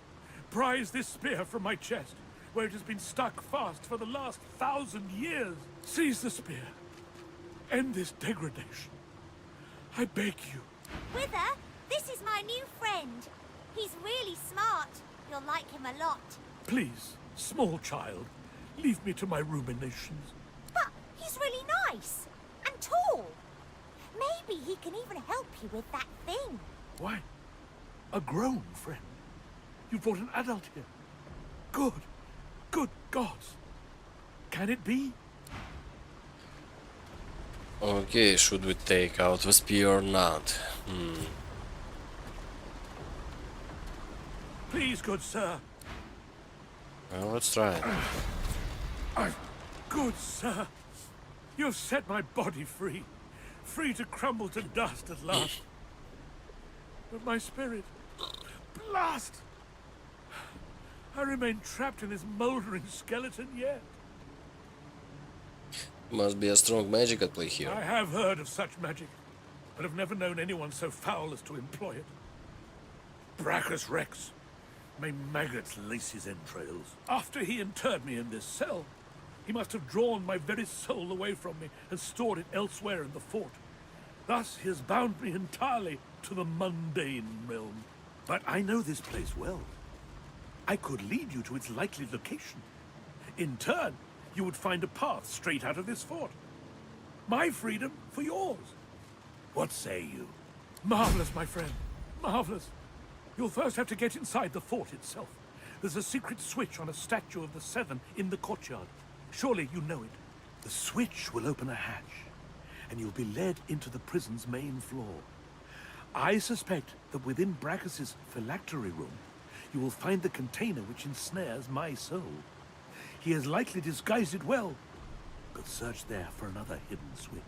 Prise this spear from my chest, where it has been stuck fast for the last 1,000 years. Seize the spear. End this degradation. I beg you. Wither, this is my new friend. He's really smart. You'll like him a lot. Please, small child, leave me to my ruminations. But he's really nice and tall. Maybe he can even help you with that thing. Why? A grown friend? You brought an adult here. Good. Good gods. Can it be? Okay, should we take out the spear or not? Please, good sir. Well, let's try it. Good sir. You have set my body free. Free to crumble to dust at last. But my spirit... Blast! I remain trapped in this mouldering skeleton yet. Must be a strong magic at play here. I have heard of such magic, but have never known anyone so foul as to employ it. Brachus Rex. May maggots lace his entrails. After he interred me in this cell, he must have drawn my very soul away from me and stored it elsewhere in the fort. Thus he has bound me entirely to the mundane realm. But I know this place well. I could lead you to its likely location. In turn, you would find a path straight out of this fort. My freedom for yours. What say you? Marvelous, my friend. Marvelous. You'll first have to get inside the fort itself. There's a secret switch on a statue of the Seven in the courtyard. Surely you know it. The switch will open a hatch, and you'll be led into the prison's main floor. I suspect that within Brachus's phylactery room, you will find the container which ensnares my soul. He has likely disguised it well, but search there for another hidden switch.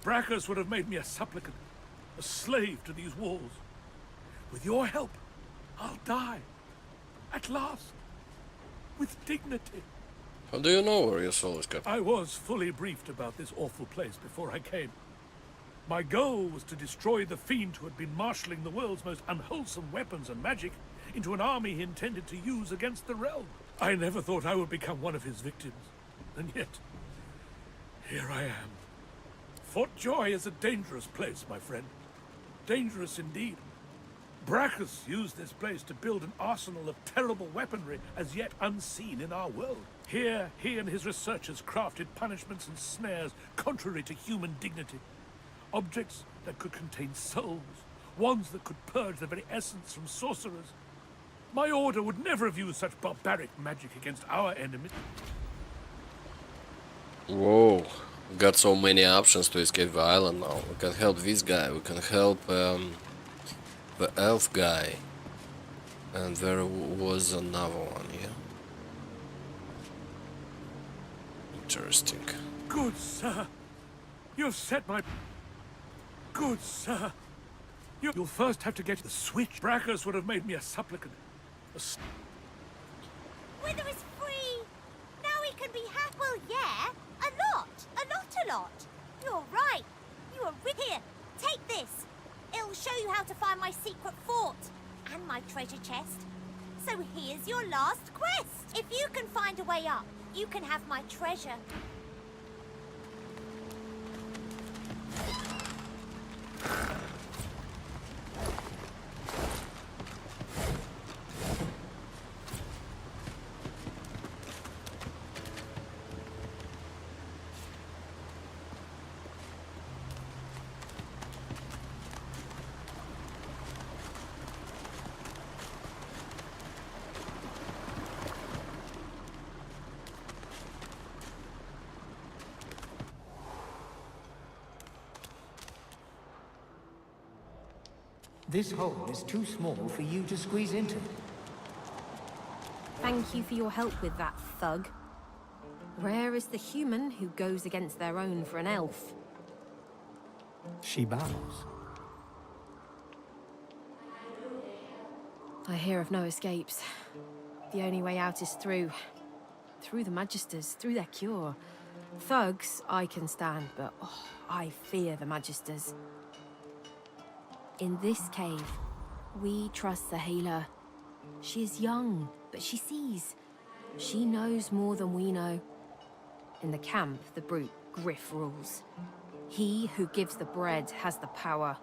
Brachus would have made me a supplicant, a slave to these walls. With your help, I'll die. At last. With dignity. How do you know where your soul is kept? I was fully briefed about this awful place before I came. My goal was to destroy the fiend who had been marshalling the world's most unwholesome weapons and magic into an army he intended to use against the realm. I never thought I would become one of his victims. And yet, here I am. Fort Joy is a dangerous place, my friend. Dangerous indeed. Brachus used this place to build an arsenal of terrible weaponry as yet unseen in our world. Here, he and his researchers crafted punishments and snares contrary to human dignity. Objects that could contain souls Wands that could purge the very essence from sorcerers. My order would never have used such barbaric magic against our enemies. Whoa, we got so many options to escape the island now. We can help this guy, we can help the elf guy. And there was another one, yeah? Interesting. Good sir, you've set my... Good sir, you'll first have to get the switch. Brachus would have made me a supplicant. Wither is free! Now he can be happy. Well, yeah, a lot. You're right. You are here. Take this. It'll show you how to find my secret fort and my treasure chest. So here's your last quest. If you can find a way up, you can have my treasure. This hole is too small for you to squeeze into. Thank you for your help with that, thug. Rare is the human who goes against their own for an elf. She bows. I hear of no escapes. The only way out is through the Magisters, through their cure. Thugs I can stand, but I fear the Magisters. In this cave, we trust the healer. She is young, but she sees. She knows more than we know. In the camp, the brute Griff rules. He who gives the bread has the power.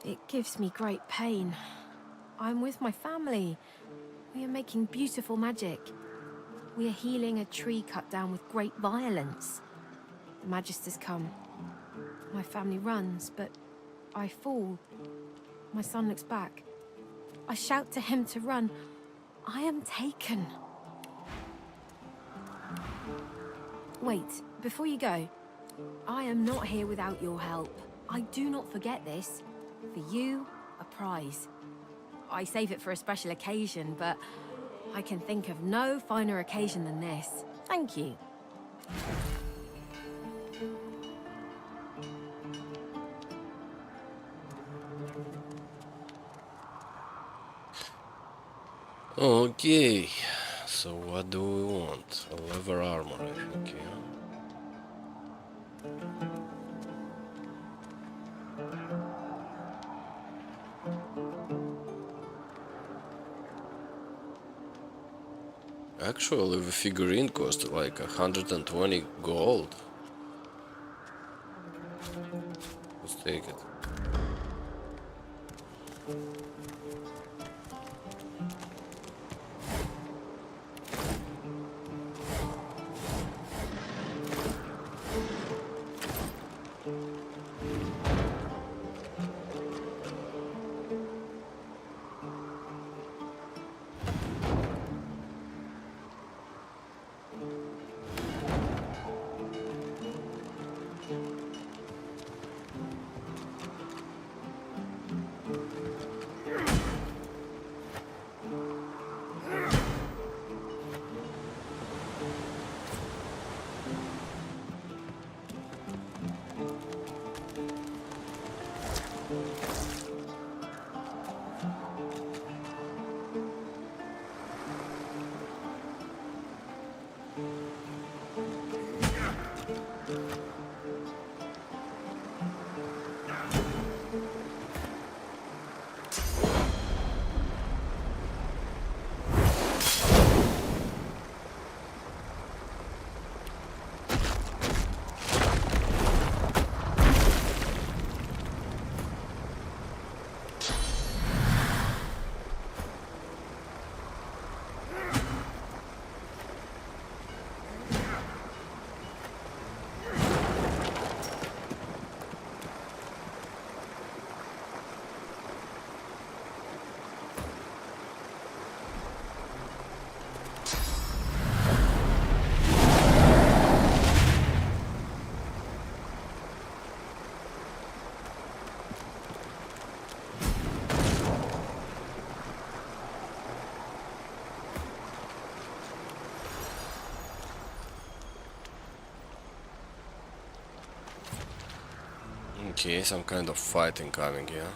It gives me great pain. I'm with my family. We are making beautiful magic. We are healing a tree cut down with great violence. The Magisters come. My family runs, but I fall. My son looks back. I shout to him to run. I am taken. Wait, before you go, I am not here without your help. I do not forget this. For you, a prize. I save it for a special occasion, but I can think of no finer occasion than this. Thank you. Okay, so what do we want? A leather armor, I think, yeah. Actually, the figurine cost like 120 gold. Let's take it. Okay, some kind of fighting coming here.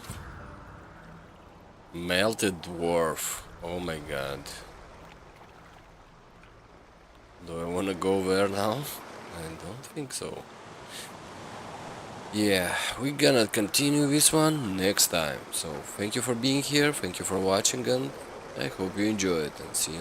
Melted dwarf. Oh my god. Do I wanna go there now? I don't think so. Yeah, we're gonna continue this one next time. So thank you for being here, thank you for watching, and I hope you enjoyed, and see you